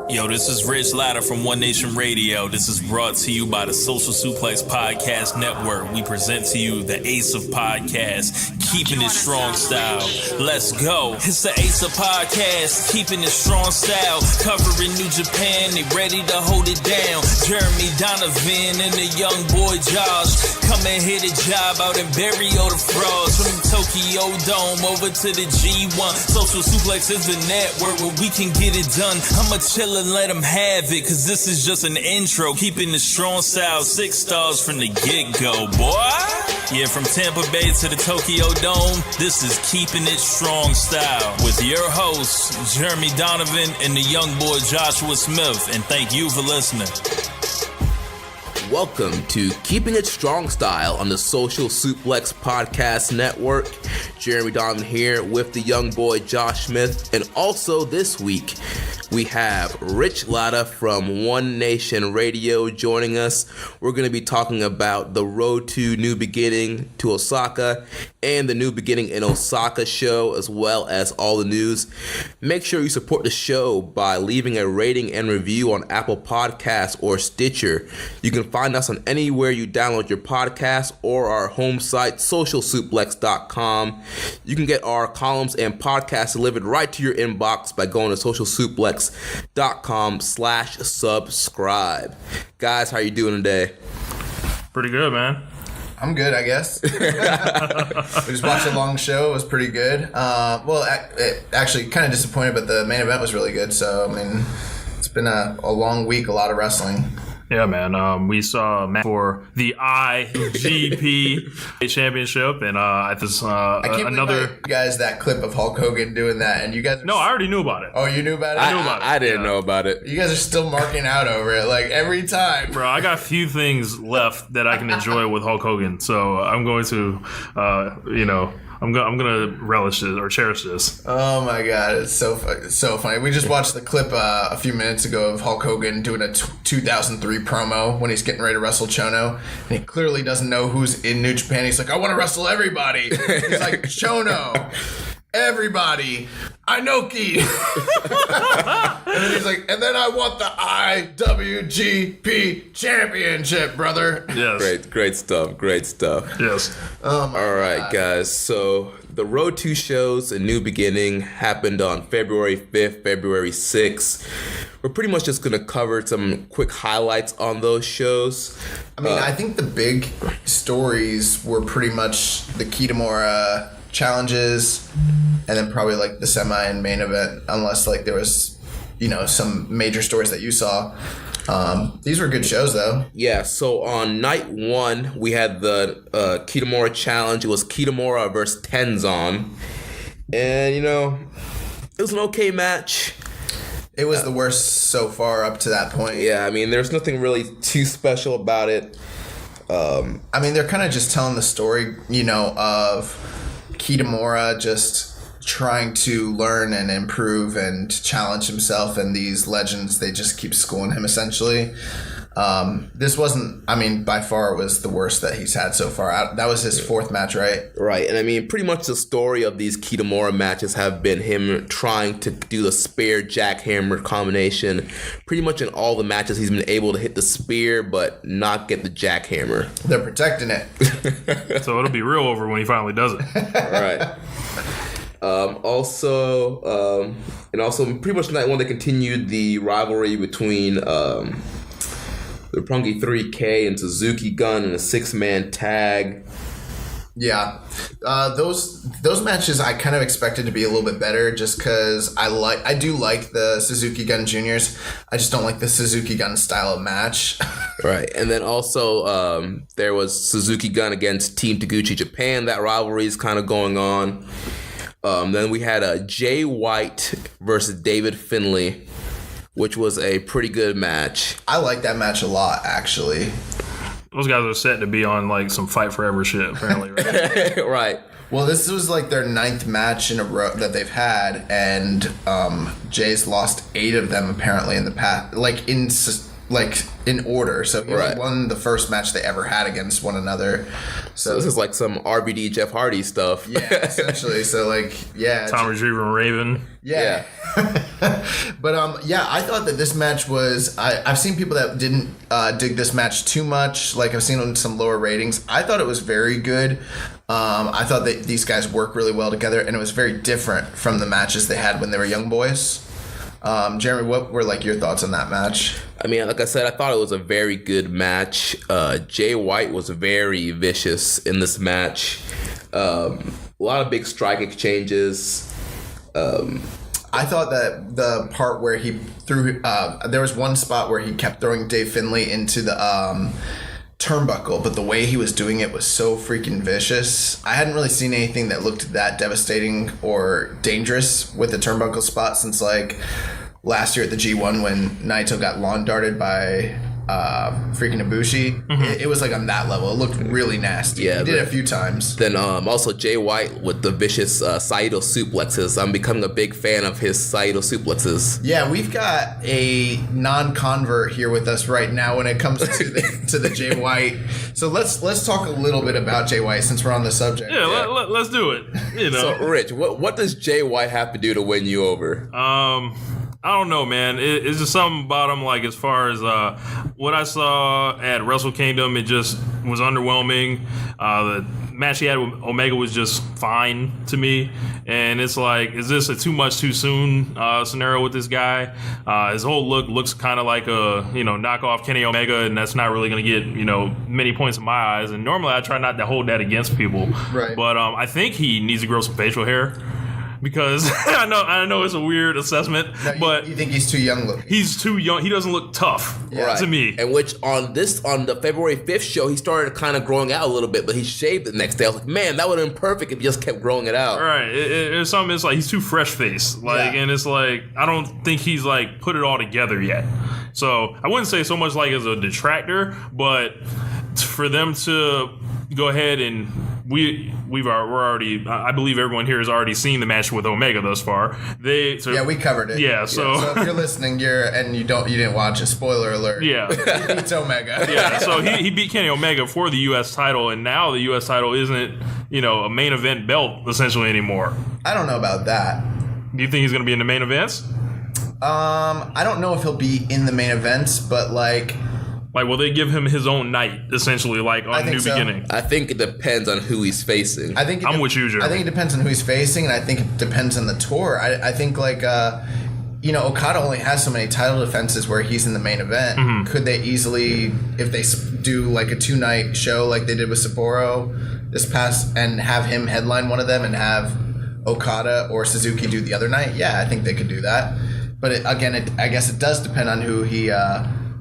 Yo, this is Rich Latta from One Nation Radio. This is brought to you by the Social Suplex Podcast Network. We present to you the Ace of Podcasts, Keepin' It Strong Style. Let's go. It's the Ace of Podcasts, Keepin' It Strong Style. Covering New Japan, they ready to hold it down. Jeremy Donovan and the young boy Josh. Come and hit a job out and bury all the frauds. From the Tokyo Dome over to the G1. Social Suplex is the network where we can get it done. I'ma chill and let them have it, cause this is just an intro. Keeping the strong style, 6 stars from the get-go, boy. Yeah, from Tampa Bay to the Tokyo Dome, this is Keeping It Strong Style with your hosts, Jeremy Donovan and the young boy Joshua Smith. And thank you for listening. Welcome to Keeping It Strong Style on the Social Suplex Podcast Network. Jeremy Donovan here with the young boy Josh Smith. And also this week, we have Rich Latta from One Nation Radio joining us. We're going to be talking about the Road to New Beginning to Osaka and the New Beginning in Osaka show, as well as all the news. Make sure you support the show by leaving a rating and review on Apple Podcasts or Stitcher. You can find us on anywhere you download your podcast or our home site, socialsuplex.com. You can get our columns and podcasts delivered right to your inbox by going to socialsuplex.com/subscribe. Guys, how you doing today? Pretty good, man. I'm good, I guess. We just watched a long show. It was pretty good. Actually, kind of disappointed, but the main event was really good. So, I mean, it's been a long week, a lot of wrestling. Yeah, man. We saw a match for the IGP Championship, and I can't believe you guys that clip of Hulk Hogan doing that, and you guys. No, I already knew about it. Oh, you knew about it? I didn't know about it. You guys are still marking out over it, like every time, bro. I got a few things left that I can enjoy with Hulk Hogan, so I'm going to, I'm gonna relish this or cherish this. Oh my god, it's so funny. We just watched the clip a few minutes ago of Hulk Hogan doing a 2003 promo when he's getting ready to wrestle Chono, and he clearly doesn't know who's in New Japan. He's like, I want to wrestle everybody. He's like, Chono, everybody, Inoki. And then he's like, and then I want the IWGP Championship, brother. Yes. Great stuff. Yes. Oh my All right, God. guys. So the Road 2 shows, A New Beginning, happened on February 5th, February 6th. We're pretty much just going to cover some quick highlights on those shows. I mean, I think the big stories were pretty much the Kitamura challenges and then probably like the semi and main event, unless like there was, some major stories that you saw. These were good shows though. Yeah, so on night 1, we had the Kitamura challenge. It was Kitamura versus Tenzan. And, it was an okay match. It was the worst so far up to that point. Yeah, I mean, there's nothing really too special about it. I mean, they're kind of just telling the story, of Kitamura just trying to learn and improve and challenge himself, and these legends, they just keep schooling him essentially. This wasn't, by far it was the worst that he's had so far. That was his 4th match, right? Right, and I mean, pretty much the story of these Kitamura matches have been him trying to do the spear jackhammer combination. Pretty much in all the matches, he's been able to hit the spear, but not get the jackhammer. They're protecting it. So it'll be real over when he finally does it. Right. Also pretty much night 1, they continued the rivalry between the Roppongi 3K and Suzuki Gun in a 6-man tag. Yeah, those matches I kind of expected to be a little bit better, just because I do like the Suzuki Gun Juniors. I just don't like the Suzuki Gun style of match. Right, and then also there was Suzuki Gun against Team Taguchi Japan. That rivalry is kind of going on. Then we had Jay White versus David Finlay, which was a pretty good match. I like that match a lot, actually. Those guys are set to be on like some Fight Forever shit, apparently. Right? Right. Well, this was like their 9th match in a row that they've had, and Jay's lost 8 of them apparently in the past, in order. So he only won the first match they ever had against one another. So this is like some RVD Jeff Hardy stuff. Yeah, essentially. So Tom Retriever and Raven. Yeah. But yeah, I thought that this match was. I've seen people that didn't dig this match too much. Like I've seen some lower ratings. I thought it was very good. I thought that these guys work really well together, and it was very different from the matches they had when they were young boys. Jeremy, what were like your thoughts on that match? I mean, like I said, I thought it was a very good match. Jay White was very vicious in this match. A lot of big strike exchanges. I thought that the part where he threw, there was one spot where he kept throwing Dave Finlay into the turnbuckle, but the way he was doing it was so freaking vicious. I hadn't really seen anything that looked that devastating or dangerous with the turnbuckle spot since like last year at the G1 when Naito got lawn darted by freaking Ibushi. It was like on that level. It looked really nasty. Yeah, he did it a few times. Then also Jay White with the vicious Saito suplexes. I'm becoming a big fan of his Saito suplexes. Yeah, we've got a non-convert here with us right now when it comes to the Jay White. So let's talk a little bit about Jay White since we're on the subject. Yeah, let's do it. You know. So Rich, what does Jay White have to do to win you over? I don't know, man. It's just something about him, like, as far as what I saw at Wrestle Kingdom, it just was underwhelming. The match he had with Omega was just fine to me. And it's like, is this a too much too soon scenario with this guy? His whole look looks kind of like a, knockoff Kenny Omega, and that's not really going to get, many points in my eyes. And normally I try not to hold that against people. Right. But I think he needs to grow some facial hair. Because I know it's a weird assessment, but you think he's too young looking? He's too young. He doesn't look tough to me. And which on the February 5th show, he started kind of growing out a little bit, but he shaved it the next day. I was like, man, that would have been perfect if he just kept growing it out. Right. It's something. It's like he's too fresh faced. And it's like I don't think he's like put it all together yet. So I wouldn't say so much like as a detractor, but for them to go ahead and we're already. I believe everyone here has already seen the match with Omega thus far. We covered it. Yeah, so if you're listening, you didn't watch it. Spoiler alert. Yeah, he beats Omega. Yeah, so he beat Kenny Omega for the U.S. title, and now the U.S. title isn't a main event belt essentially anymore. I don't know about that. Do you think he's going to be in the main events? I don't know if he'll be in the main events, but like, will they give him his own night, essentially, like on New Beginning? I think it depends on who he's facing. I'm with you, Jeremy. I think it depends on who he's facing, and I think it depends on the tour. I think, like, Okada only has so many title defenses where he's in the main event. Mm-hmm. Could they easily, if they do, like, a 2-night show like they did with Sapporo this past, and have him headline one of them and have Okada or Suzuki do the other night? Yeah, I think they could do that. But, I guess it does depend on who he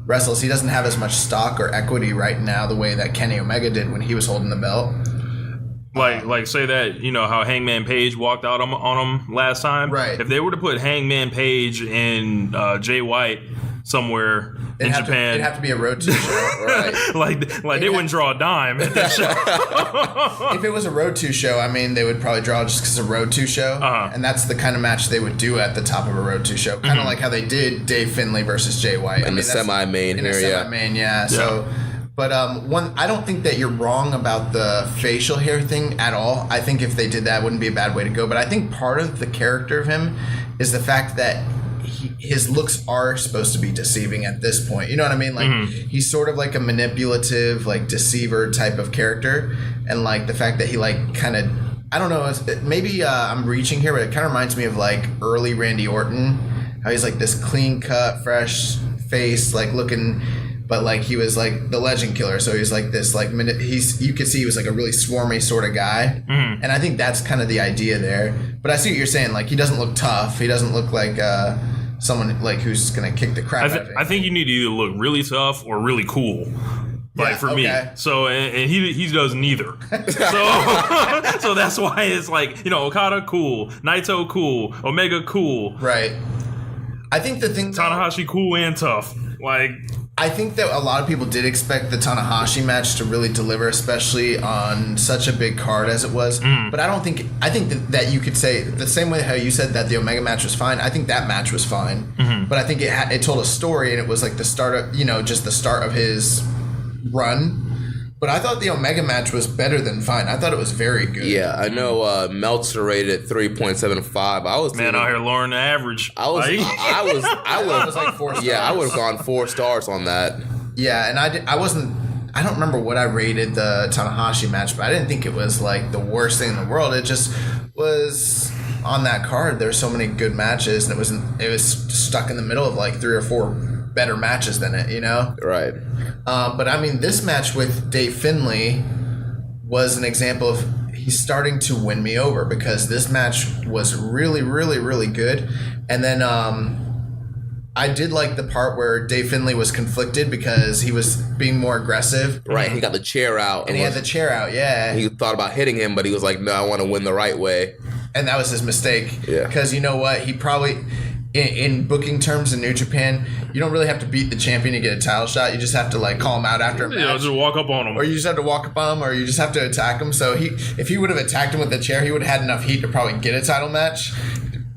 wrestles. He doesn't have as much stock or equity right now the way that Kenny Omega did when he was holding the belt. Like say that, how Hangman Page walked out on him last time? Right. If they were to put Hangman Page and Jay White somewhere in Japan, it'd have to be a Road 2 show. Right. like they wouldn't draw a dime at that show. If it was a Road 2 show, I mean, they would probably draw just because it's a Road 2 show. Uh-huh. And that's the kind of match they would do at the top of a Road 2 show. Kind of like how they did Dave Finlay versus Jay White. In the semi-main here, semi-main, yeah. So, but I don't think that you're wrong about the facial hair thing at all. I think if they did that, it wouldn't be a bad way to go. But I think part of the character of him is the fact that his looks are supposed to be deceiving at this point. You know what I mean? Like, he's sort of like a manipulative, like, deceiver type of character. And, like, the fact that he, like, kind of, I don't know, maybe I'm reaching here, but it kind of reminds me of, like, early Randy Orton. How he's, like, this clean-cut, fresh face, like, looking, but, like, he was, like, the legend killer. So he's, like, this, like, you could see he was, like, a really swarmy sort of guy. And I think that's kind of the idea there. But I see what you're saying. Like, he doesn't look tough. He doesn't look like someone like who's gonna kick the crap out of him. I think you need to either look really tough or really cool. Like for me. So and he does neither. So that's why it's like, Okada cool, Naito cool, Omega cool. Right. I think the thing Tanahashi cool and tough. Like, I think that a lot of people did expect the Tanahashi match to really deliver, especially on such a big card as it was. But I think that you could say the same way how you said that the Omega match was fine. I think that match was fine. But I think it told a story, and it was like the start of, just the start of his run. But I thought the Omega match was better than fine. I thought it was very good. Yeah, I know Meltzer rated 3.75. I was Man out here lowering the average. I was like 4 stars. Yeah, I would have gone 4 stars on that. Yeah, and I don't remember what I rated the Tanahashi match, but I didn't think it was like the worst thing in the world. It just was on that card. There's so many good matches, and it was stuck in the middle of like 3 or 4 better matches than it, you know? Right. But I mean, this match with Dave Finlay was an example of he's starting to win me over, because this match was really, really, really good. And then I did like the part where Dave Finlay was conflicted because he was being more aggressive. Right, he got the chair out. And he had the chair out, yeah. He thought about hitting him, but he was like, no, I want to win the right way. And that was his mistake. Yeah. Because you know what? He probably... In booking terms in New Japan, you don't really have to beat the champion to get a title shot. You just have to like call him out after a match. Yeah, just walk up on him. Or you just have to walk up on him, or you just have to attack him. So if he would have attacked him with the chair, he would have had enough heat to probably get a title match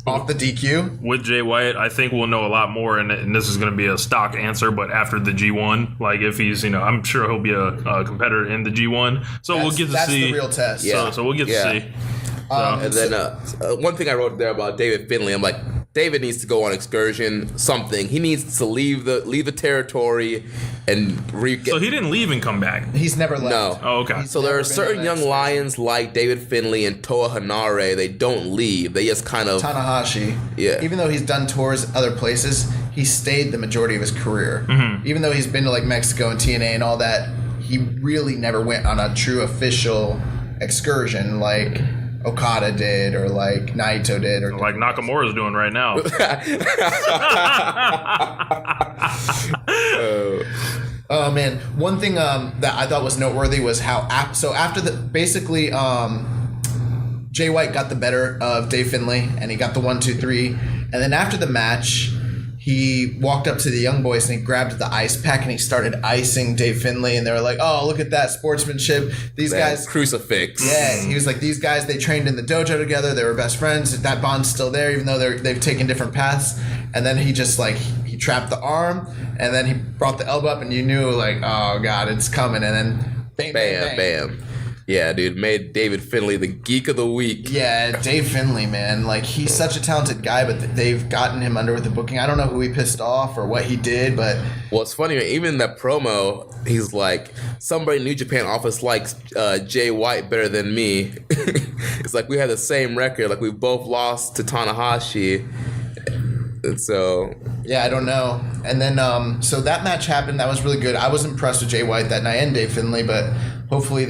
off the DQ. With Jay White, I think we'll know a lot more, and this is going to be a stock answer, but after the G1, like if he's, I'm sure he'll be a competitor in the G1. So we'll get to that's see. That's the real test. Yeah. So we'll get to see. And then one thing I wrote there about David Finlay, I'm like, David needs to go on excursion, something. He needs to leave the territory and So he didn't leave and come back. He's never left. No. Oh, okay. So there are certain young lions like David Finlay and Toa Hanare. They don't leave. They just kind of... Tanahashi. Yeah. Even though he's done tours other places, he stayed the majority of his career. Mm-hmm. Even though he's been to like Mexico and TNA and all that, he really never went on a true official excursion like Okada did, or like Naito did, or like Nakamura's doing right now. Oh man, one thing that I thought was noteworthy was how after Jay White got the better of Dave Finlay, and he got the 1-2-3, and then after the match, he walked up to the young boys and he grabbed the ice pack and he started icing Dave Finlay, and they were like, "Oh, look at that sportsmanship! These guys." Crucifix. Yeah, he was like, "These guys, they trained in the dojo together. They were best friends. That bond's still there, even though they've taken different paths." And then he just like he trapped the arm, and then he brought the elbow up, and you knew like, "Oh God, it's coming!" And then bang, bang, bang. Yeah, dude, made David Finlay the geek of the week. Yeah, Dave Finlay, man. Like, he's such a talented guy, but they've gotten him under with the booking. I don't know who he pissed off or what he did, but... Well, it's funny, even in that promo, he's like, somebody in New Japan office likes Jay White better than me. It's like, we had the same record. Like, we both lost to Tanahashi. And so... Yeah, I don't know. And then, so that match happened. That was really good. I was impressed with Jay White that night and Dave Finlay, but hopefully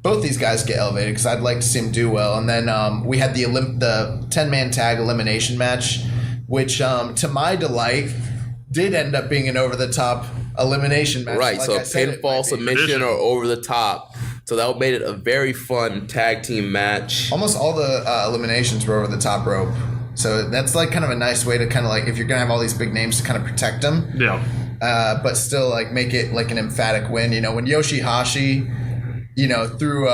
both these guys get elevated, because I'd like to see them do well. And then we had the 10-man tag elimination match, which, to my delight, did end up being an over-the-top elimination match. Right, like so pinfall, submission, or over-the-top. So that made it a very fun tag team match. Almost all the eliminations were over the top rope. So that's like kind of a nice way to kind of like, if you're going to have all these big names, to kind of protect them. Yeah. But still like make it like an emphatic win. When Yoshihashi... threw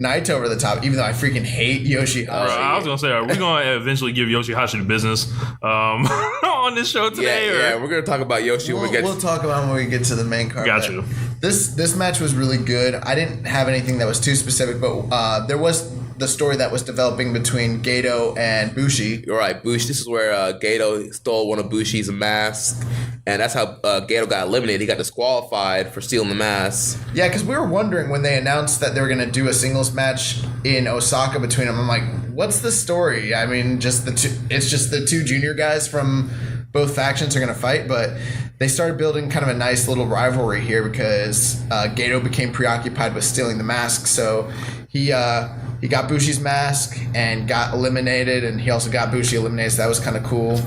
Naito over the top, even though I freaking hate Yoshihashi. I was going to say, are we going to eventually give Yoshihashi the business on this show today? Yeah, we're going to talk about Yoshi when we get... We'll talk about it when we get to the main card. Got you. This match was really good. I didn't have anything that was too specific, but there was the story that was developing between Gato and Bushi. You're right, Bushi. This is where Gato stole one of Bushi's masks, and that's how Gato got eliminated. He got disqualified for stealing the mask. Yeah, because we were wondering when they announced that they were going to do a singles match in Osaka between them. I'm like, what's the story? I mean, it's just the two junior guys from both factions are going to fight, but they started building kind of a nice little rivalry here because Gato became preoccupied with stealing the mask, so he got Bushi's mask and got eliminated, and he also got Bushi eliminated, so that was kind of cool.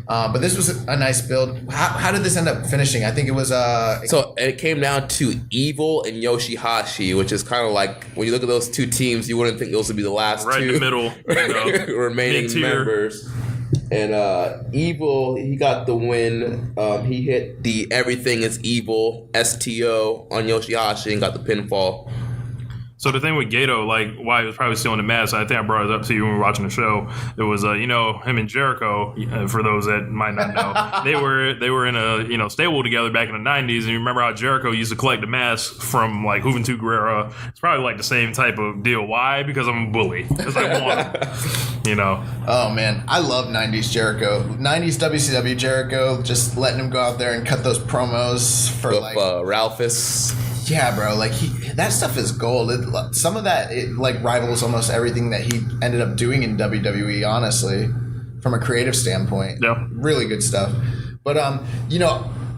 But this was a nice build. How did this end up finishing? I think it was... So it came down to Evil and Yoshihashi, which is kind of like, when you look at those two teams, you wouldn't think those would be the last right two in the middle, remaining mid-tier members. And Evil, he got the win. He hit the Everything is Evil STO on Yoshihashi and got the pinfall. So the thing with Gato, like why he was probably still in the mask, I think I brought it up to you when we were watching the show. It was, him and Jericho. For those that might not know, they were in a stable together back in the '90s. And you remember how Jericho used to collect the masks from like Juventud Guerrera. It's probably like the same type of deal. Why? Because I'm a bully. Because I want him. Oh man, I love '90s Jericho. '90s WCW Jericho, just letting him go out there and cut those promos for With Ralphus. Yeah, bro. Like that stuff is gold. Some of that like rivals almost everything that he ended up doing in WWE. Honestly, from a creative standpoint, yeah, really good stuff. But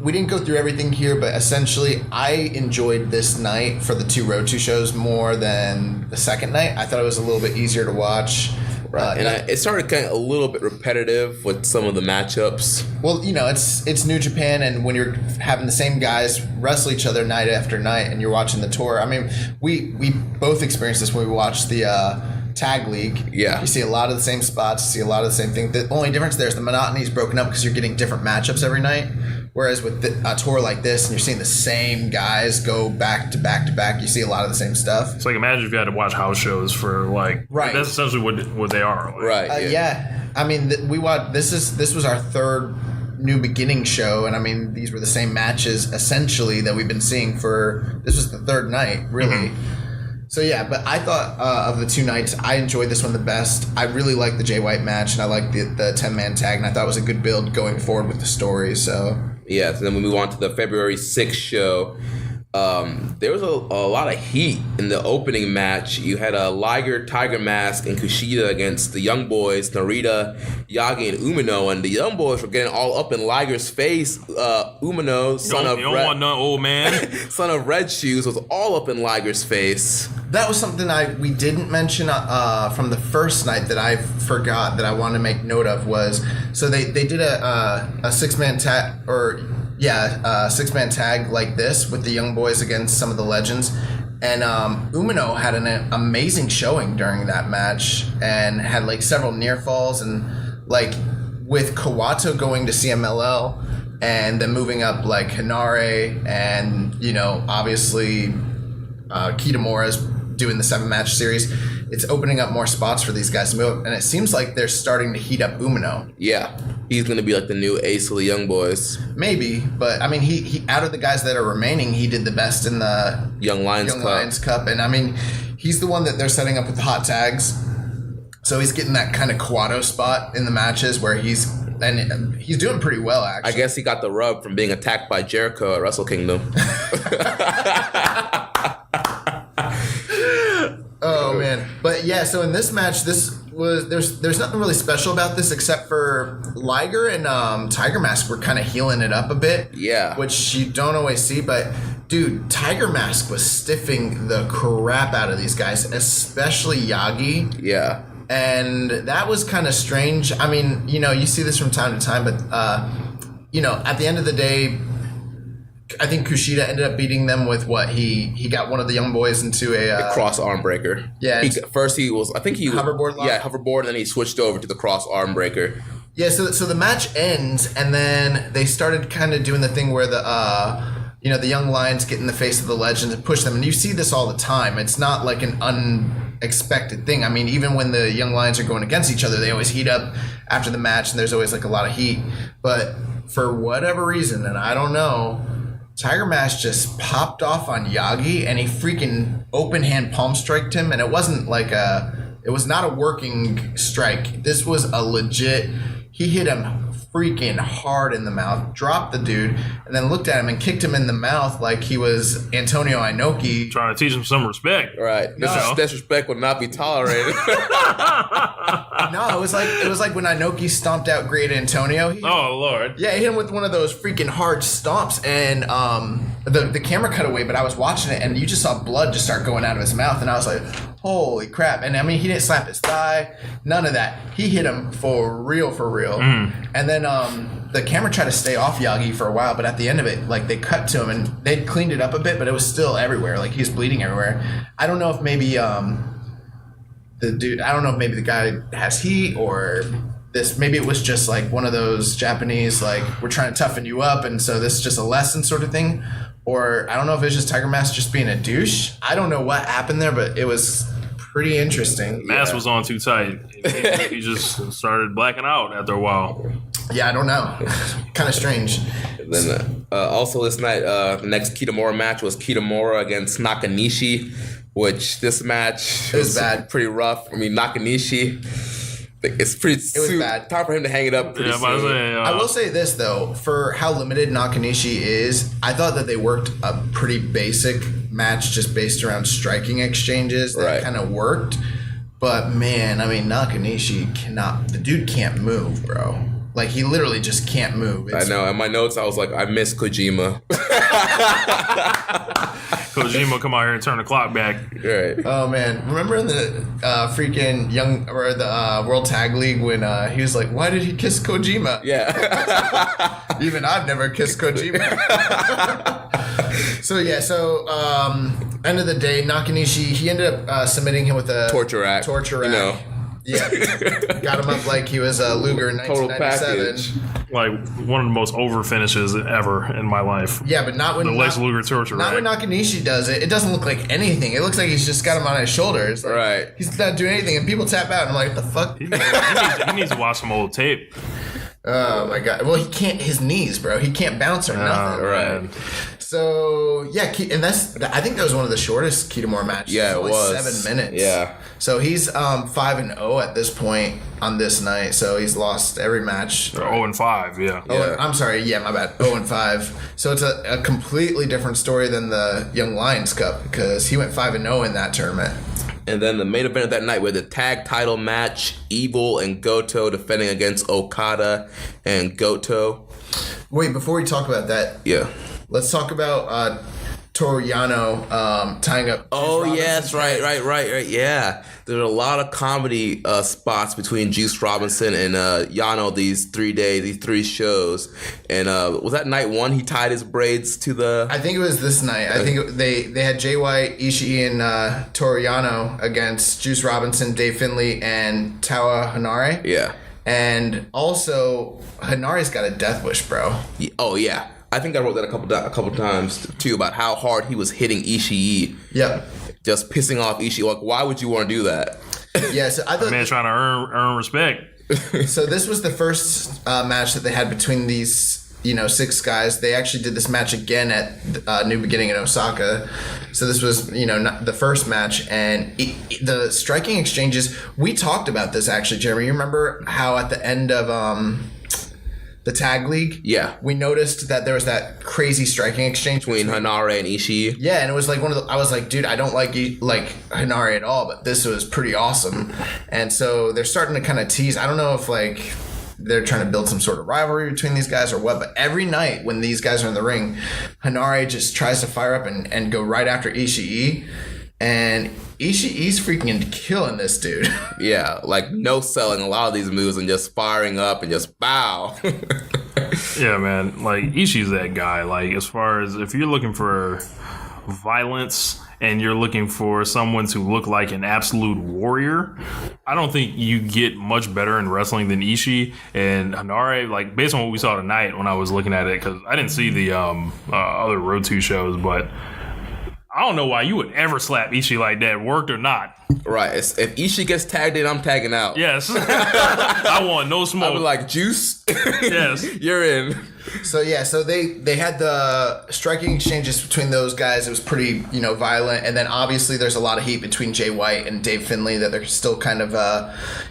we didn't go through everything here, but essentially, I enjoyed this night for the 2 Road 2 shows more than the second night. I thought it was a little bit easier to watch. Right, it started kind of a little bit repetitive with some of the matchups. Well, it's New Japan, and when you're having the same guys wrestle each other night after night, and you're watching the tour. I mean, we both experienced this when we watched the Tag League. Yeah, you see a lot of the same spots, you see a lot of the same thing. The only difference there is the monotony is broken up because you're getting different matchups every night. Whereas with a tour like this, and you're seeing the same guys go back to back to back, you see a lot of the same stuff. It's like imagine if you had to watch house shows for like, right. That's essentially what they are. Like. Right. Yeah. I mean, we watched. This was our third New Beginning show, and I mean, these were the same matches essentially that we've been seeing for. This was the third night, really. Mm-hmm. So yeah, but I thought of the 2 nights, I enjoyed this one the best. I really liked the Jay White match, and I liked the 10-man tag, and I thought it was a good build going forward with the story. So yeah, so then we move on to the February 6th show. There was a lot of heat in the opening match. You had a Liger, Tiger Mask, and Kushida against the Young Boys, Narita, Yagi, and Umino. And the Young Boys were getting all up in Liger's face. Umino, son of Red Shoes, was all up in Liger's face. That was something we didn't mention from the first night that I forgot that I wanted to make note of was, so they did a 6-man tag, a 6-man tag like this with the Young Boys against some of the legends. And Umino had an amazing showing during that match and had like several near falls, and like with Kawato going to CMLL and then moving up like Hinare and obviously Kitamura's doing the 7-match series, it's opening up more spots for these guys to move up, and it seems like they're starting to heat up Umino. Yeah, he's going to be like the new ace of the Young Boys. Maybe, but I mean, he out of the guys that are remaining, he did the best in the Young Lions Cup, and I mean, he's the one that they're setting up with the hot tags, so he's getting that kind of Kawato spot in the matches where he's doing pretty well, actually. I guess he got the rub from being attacked by Jericho at Wrestle Kingdom. Oh man, but yeah. So in this match, there's nothing really special about this except for Liger and Tiger Mask were kind of healing it up a bit. Yeah, which you don't always see. But dude, Tiger Mask was stiffing the crap out of these guys, especially Yagi. Yeah, and that was kind of strange. I mean, you see this from time to time, but at the end of the day, I think Kushida ended up beating them with what he got one of the Young Boys into a cross arm breaker. Yeah, first he was hoverboard lock. Yeah, hoverboard, and then he switched over to the cross arm breaker. Yeah, so the match ends, and then they started kind of doing the thing where the young lions get in the face of the legends and push them, and you see this all the time. It's not like an unexpected thing. I mean, even when the young lions are going against each other, they always heat up after the match, and there's always like a lot of heat. But for whatever reason, and I don't know, Tiger Mask just popped off on Yagi, and he freaking open hand palm striked him, and it wasn't like it was not a working strike. This was a legit, he hit him freaking hard in the mouth, dropped the dude, and then looked at him and kicked him in the mouth like he was Antonio Inoki. Trying to teach him some respect. Right. Disrespect would not be tolerated. No, it was like when Inoki stomped out Great Antonio. Oh Lord. Yeah, he hit him with one of those freaking hard stomps, and the camera cut away, but I was watching it, and you just saw blood just start going out of his mouth, and I was like, holy crap. And I mean, he didn't slap his thigh, none of that. He hit him for real. And then the camera tried to stay off Yagi for a while, but at the end of it, like, they cut to him and they'd cleaned it up a bit, but it was still everywhere. Like, he was bleeding everywhere. I don't know if maybe the guy has heat, or maybe it was just like one of those Japanese, like, we're trying to toughen you up, and so this is just a lesson sort of thing. or I don't know if it's just Tiger Mask just being a douche. I don't know what happened there, but it was pretty interesting. Mask was on too tight. He just started blacking out after a while. Yeah, I don't know. Kind of strange. And then also this night, the next Kitamura match was Kitamura against Nakanishi, which this match was bad. Pretty rough. I mean, Nakanishi, it's pretty soon. Bad. Time for him to hang it up pretty soon. I will say this, though. For how limited Nakanishi is, I thought that they worked a pretty basic match just based around striking exchanges. That kind of worked. But, man, I mean, Nakanishi cannot... The dude can't move, bro. Like, he literally just can't move. I know. In my notes, I was like, I miss Kojima. Kojima come out here and turn the clock back. Right. Oh, man. Remember in the the World Tag League when he was like, why did he kiss Kojima? Yeah. Even I've never kissed Kojima. So end of the day, Nakanishi, he ended up submitting him with a torture rack. You know. Yeah. Got him up like he was a Luger in 1997. Like one of the most over finishes ever in my life. Yeah, but not when the Lex Luger torture rack. Not when Nakanishi does it. It doesn't look like anything. It looks like he's just got him on his shoulders. Like, right. He's not doing anything, and people tap out. And I'm like, what the fuck? He needs to watch some old tape. Oh my god! Well, he can't. His knees, bro. He can't bounce or nothing. Right. So yeah, and I think that was one of the shortest Kitamura matches. Yeah, it was 7 minutes. Yeah. So he's 5-0 at this point on this night. So he's lost every match. 0-5. Yeah. Oh, I'm sorry. Yeah, my bad. 0-5. So it's a completely different story than the Young Lions Cup because he went 5-0 in that tournament. And then the main event of that night was the tag title match, Evil and Goto defending against Okada and Goto. Wait, before we talk about that, let's talk about Toru Yano tying up. Oh, yes, right. Yeah. There's a lot of comedy spots between Juice Robinson and Yano these 3 shows. And was that night one he tied his braids to the... I think it was this night. I think they had Jay White, Ishii, and Toru Yano against Juice Robinson, Dave Finlay, and Tawa Hanare. Yeah. And also, Hanare's got a death wish, bro. Oh, yeah. I think I wrote that a couple times, too, about how hard he was hitting Ishii. Yep. Just pissing off Ishii. Like, why would you want to do that? Yeah, so I thought... Man trying to earn respect. So this was the first match that they had between these, 6 guys. They actually did this match again at New Beginning in Osaka. So this was, not the first match. And the striking exchanges, we talked about this actually, Jeremy. You remember how at the end of... the tag league, we noticed that there was that crazy striking exchange between Hanare and Ishii. Yeah, and it was like I was like, dude, I don't like Hanare at all, but this was pretty awesome. And so they're starting to kind of tease. I don't know if they're trying to build some sort of rivalry between these guys or what, but every night when these guys are in the ring, Hanare just tries to fire up and go right after Ishii. And Ishii's freaking killing this dude. Yeah, no selling a lot of these moves and just firing up and just bow. Yeah, man. Ishii's that guy. As far as if you're looking for violence and you're looking for someone to look like an absolute warrior, I don't think you get much better in wrestling than Ishii. And Hanare, based on what we saw tonight when I was looking at it, because I didn't see the other Road 2 shows, but I don't know why you would ever slap Ishii like that, worked or not. Right. If Ishii gets tagged in, I'm tagging out. Yes. I want no smoke. I was like, Juice? Yes. You're in. So they had the striking exchanges between those guys. It was pretty, violent. And then obviously there's a lot of heat between Jay White and Dave Finlay that they're still kind of,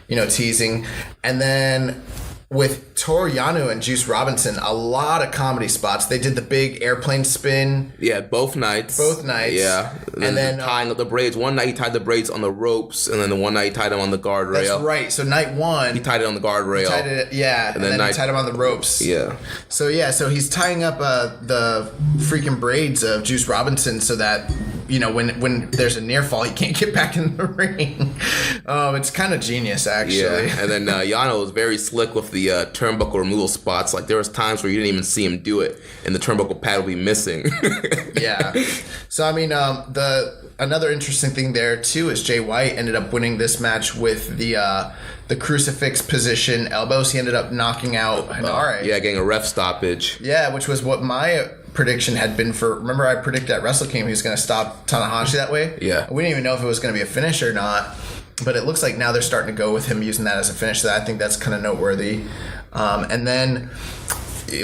teasing. And then... with Toru Yano and Juice Robinson, a lot of comedy spots. They did the big airplane spin. Yeah, both nights. Yeah. And then tying up the braids. One night he tied the braids on the ropes, and then the one night he tied them on the guardrail. That's right. So night one... he tied it on the guardrail. And then he tied them on the ropes. Yeah. So he's tying up the freaking braids of Juice Robinson so that... when there's a near fall, he can't get back in the ring. It's kind of genius, actually. Yeah, and then Yano was very slick with the turnbuckle removal spots. There was times where you didn't even see him do it, and the turnbuckle pad would be missing. Yeah. So, another interesting thing there, too, is Jay White ended up winning this match with the crucifix position elbows. He ended up knocking out Hanare. Getting a ref stoppage. Yeah, which was what my prediction had been for. Remember, I predicted at Wrestle Kingdom he was going to stop Tanahashi that way. Yeah. We didn't even know if it was going to be a finish or not, but it looks like now they're starting to go with him using that as a finish. So I think that's kind of noteworthy. And then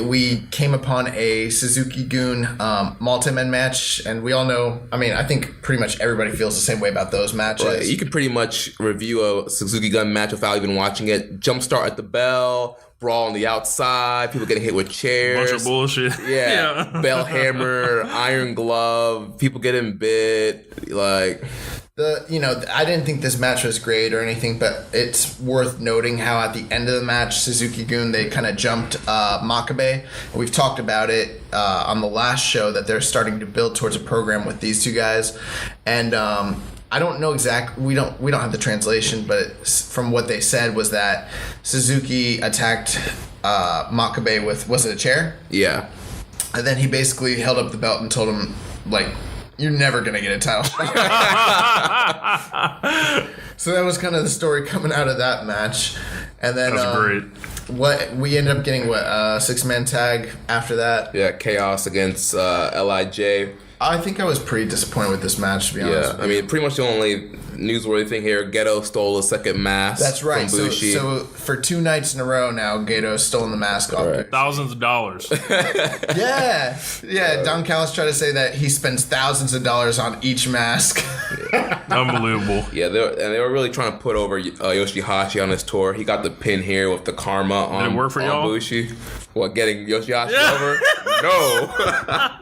we came upon a Suzuki-gun multi-man match, and we all know, I mean, I think pretty much everybody feels the same way about those matches. Right. You can pretty much review a Suzuki-gun match without even watching it. Jumpstart at the bell, brawl on the outside, people getting hit with chairs. Bunch of bullshit. Yeah. Bell hammer, iron glove, people getting bit, like... I didn't think this match was great or anything, but it's worth noting how at the end of the match, Suzuki-gun, they kind of jumped Makabe. We've talked about it on the last show that they're starting to build towards a program with these two guys. And I don't know exactly, we don't have the translation, but from what they said was that Suzuki attacked Makabe with, was it a chair? Yeah. And then he basically held up the belt and told him, like, you're never going to get a title. So that was kind of the story coming out of that match. And then That's great. What we ended up getting, six-man tag after that? Yeah, Chaos against LIJ. I think I was pretty disappointed with this match, to be honest. Yeah, I mean, pretty much the only newsworthy thing here, Geto stole a second mask. That's right. From Bushi. So for 2 nights in a row now, Gato's stolen the mask off. Right. Thousands of dollars. Yeah. Don Callis tried to say that he spends thousands of dollars on each mask. Unbelievable. Yeah, they were really trying to put over Yoshihashi on his tour. He got the pin here with the karma on, Did it work for y'all? Bushi. What, getting Yoshihashi over? No.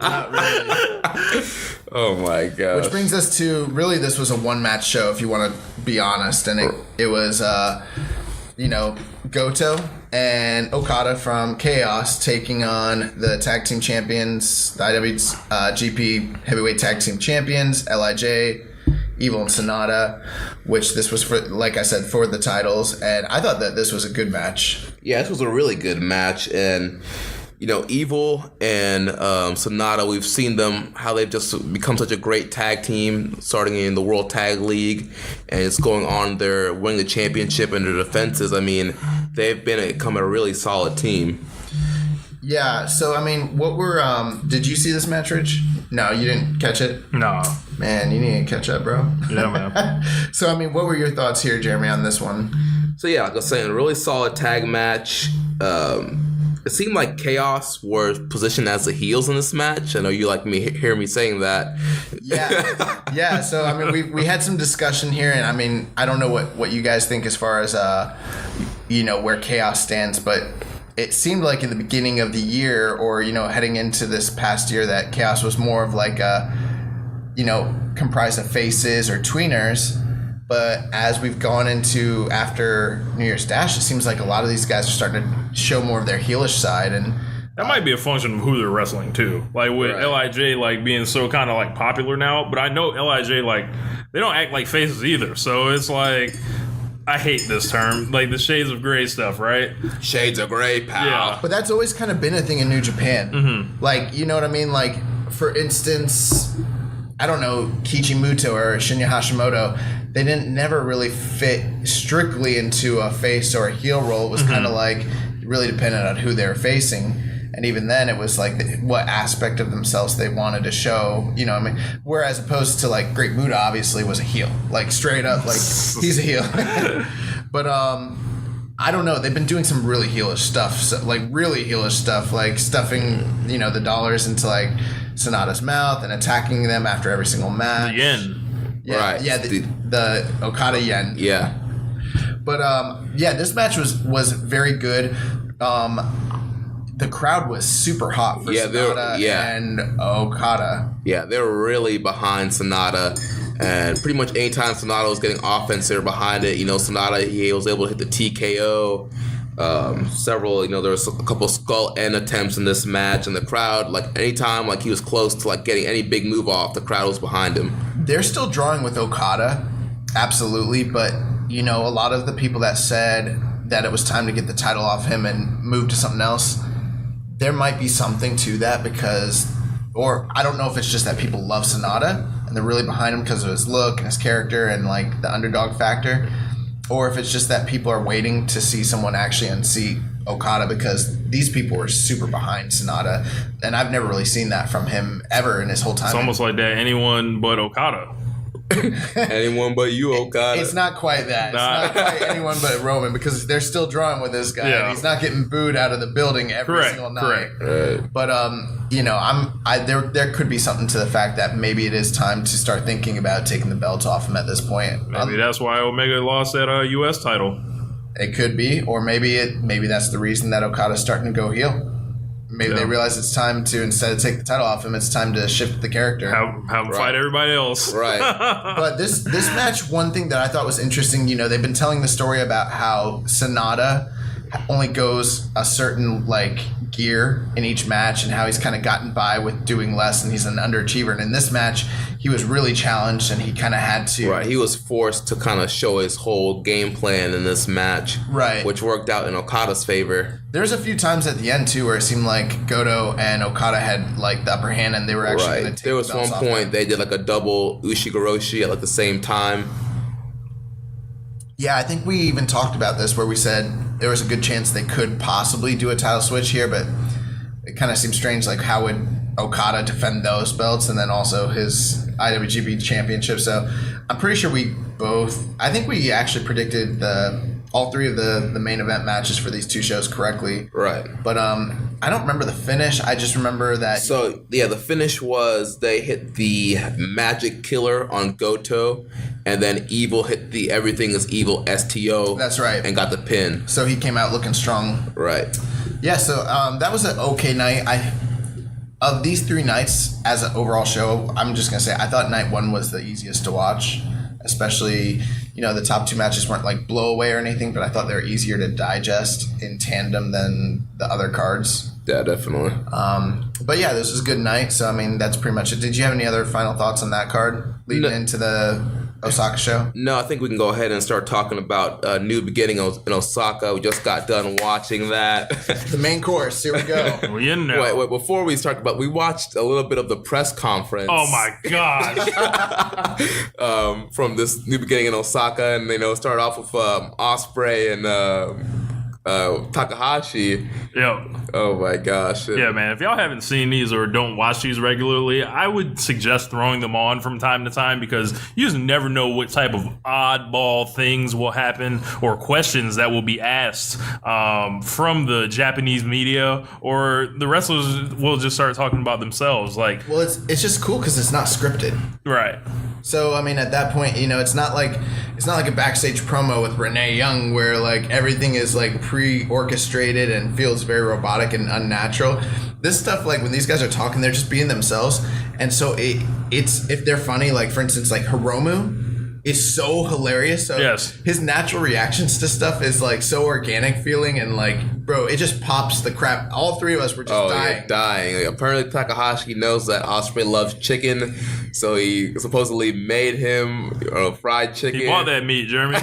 Not really. Oh my gosh. Which brings us to, really, this was a one-match show, if you want to be honest. And it was, Goto and Okada from Chaos taking on the tag team champions, the IWGP Heavyweight Tag Team Champions, LIJ, Evil and Sonata, which this was, for, like I said, for the titles. And I thought that this was a good match. Yeah, this was a really good match. And... Evil and Sonata, we've seen them, how they've just become such a great tag team, starting in the World Tag League, and it's going on, they're winning the championship and their defenses. I mean, they've become a really solid team. Yeah, so, I mean, what were, did you see this match, Rich? No, you didn't catch it? No. Man, you need to catch up, bro. Yeah, man. So, I mean, what were your thoughts here, Jeremy, on this one? So, yeah, like I was saying, a really solid tag match. It seemed like Chaos were positioned as the heels in this match. I know you like me hear me saying that. Yeah. So I mean, we had some discussion here, and I mean, I don't know what you guys think as far as where Chaos stands, but it seemed like in the beginning of the year, or heading into this past year, that Chaos was more of like a comprised of faces or tweeners. But as we've gone into after New Year's Dash, it seems like a lot of these guys are starting to show more of their heelish side, and that might be a function of who they're wrestling too. Like with LIJ like being so kind of like popular now, but I know LIJ like they don't act like faces either. So it's like, I hate this term, like the shades of gray stuff, right? Shades of gray, pal. Yeah. But that's always kind of been a thing in New Japan. Mm-hmm. Like, you know what I mean? Like, for instance, I don't know, Kichimuto or Shinya Hashimoto, they didn't never really fit strictly into a face or a heel role. It was kind of like really dependent on who they were facing. And even then, it was like what aspect of themselves they wanted to show, what I mean? Whereas opposed to like Great Muta obviously was a heel, like straight up, like he's a heel. But I don't know. They've been doing some really heelish stuff, like stuffing, the dollars into like Sonata's mouth and attacking them after every single match. The yen. Yeah, Right. Yeah, the Okada yen. Yeah. But this match was very good. The crowd was super hot for Sonata and Okada. Yeah, they were really behind Sonata. And pretty much anytime Sonata was getting offense, they were behind it. Sonata, he was able to hit the TKO. Several, there was a couple skull end attempts in this match. And the crowd, like, anytime like he was close to like getting any big move off, the crowd was behind him. They're still drawing with Okada, absolutely. But, a lot of the people that said that it was time to get the title off him and move to something else, there might be something to that or I don't know if it's just that people love Sonata and they're really behind him because of his look and his character and like the underdog factor, or if it's just that people are waiting to see someone actually unseat Okada because these people were super behind Sonata, and I've never really seen that from him ever in his whole time. It's almost like that anyone but Okada. Anyone but you, Okada. It's not quite that. Nah. It's not quite anyone but Roman because they're still drawing with this guy. Yeah. And he's not getting booed out of the building every single night. Right. But there could be something to the fact that maybe it is time to start thinking about taking the belt off him at this point. Maybe that's why Omega lost that U.S. title. It could be, or maybe that's the reason that Okada's starting to go heel. Maybe they realize it's time to, instead of take the title off him, it's time to shift the character. Have him fight everybody else. Right. But this match, one thing that I thought was interesting, they've been telling the story about how Sonata only goes a certain gear in each match and how he's kind of gotten by with doing less and he's an underachiever. And in this match, he was really challenged and he kind of had to. Right. He was forced to kind of show his whole game plan in this match. Right. Which worked out in Okada's favor. There's a few times at the end, too, where it seemed like Goto and Okada had the upper hand and they were actually going to take There was one point they did a double Ushigoroshi at the same time. Yeah, I think we even talked about this where we said there was a good chance they could possibly do a title switch here, but it kind of seems strange. How would Okada defend those belts and then also his IWGP Championship? So I'm pretty sure I think we actually predicted all three of the main event matches for these two shows correctly. Right. But I don't remember the finish. I just remember that. So, yeah, the finish was they hit the Magic Killer on Goto, and then Evil hit the Everything is Evil STO. That's right. And got the pin. So he came out looking strong. Right. Yeah, so that was an okay night. Of these three nights as an overall show, I'm just going to say I thought night one was the easiest to watch. Especially, the top two matches weren't blow away or anything, but I thought they were easier to digest in tandem than the other cards. Yeah, definitely. But yeah, this was a good night. So, that's pretty much it. Did you have any other final thoughts on that card leading into the Osaka show? No, I think we can go ahead and start talking about New Beginning in Osaka. We just got done watching that. The main course. Here we go. Wait, before we start, we watched a little bit of the press conference. Oh my gosh. From this New Beginning in Osaka, and started off with Ospreay and Takahashi. Yep. Oh my gosh. Yeah, man. If y'all haven't seen these or don't watch these regularly, I would suggest throwing them on from time to time because you just never know what type of oddball things will happen or questions that will be asked from the Japanese media, or the wrestlers will just start talking about themselves. Well, it's just cool because it's not scripted. Right. So, at that point, it's not like a backstage promo with Renee Young where everything is pre-orchestrated and feels very robotic and unnatural. This stuff, when these guys are talking, they're just being themselves. And so it's if they're funny, for instance, Hiromu is so hilarious. So yes. His natural reactions to stuff is so organic feeling and bro, it just pops the crap. All three of us were just dying. Yeah, dying. Apparently Takahashi knows that Ospreay loves chicken, so he supposedly made him fried chicken. He bought that meat, Jeremy.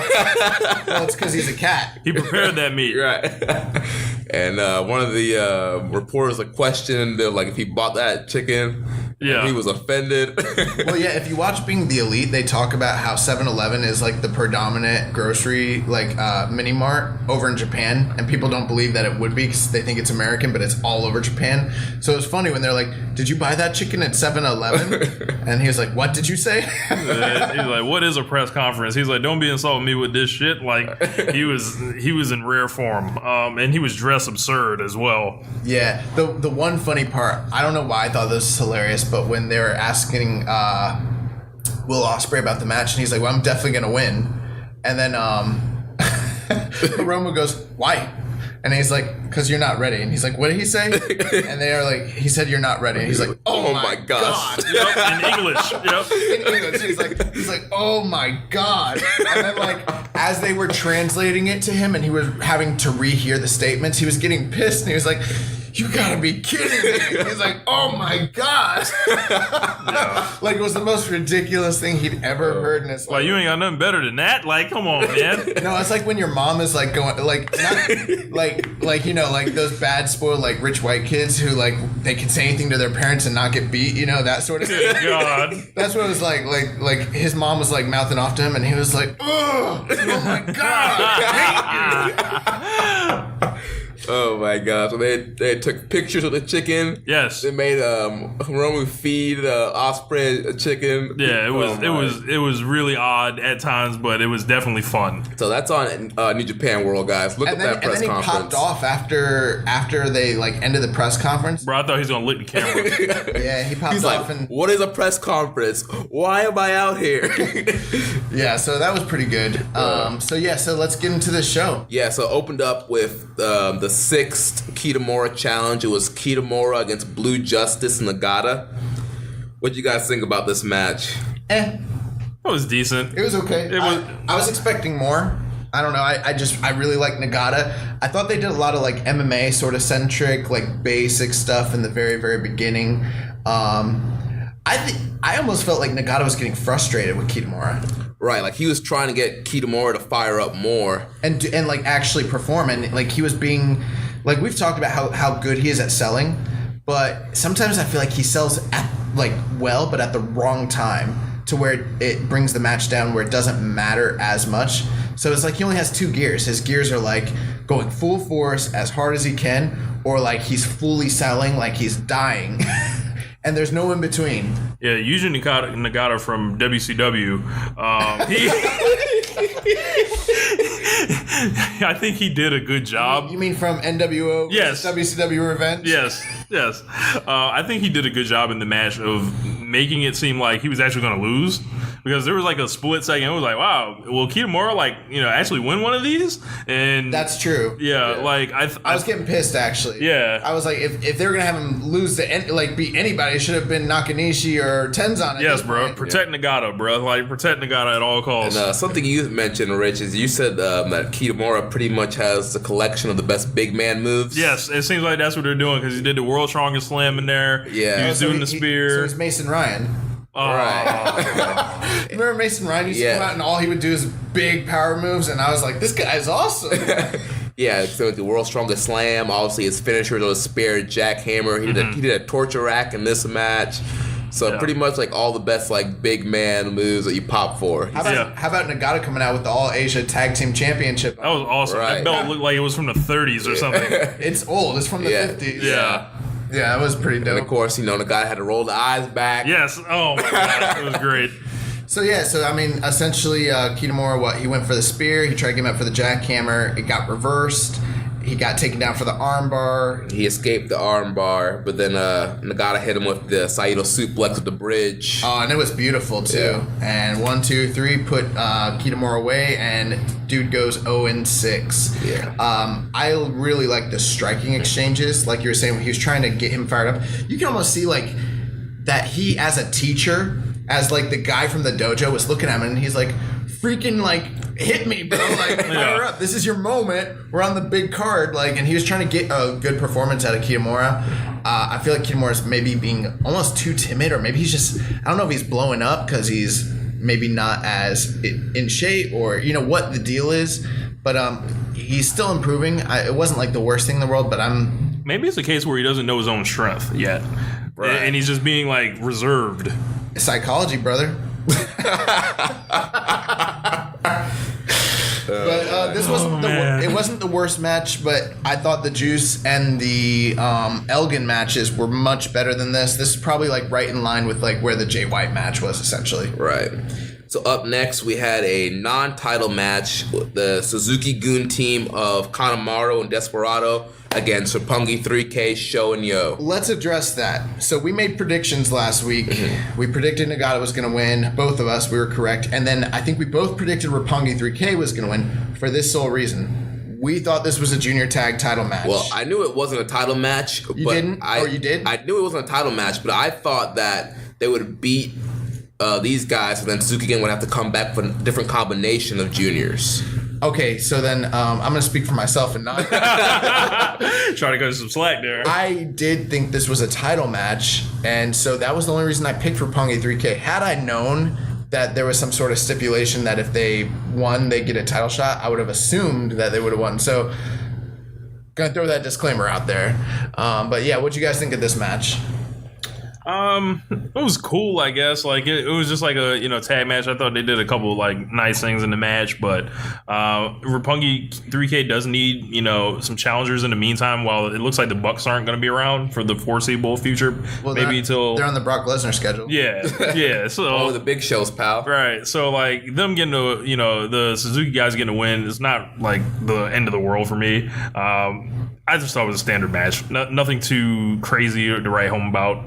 Well, it's because he's a cat. He prepared that meat. Right. And one of the reporters questioned if he bought that chicken. Yeah. He was offended. Well, yeah, if you watch Being the Elite, they talk about how 7-Eleven is the predominant grocery mini mart over in Japan, and people don't believe that it would be because they think it's American, but it's all over Japan. So it was funny when they're like, "Did you buy that chicken at 7-Eleven?" And he was like, "What did you say?" He's like, "What is a press conference?" He's like, "Don't be insulting me with this shit." He was in rare form, and he was dressed absurd as well. Yeah, the one funny part, I don't know why I thought this was hilarious, but when they were asking Will Ospreay about the match, and he's like, "Well, I'm definitely gonna win," and then Hiromu goes, "Why?" And he's like, "Because you're not ready." And he's like, "What did he say?" And they are like, "He said you're not ready." And he's like, "Oh my gosh." Yep, in English. Yep. In English. He's like, "Oh my God." And then as they were translating it to him and he was having to rehear the statements, he was getting pissed and he was like, "You gotta be kidding me." He's like, "Oh my God." Yeah. It was the most ridiculous thing he'd ever heard in his life. You ain't got nothing better than that? Come on, man. No, it's like when your mom is going, not, those bad spoiled, rich white kids who, they can say anything to their parents and not get beat, that sort of thing. Good God. That's what it was like. His mom was, mouthing off to him and he was like, "Oh my God, I hate you." Oh my gosh! So they took pictures of the chicken. Yes. They made Hiromu feed Osprey a chicken. Yeah, it was really odd at times, but it was definitely fun. So that's on New Japan World, guys. Look at that press and then conference. he popped off after they like ended the press conference. Bro, I thought he was gonna lick the camera. Yeah, he popped He's off like, and "What is a press conference? Why am I out here?" yeah, so that was pretty good. So let's get into the show. Yeah, so opened up with the 6th Kitamura challenge. It was Kitamura against Blue Justice Nagata. What do you guys think about this match? It was decent. It was okay. I was expecting more. I don't know. I really like Nagata. I thought they did a lot of like MMA sort of centric, like basic stuff in the very, very beginning. I almost felt like Nagata was getting frustrated with Kitamura. Right, like he was trying to get Kitamura to fire up more and like actually perform, and like he was being, like we've talked about how good he is at selling, but sometimes I feel like he sells at like well, but at the wrong time to where it brings the match down where it doesn't matter as much. So it's like he only has 2 gears. His gears are like going full force as hard as he can, or like he's fully selling like he's dying. And there's no in between. Yeah, Yuji Nagata from WCW. I think he did a good job. You mean from NWO? Yes. WCW Revenge? Yes. I think he did a good job in the match of making it seem like he was actually going to lose. Because there was like a split second. It was like, wow, will Kitamura actually win one of these? And that's true. Yeah, like I was getting pissed actually. Yeah, I was like, if they were gonna have him lose to beat anybody, it should have been Nakanishi or Tenzan. Yes, bro. Protect Nagata, bro. Like protect Nagata at all costs. And something you mentioned, Rich, is you said that Kitamura pretty much has a collection of the best big man moves. Yes, it seems like that's what they're doing because he did the World's Strongest Slam in there. Yeah, he was doing the spear. So it's Mason Ryan. Right. Remember Mason Ryan used to come out and all he would do is big power moves, and I was like, this guy's awesome. Yeah, so the World's Strongest Slam, obviously his finisher was a spear jackhammer. He did a torture rack in this match. So pretty much like all the best like big man moves that you pop for. How about Nagata coming out with the All Asia Tag Team Championship? That was awesome. Right. That belt looked like it was from the 30s or something. It's old. It's from the 50s. Yeah. Yeah, that was pretty dope. And of course, Nagata had to roll the eyes back. Yes. Oh my god, it was great. So I mean, essentially, Kitamura, he went for the spear. He tried to get him up for the jackhammer. It got reversed. He got taken down for the armbar. He escaped the armbar, but then Nagata hit him with the Saito suplex at the bridge. Oh, and it was beautiful too. Yeah. And 1, 2, 3, put Kitamura away, and dude goes 0-6. Yeah. I really like the striking exchanges. Like you were saying, when he was trying to get him fired up, you can almost see like that he, as a teacher, as like the guy from the dojo, was looking at him, and he's like, freaking like, hit me, bro, like fire up. This is your moment. We're on the big card, like, and he was trying to get a good performance out of Kitamura. I feel like Kitamura's maybe being almost too timid, or maybe he's just, I don't know if he's blowing up because he's maybe not as in shape, or what the deal is, but he's still improving. It wasn't like the worst thing in the world, but maybe it's a case where he doesn't know his own strength yet, right? And he's just being like reserved. Psychology, brother. But this wasn't it wasn't the worst match, but I thought the Juice and the Elgin matches were much better than this. This is probably like right in line with like where the Jay White match was, essentially. Right. So up next, we had a non-title match with the Suzuki-gun team of Kanemaru and Desperado against Roppongi 3K, Sho and Yo. Let's address that. So we made predictions last week. Mm-hmm. We predicted Nagata was going to win. Both of us, we were correct. And then I think we both predicted Roppongi 3K was going to win for this sole reason. We thought this was a junior tag title match. Well, I knew it wasn't a title match. You didn't? Or you did? I knew it wasn't a title match, but I thought that they would beat these guys, and then Suzuki-gun would have to come back with a different combination of juniors. Okay, so then I'm going to speak for myself and not... Try to go to some slack there. I did think this was a title match, and so that was the only reason I picked Roppongi 3K. Had I known that there was some sort of stipulation that if they won, they get a title shot, I would have assumed that they would have won. So, gonna throw that disclaimer out there. But yeah, what'd you guys think of this match? It was cool, I guess. Like it was just like a tag match. I thought they did a couple like nice things in the match, but Roppongi 3K does need some challengers in the meantime. While it looks like the Bucks aren't going to be around for the foreseeable future, maybe until they're on the Brock Lesnar schedule. Yeah. So the big shows, pal. Right. So like them getting the Suzuki guys getting a win is not like the end of the world for me. I just thought it was a standard match. Nothing too crazy to write home about.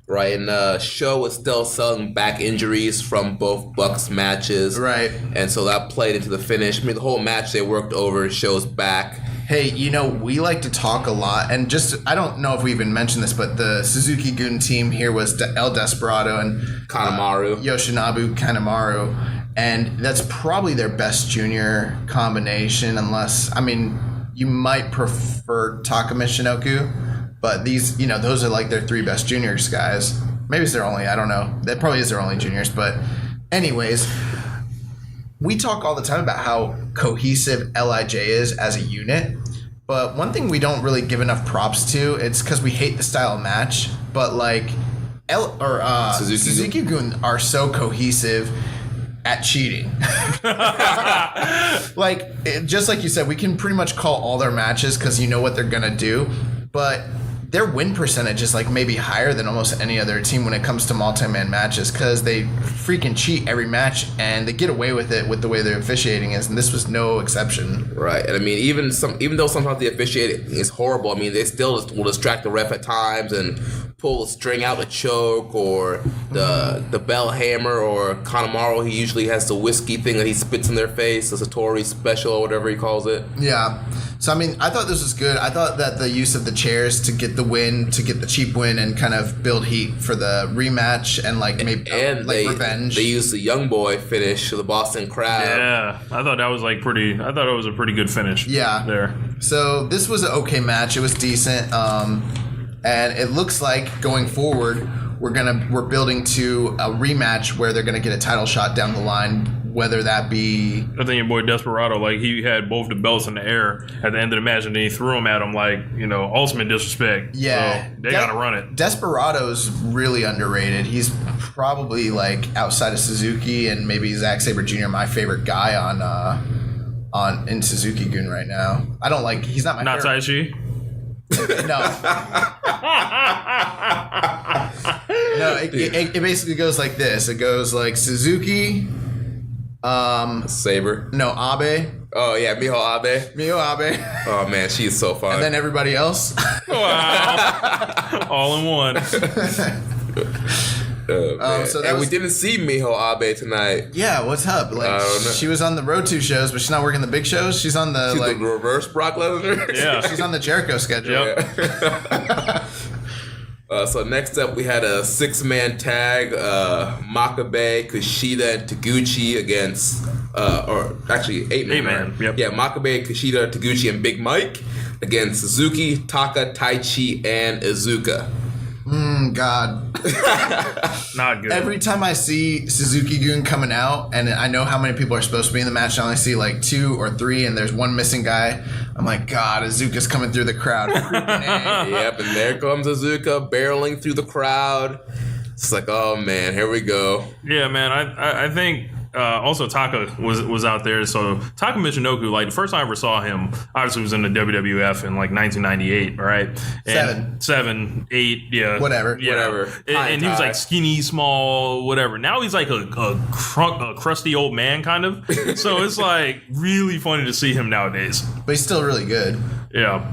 Right, and Show was still selling back injuries from both Bucks matches. Right. And so that played into the finish. I mean, the whole match they worked over Show's back. Hey, we like to talk a lot, and I don't know if we even mentioned this, but the Suzuki-gun team here was El Desperado and Kanemaru. Yoshinobu Kanemaru, and that's probably their best junior combination, unless, you might prefer Taka Michinoku. But these, those are like their three best juniors guys. Maybe it's their only, I don't know. That probably is their only juniors. But anyways, we talk all the time about how cohesive LIJ is as a unit. But one thing we don't really give enough props to, it's because we hate the style of match. But like, Suzuki-gun are so cohesive at cheating. Just like you said, we can pretty much call all their matches because you know what they're going to do. But their win percentage is like maybe higher than almost any other team when it comes to multi-man matches because they freaking cheat every match and they get away with it with the way their officiating is, and this was no exception. Right, and even though sometimes the officiating is horrible, they still will distract the ref at times and pull the string out, the choke or the bell hammer, or Kanemaru, he usually has the whiskey thing that he spits in their face, the Satori special or whatever he calls it. Yeah. So, I thought this was good. I thought that the use of the chairs to get the win, to get the cheap win and kind of build heat for the rematch and revenge. They used the young boy finish, the Boston Crab. Yeah, I thought that was I thought it was a pretty good finish. Yeah. There. So this was an okay match. It was decent. And it looks like going forward, we're building to a rematch where they're gonna get a title shot down the line, whether that be. I think your boy Desperado, he had both the belts in the air at the end of the match, and then he threw them at him ultimate disrespect. Yeah, so they gotta run it. Desperado's really underrated. He's probably outside of Suzuki and maybe Zack Sabre Jr. my favorite guy in Suzuki-gun right now. I don't like. He's not my. Not favorite. Taichi. No. No, it basically goes like this. It goes like Suzuki, Saber. No, Abe. Oh yeah, Miho Abe. Oh man, she is so fun. And then everybody else. Wow. All in one. We didn't see Miho Abe tonight. Yeah, what's up? She was on the Road 2 shows, but she's not working the big shows. She's on the the reverse Brock Lesnar. Yeah, she's on the Jericho schedule. Yep. So next up, we had a 6-man tag: Makabe, Kushida, and Taguchi against, or actually 8-man. Yep. Yeah, Makabe, Kushida, Taguchi, and Big Mike against Suzuki, Taka, Taichi, and Iizuka. God. Not good. Every time I see Suzuki-gun coming out, and I know how many people are supposed to be in the match, I only see 2 or 3, and there's one missing guy. I'm like, God, Iizuka's coming through the crowd. Yep, and there comes Iizuka barreling through the crowd. It's like, oh man, here we go. Yeah, man. I think also Taka was out there. So Taka Michinoku, the first time I ever saw him, obviously was in the WWF in 1998, right? And 7, 8, yeah, whatever. And he was skinny, small, whatever. Now he's a crusty old man kind of. So it's really funny to see him nowadays. But he's still really good. Yeah.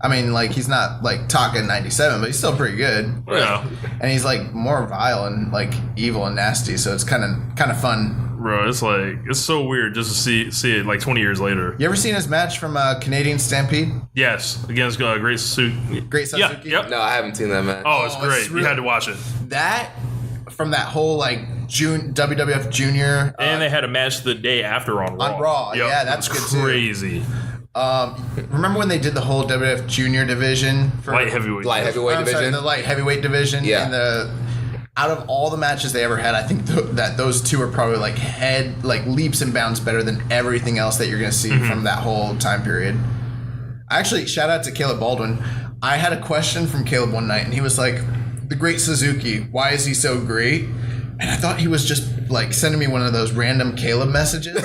He's not Taka in 97, but he's still pretty good. Yeah. And he's more vile and evil and nasty, so it's kind of fun. Bro, it's so weird just to see it 20 years later. You ever seen his match from Canadian Stampede? Yes, against Great Suzuki. Great Suzuki? Yep. No, I haven't seen that match. Oh, it's great. You had to watch it. That, from that whole WWF Junior. And they had a match the day after on Raw. On Raw, yep. yeah, that's good crazy. Remember when they did the whole WWF Junior division? For Light heavyweight division? Sorry, the light heavyweight division. Yeah. And out of all the matches they ever had, I think that those two are probably leaps and bounds better than everything else that you're going to see from that whole time period. Actually, shout out to Caleb Baldwin. I had a question from Caleb one night, and he was like, the great Suzuki. Why is he so great? And I thought he was just like sending me one of those random Caleb messages.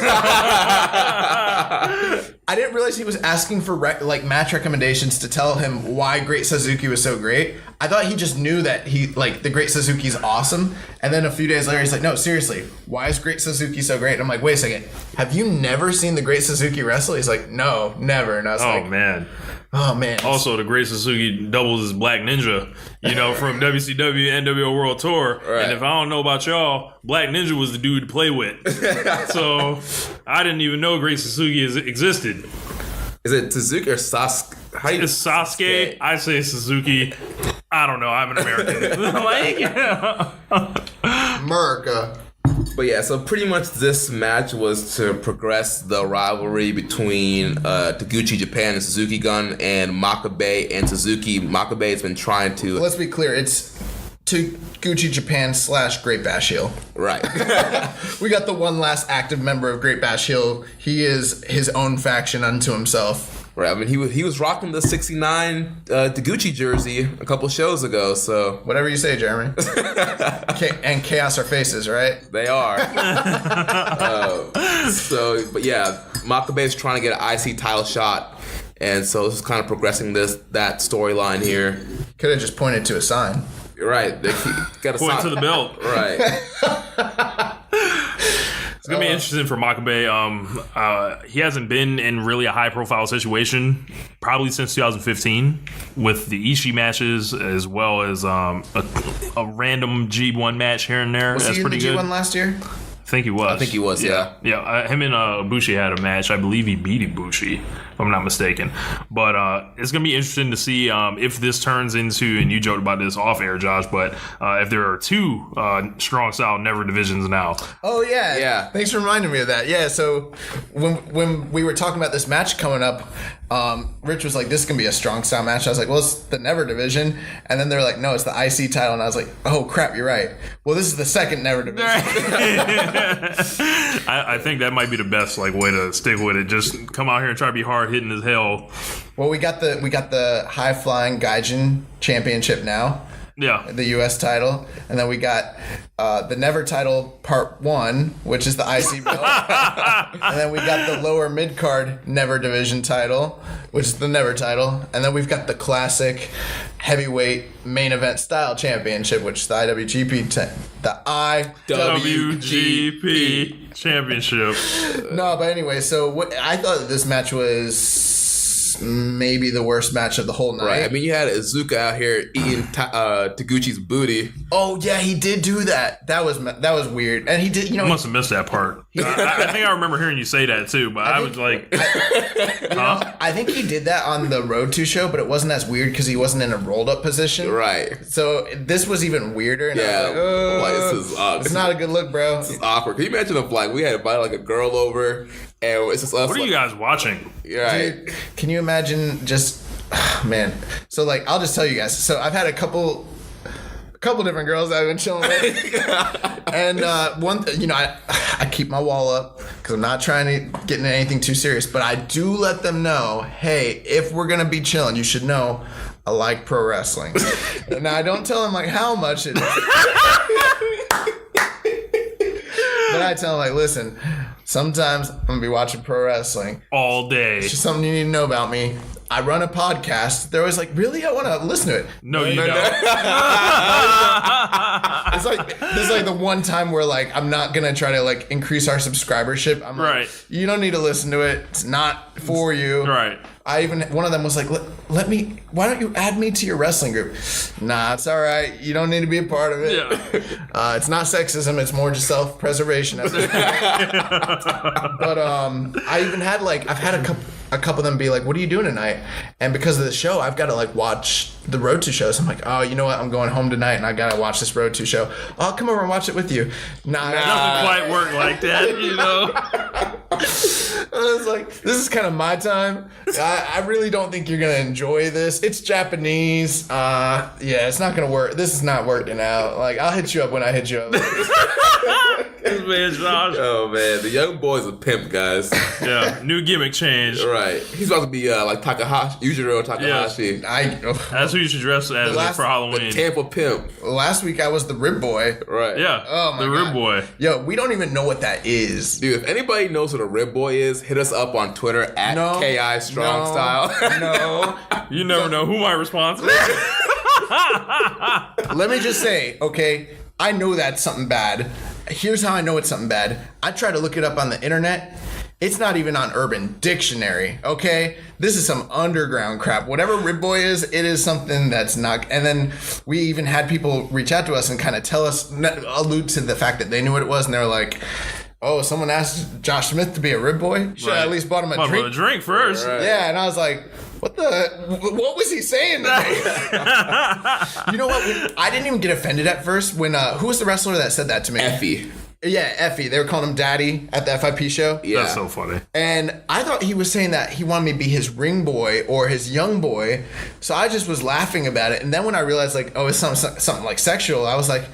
I didn't realize he was asking for match recommendations to tell him why Great Suzuki was so great. I thought he just knew that the Great Suzuki's awesome. And then a few days later, he's like, no, seriously, why is Great Suzuki so great? And I'm like, wait a second, have you never seen the Great Suzuki wrestle? He's like, no, never. And I was like, oh man. Also, the Great Suzuki doubles as Black Ninja, from WCW NWO World Tour. Right. And if I don't know about y'all, Black Ninja was the dude to play with. So I didn't even know Great Suzuki existed. Is it Suzuki or Sasuke? It's Sasuke. I say Suzuki. I don't know. I'm an American. America. But yeah, so pretty much this match was to progress the rivalry between Taguchi Japan and Suzuki Gun and Makabe and Suzuki. Makabe has been trying to... Let's be clear, it's Taguchi Japan / Great Bash Heel. Right. We got the one last active member of Great Bash Heel. He is his own faction unto himself. Right. I mean, he was rocking the 69 Taguchi jersey a couple shows ago, so... Whatever you say, Jeremy. And chaos are faces, right? They are. But yeah, Makabe's trying to get an IC title shot, and so this is kind of progressing that storyline here. Could have just pointed to a sign. Right. They got to Point to the belt. Right. It's going to be interesting for Makabe. He hasn't been in really a high-profile situation probably since 2015 with the Ishii matches as well as a random G1 match here and there. Was That's he in pretty the G1 good. last year? I think he was. Yeah. Yeah, him and Ibushi had a match. I believe he beat Ibushi, if I'm not mistaken. But it's going to be interesting to see if this turns into, and you joked about this off air, Josh, but if there are two strong style never divisions now. Oh, yeah. Yeah. Thanks for reminding me of that. Yeah, so when we were talking about this match coming up, Rich was like, this is going to be a strong style match. I was like, well, it's the never division. And then they're like, no, it's the IC title. And I was like, oh, crap, you're right. Well, this is the second never division. I think that might be the best way to stick with it. Just come out here and try to be hard hitting as hell. Well, we got the high flying Gaijin championship now. Yeah. The U.S. title. And then we got the Never title Part 1, which is the IC belt. And then we got the lower mid-card Never division title, which is the Never title. And then we've got the classic heavyweight main event style championship, which is the IWGP. The IWGP championship. No, but anyway, so I thought that this match was maybe the worst match of the whole night. Right. I mean, you had Iizuka out here eating Taguchi's booty. Oh yeah, he did do that. That was weird. And he did. You must have missed that part. I think I remember hearing you say that too. But I was like, I think he did that on the Road to show, but it wasn't as weird because he wasn't in a rolled up position. Right. So this was even weirder. And yeah. I was like, it's not a good look, bro. This is awkward. Can you imagine if we had invited a girl over and it's just us? What are you guys watching? Right. Dude, can you imagine just man? So I'll just tell you guys. So I've had a couple different girls that I've been chilling with, and one, I keep my wall up because I'm not trying to get into anything too serious, but I do let them know, hey, if we're gonna be chilling, you should know I like pro wrestling. Now I don't tell them how much it is, but I tell them listen. Sometimes I'm gonna be watching pro wrestling all day. It's just something you need to know about me. I run a podcast. They're always like, really? I want to listen to it. No, you don't. This is the one time where I'm not gonna try to increase our subscribership. I'm right. You don't need to listen to it. It's not for you. Right. One of them was like, let me, why don't you add me to your wrestling group? Nah, it's all right. You don't need to be a part of it. Yeah. It's not sexism. It's more just self-preservation. But I even had I've had a couple of them be like, what are you doing tonight? And because of the show, I've got to watch the Road to shows. I'm like, oh, you know what? I'm going home tonight and I got to watch this Road to show. I'll come over and watch it with you. Nah. It doesn't quite work like that, I was like, this is kind of my time. I really don't think you're going to enjoy this. It's Japanese. It's not going to work. This is not working out. I'll hit you up when I hit you up. This man Josh. Oh man, the young boy's a pimp, guys. Yeah, new gimmick change. Right, he's about to be like Takahashi, Yujiro Takahashi. That's who you should dress as for Halloween. The Tampa pimp. Last week I was the rib boy. Right. Yeah. Oh my the God. rib boy. Yo, we don't even know what that is. Dude, if anybody knows what a rib boy is, hit us up on Twitter at KI Strong Style. No. You never know who might respond to. Let me just say, okay, I know that's something bad. Here's how I know it's something bad. I try to look it up on the internet. It's not even on Urban Dictionary, okay? This is some underground crap. Whatever rib boy is, it is something that's not... And then we even had people reach out to us and kind of tell us, allude to the fact that they knew what it was, and they're like, oh, someone asked Josh Smith to be a rib boy? Should I at least bought him a drink? A drink first. Right. Yeah, and I was like, what was he saying to me? You know what? I didn't even get offended at first when, who was the wrestler that said that to me? Effie. Yeah, Effie. They were calling him Daddy at the FIP show. Yeah. That's so funny. And I thought he was saying that he wanted me to be his ring boy or his young boy. So I just was laughing about it. And then when I realized, like, oh, it's something like sexual, I was like,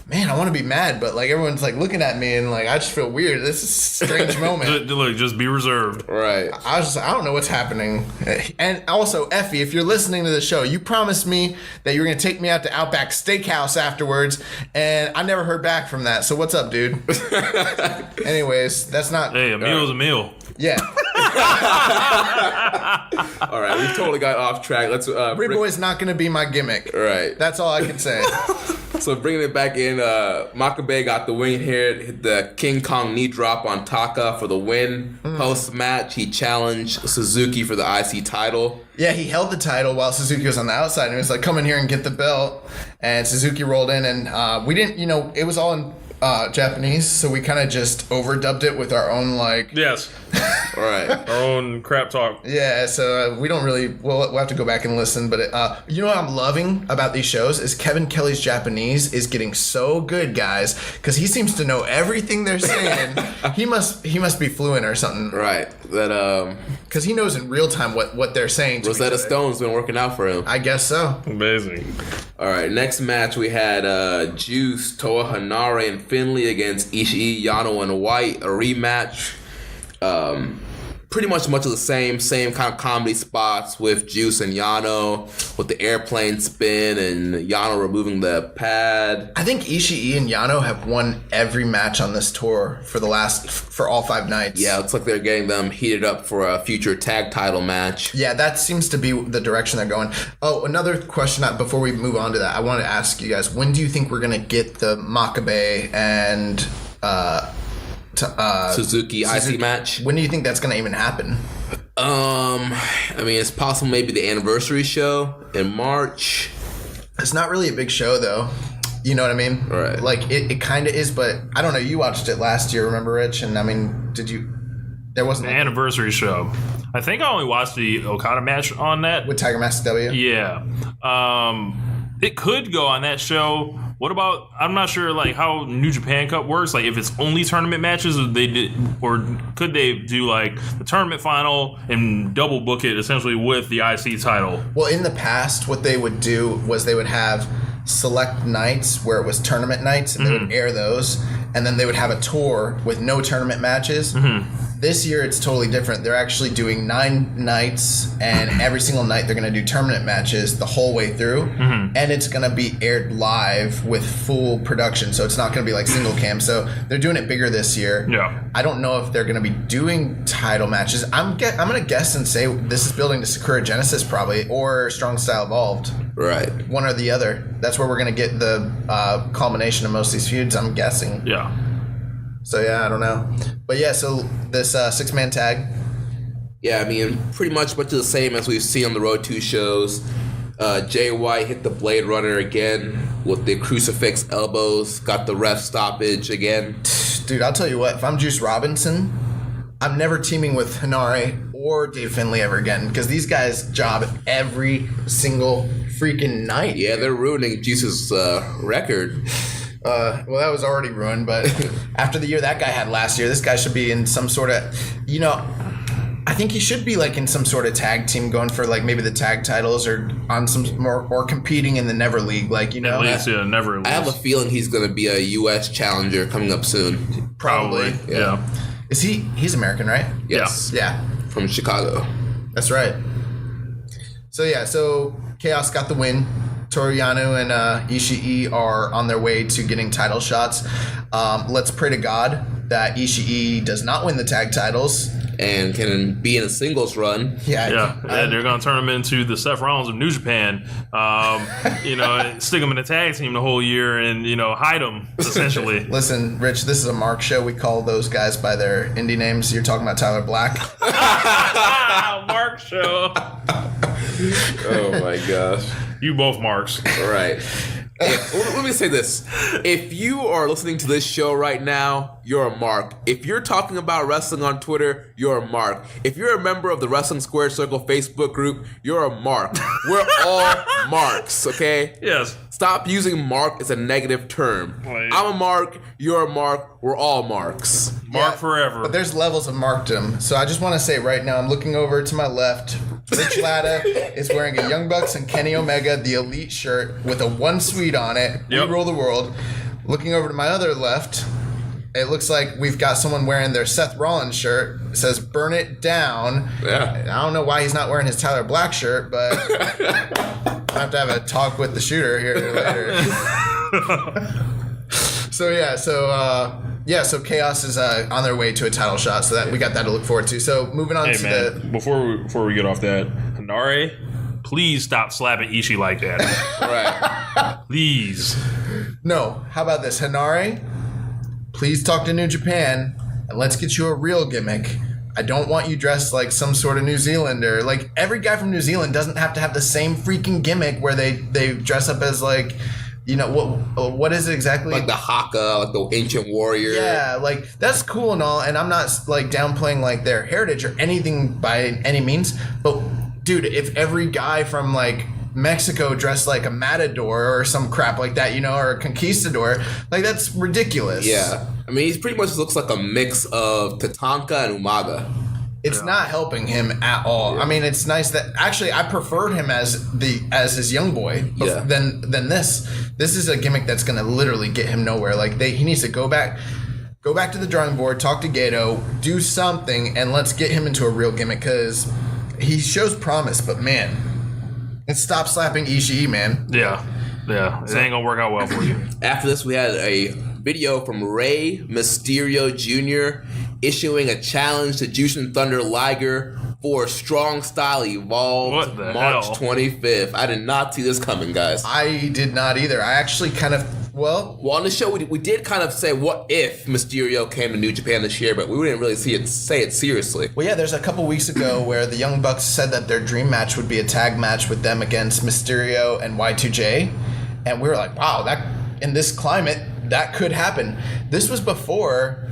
man, I want to be mad, but like everyone's like looking at me and like I just feel weird. This is a strange moment. Look, just be reserved. Right. I was just, I don't know what's happening. And also, Effie, if you're listening to the show, you promised me that you were going to take me out to Outback Steakhouse afterwards, and I never heard back from that. So what's up, dude? Anyways, that's not... Hey, a meal is a meal. Yeah. All right, we totally got off track. Let's Rib Boy's not going to be my gimmick. Right. That's all I can say. So bringing it back in, Makabe got the win here. Hit the King Kong knee drop on Taka for the win. Post match, he challenged Suzuki for the IC title. Yeah, he held the title while Suzuki was on the outside, and he was like, come in here and get the belt. And Suzuki rolled in, and we didn't, it was all in Japanese, so we kind of just overdubbed it with our own, like... Yes. All right. Our own crap talk. Yeah, so we don't really... We'll have to go back and listen, but you know what I'm loving about these shows is Kevin Kelly's Japanese is getting so good, guys, because he seems to know everything they're saying. he must be fluent or something. Right. That Because he knows in real time what they're saying to Rosetta each other. Stone's been working out for him. I guess so. Amazing. All right, next match we had Juice, Toa Hanare, and Finley against Ishii, Yano, and White. A rematch. Pretty much of the same kind of comedy spots with Juice and Yano, with the airplane spin and Yano removing the pad. I think Ishii and Yano have won every match on this tour for all 5 nights. Yeah, it's like they're getting them heated up for a future tag title match. Yeah, that seems to be the direction they're going. Oh, another question before we move on to that, I want to ask you guys, when do you think we're going to get the Makabe and Suzuki IC match? When do you think that's going to even happen? I mean, it's possible maybe the anniversary show in March. It's not really a big show, though. You know what I mean? Right. Like, it kind of is, but I don't know. You watched it last year, remember, Rich? And, I mean, did you... There wasn't... The anniversary show. I think I only watched the Okada match on that. With Tiger Mask W? Yeah. It could go on that show. What about, I'm not sure like how New Japan Cup works, like if it's only tournament matches or could they do like the tournament final and double book it essentially with the IC title? Well, in the past, what they would do was they would have select nights where it was tournament nights, and they would air those, and then they would have a tour with no tournament matches. This year, it's totally different. They're actually doing 9 nights, and every single night they're going to do tournament matches the whole way through, and it's going to be aired live with full production, so it's not going to be like single cam. So they're doing it bigger this year. Yeah. I don't know if they're going to be doing title matches. I'm going to guess and say this is building to Sakura Genesis probably, or Strong Style Evolved. Right. One or the other. That's where we're going to get the culmination of most of these feuds, I'm guessing. Yeah. So, yeah, I don't know. But, yeah, so this 6-man tag. Yeah, I mean, pretty much the same as we've seen on the Road 2 shows. Jay White hit the Blade Runner again with the crucifix elbows, got the ref stoppage again. Dude, I'll tell you what, if I'm Juice Robinson, I'm never teaming with Hanare or Dave Finlay ever again, because these guys job every single freaking night. Yeah, they're ruining Juice's record. Well, that was already ruined, but after the year that guy had last year, this guy should be in some sort of, I think he should be like in some sort of tag team, going for like maybe the tag titles or on some more or competing in the Never League, like At least, Never League. I have a feeling he's going to be a U.S. challenger coming up soon. Probably. Yeah. Is he's American, right? Yes. Yeah. From Chicago. That's right. So Chaos got the win. Toru Yano and Ishii are on their way to getting title shots. Let's pray to God that Ishii does not win the tag titles. And can be in a singles run. Yeah, they're going to turn him into the Seth Rollins of New Japan. Stick him in a tag team the whole year and, hide him, essentially. Listen, Rich, this is a Mark show. We call those guys by their indie names. You're talking about Tyler Black. Mark show. Oh, my gosh. You both Marks. All right. Let me say this. If you are listening to this show right now, you're a Mark. If you're talking about wrestling on Twitter, you're a Mark. If you're a member of the Wrestling Square Circle Facebook group, you're a Mark. We're all Marks, okay? Yes. Stop using Mark as a negative term. Right. I'm a Mark, you're a Mark, we're all Marks. Mark forever. But there's levels of Markdom. So I just want to say right now, I'm looking over to my left. Rich Latta is wearing a Young Bucks and Kenny Omega, the Elite shirt with a one sweet on it. Yep. We rule the world. Looking over to my other left, it looks like we've got someone wearing their Seth Rollins shirt. It says "Burn It Down." Yeah. I don't know why he's not wearing his Tyler Black shirt, but I have to have a talk with the shooter here later. So Chaos is on their way to a title shot, so that we got that to look forward to. So moving on before we get off that, Hanare, please stop slapping Ishii like that. Right. Please. No, how about this, Hanare? Please talk to New Japan and let's get you a real gimmick. I don't want you dressed like some sort of New Zealander. Like every guy from New Zealand doesn't have to have the same freaking gimmick where they dress up as like. What is it exactly? Like the Haka, like the ancient warrior. Yeah, like that's cool and all, and I'm not like downplaying like their heritage or anything by any means. But dude, if every guy from like Mexico dressed like a matador or some crap like that, or a conquistador, like that's ridiculous. Yeah, I mean, he pretty much looks like a mix of Tatanka and Umaga. It's not helping him at all. Yeah. I mean, it's nice that actually I preferred him as his young boy than this. This is a gimmick that's going to literally get him nowhere. Like he needs to go back to the drawing board, talk to Gato, do something, and let's get him into a real gimmick because he shows promise. But man, and stop slapping Ishii, man. Yeah, it ain't gonna work out well for you. After this, we had a video from Rey Mysterio Jr. issuing a challenge to Jushin Thunder Liger for Strong Style Evolved March 25th. I did not see this coming, guys. I did not either. I actually kind of, well on the show, we did kind of say, what if Mysterio came to New Japan this year, but we didn't really say it seriously. Well, yeah, there's a couple weeks ago where the Young Bucks said that their dream match would be a tag match with them against Mysterio and Y2J, and we were like, wow, that in this climate, that could happen. This was before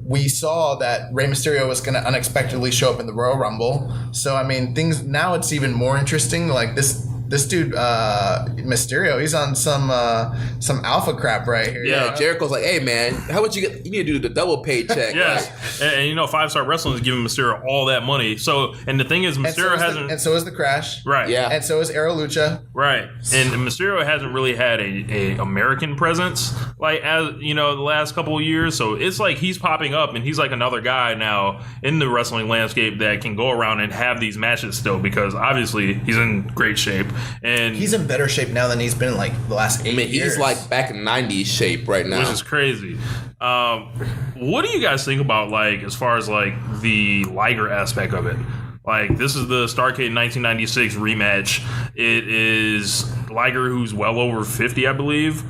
we saw that Rey Mysterio was going to unexpectedly show up in the Royal Rumble. So, I mean, now it's even more interesting. Like this dude, Mysterio, he's on some alpha crap right here. Yeah, Jericho's like, hey, man, how about you need to do the double paycheck. Yes, right? and 5-Star Wrestling is giving Mysterio all that money. So, and the thing is, Mysterio hasn't... And so is The Crash. Right. Yeah. And so is Aero Lucha. Right. And Mysterio hasn't really had a American presence, like, as the last couple of years. So it's like he's popping up and he's like another guy now in the wrestling landscape that can go around and have these matches still, because obviously he's in great shape. And he's in better shape now than he's been in like the last 8 years. He's like back in 90s shape right now, which is crazy. What do you guys think about like as far as like the Liger aspect of it? Like, this is the Starrcade 1996 rematch. It is Liger, who's well over 50, I believe.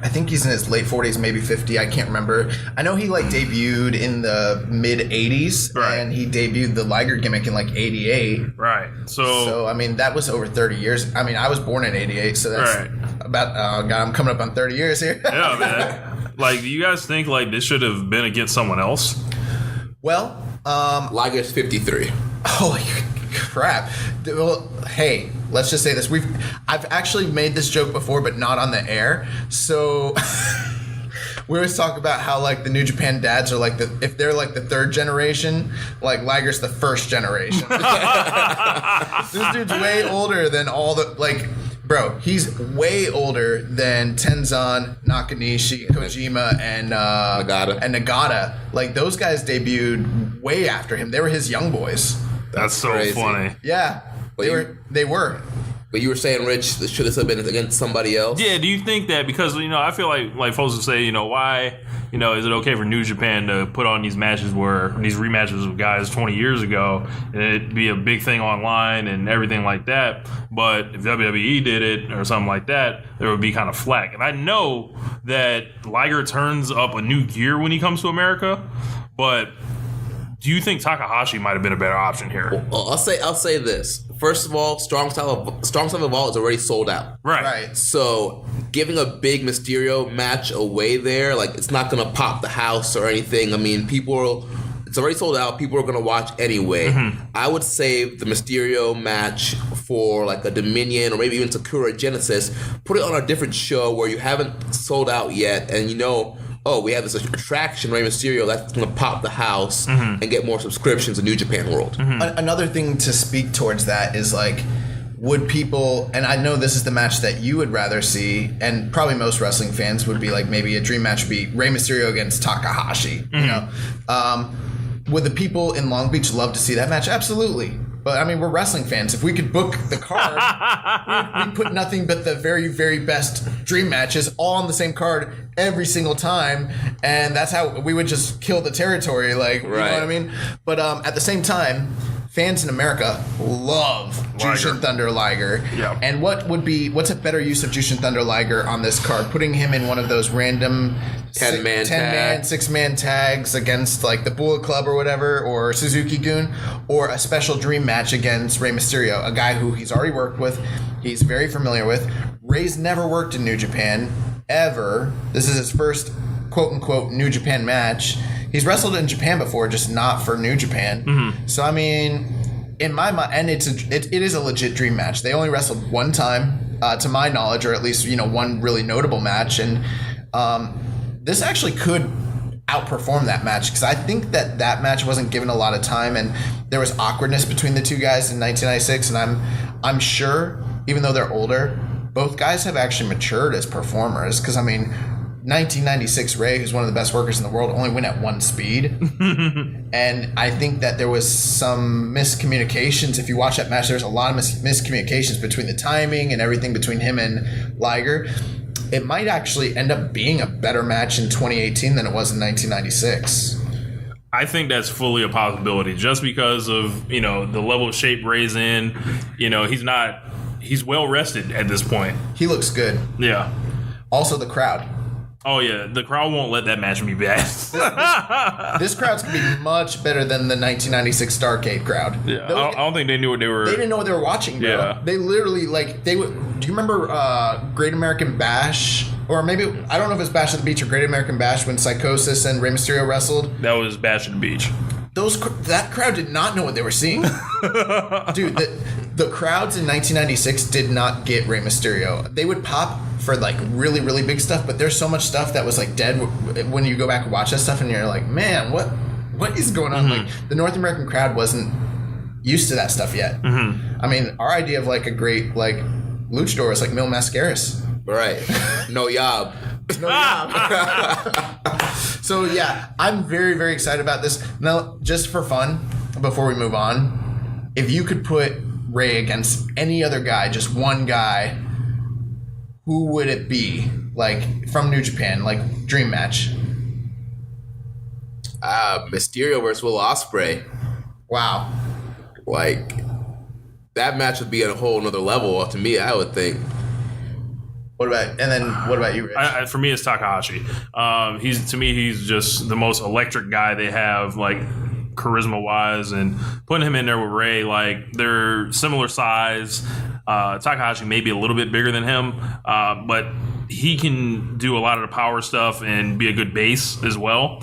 I think he's in his late 40s, maybe 50. I can't remember. I know he like debuted in the mid 80s, right, and he debuted the Liger gimmick in like 88. Right. So I mean, that was over 30 years. I mean, I was born in 88, so that's about, oh God, I'm coming up on 30 years here. Yeah, man. Like, do you guys think like this should have been against someone else? Well, Liger's 53. Holy crap. Well, hey, let's just say this. I've actually made this joke before, but not on the air. So we always talk about how like the New Japan dads are like if they're like the third generation, like Liger's the first generation. This dude's way older than all the like. Bro, he's way older than Tenzan, Nakanishi, Kojima, and Nagata. Like, those guys debuted way after him. They were his young boys. That's so crazy. funny. Yeah, they were. But you were saying, Rich, should this have been against somebody else? Yeah, do you think that because, I feel like folks will say, why, is it okay for New Japan to put on these matches these rematches with guys 20 years ago and it'd be a big thing online and everything like that, but if WWE did it or something like that, there would be kind of flack. And I know that Liger turns up a new gear when he comes to America, but do you think Takahashi might have been a better option here? Well, I'll say this. First of all, Strong Style Evolved is already sold out. Right. So giving a big Mysterio match away there, like, it's not gonna pop the house or anything. I mean, it's already sold out. People are gonna watch anyway. Mm-hmm. I would save the Mysterio match for like a Dominion or maybe even Sakura Genesis. Put it on a different show where you haven't sold out yet, and we have this attraction, Rey Mysterio, that's going to pop the house and get more subscriptions in New Japan World. Mm-hmm. Another thing to speak towards that is, like, would people, and I know this is the match that you would rather see, and probably most wrestling fans would be like, maybe a dream match would be Rey Mysterio against Takahashi, Would the people in Long Beach love to see that match? Absolutely. But, I mean, we're wrestling fans. If we could book the card, we'd put nothing but the very, very best dream matches all on the same card every single time. And that's how we would just kill the territory. Like, you know what I mean? But at the same time, fans in America love Jushin Thunder Liger. Yeah. And what's a better use of Jushin Thunder Liger on this card? Putting him in one of those random 10-man, 6-man tags against like the Bullet Club or whatever, or Suzuki-gun, or a special dream match against Rey Mysterio, a guy who he's already worked with, he's very familiar with. Rey's never worked in New Japan, ever. This is his first quote-unquote New Japan match. He's wrestled in Japan before, just not for New Japan. Mm-hmm. So, I mean, in my mind, and it is a legit dream match. They only wrestled one time, to my knowledge, or at least, one really notable match. And this actually could outperform that match, because I think that match wasn't given a lot of time, and there was awkwardness between the two guys in 1996. And I'm sure, even though they're older, both guys have actually matured as performers. Because, I mean, 1996 Rey, who's one of the best workers in the world, only went at one speed. And I think that there was some miscommunications. If you watch that match, there's a lot of miscommunications between the timing and everything between him and Liger. It might actually end up being a better match in 2018 than it was in 1996. I think that's fully a possibility, just because of, the level of shape Rey's in. He's well rested at this point. He looks good. Yeah. Also, the crowd. Oh, yeah. The crowd won't let that match be bad. This crowd's going to be much better than the 1996 Starrcade crowd. Yeah, I don't think they knew what they were... They didn't know what they were watching, bro. Yeah. They literally, do you remember Great American Bash? Or maybe, I don't know if it's Bash at the Beach or Great American Bash when Psychosis and Rey Mysterio wrestled. That was Bash at the Beach. That crowd did not know what they were seeing. Dude, the crowds in 1996 did not get Rey Mysterio. They would pop for like really, really big stuff, but there's so much stuff that was like dead when you go back and watch that stuff, and you're like, man, what is going on? Mm-hmm. Like, the North American crowd wasn't used to that stuff yet. Mm-hmm. I mean, our idea of like a great like luchador is like Mil Mascaras. Right. No yob. No yob. So yeah, I'm very, very excited about this. Now, just for fun, before we move on, if you could put Rey against any other guy, just one guy, who would it be? Like, from New Japan, like, dream match. Mysterio versus Will Ospreay. Wow. Like, that match would be at a whole nother level to me, I would think. What about you, Rich? For me, it's Takahashi. He's just the most electric guy they have, like, charisma-wise, and putting him in there with Rey, like, they're similar size. Takahashi may be a little bit bigger than him, but he can do a lot of the power stuff and be a good base as well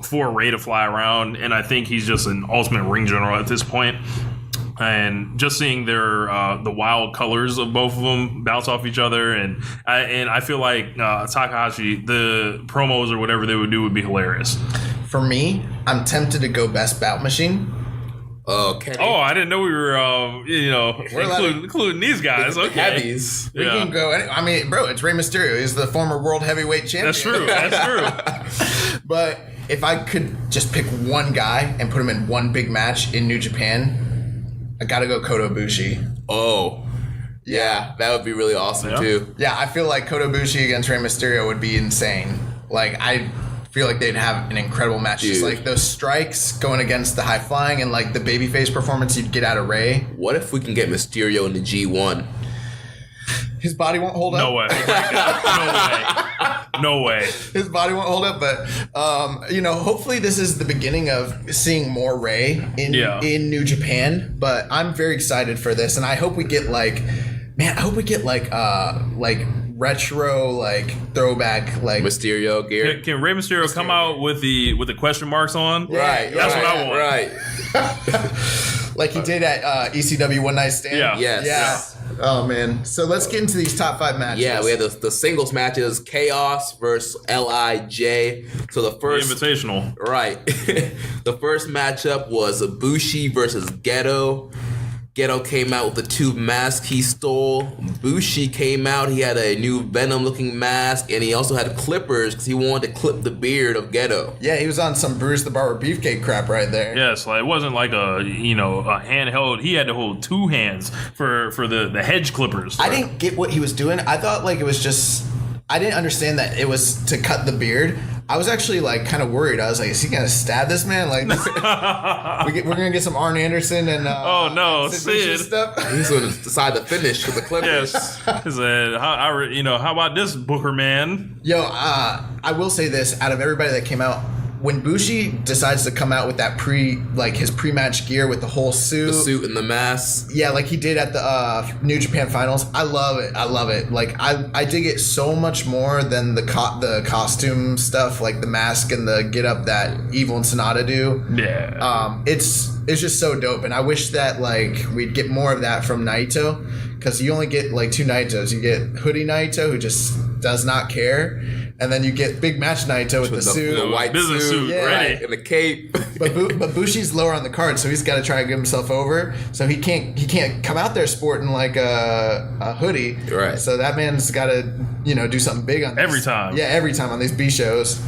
for Rey to fly around, and I think he's just an ultimate ring general at this point. And just seeing their the wild colors of both of them bounce off each other, and I feel like Takahashi, the promos or whatever they would do would be hilarious. For me, I'm tempted to go best bout machine. Kenny. Oh, I didn't know we were including these guys. Okay, Heavies. We can go. I mean, bro, it's Rey Mysterio. He's the former world heavyweight champion. That's true. That's true. But if I could just pick one guy and put him in one big match in New Japan, I gotta go Kota Ibushi. Oh. Yeah, that would be really awesome too. Yeah, I feel like Kota Ibushi against Rey Mysterio would be insane. Like, I feel like they'd have an incredible match. Dude. Just like those strikes going against the high flying and like the babyface performance you'd get out of Rey. What if we can get Mysterio in the G1? His body won't hold up. No way. No way. His body won't hold up, but hopefully this is the beginning of seeing more Rey in New Japan. But I'm very excited for this, and I hope we get retro throwback Mysterio gear. Can Rey Mysterio come out with the question marks on? Right. That's what I want. Right. like he did at ECW One Night Stand. Yeah. Yes. Yeah. Oh man. So let's get into these top 5 matches. Yeah, we have the singles matches: Chaos versus LIJ. So the first Invitational. Right. The first matchup was Ibushi versus Geto. Geto came out with the 2 masks he stole. Bushi came out. He had a new Venom-looking mask, and he also had clippers because he wanted to clip the beard of Geto. Yeah, he was on some Bruce the Barber Beefcake crap right there. Yes, like it wasn't like a handheld. He had to hold 2 hands for the hedge clippers. I didn't get what he was doing. I thought it was just. I didn't understand that it was to cut the beard. I was actually kind of worried. I was like, is he gonna stab this man? We're gonna get some Arn Anderson and Sid stuff. He's gonna decide to finish with the clippers. Yes. He said, how about this, Booker man? Yo, I will say this: out of everybody that came out, when Bushi decides to come out with that his pre-match gear with the whole suit, The suit and the mask. yeah, like he did at the New Japan Finals, I love it. Like I dig it so much more than the costume stuff, like the mask and the get up that Evil and Sonata do. Yeah. It's just so dope, and I wish that we'd get more of that from Naito, because you only get 2 Naitos. You get Hoodie Naito, who just does not care, and then you get Big Match Naito with the suit, the white business suit, yeah, ready, and the cape. but Bushi's lower on the card, so he's got to try to get himself over. So he can't come out there sporting a hoodie. Right. So that man's got to do something big on this. Every time. Yeah, every time on these B shows.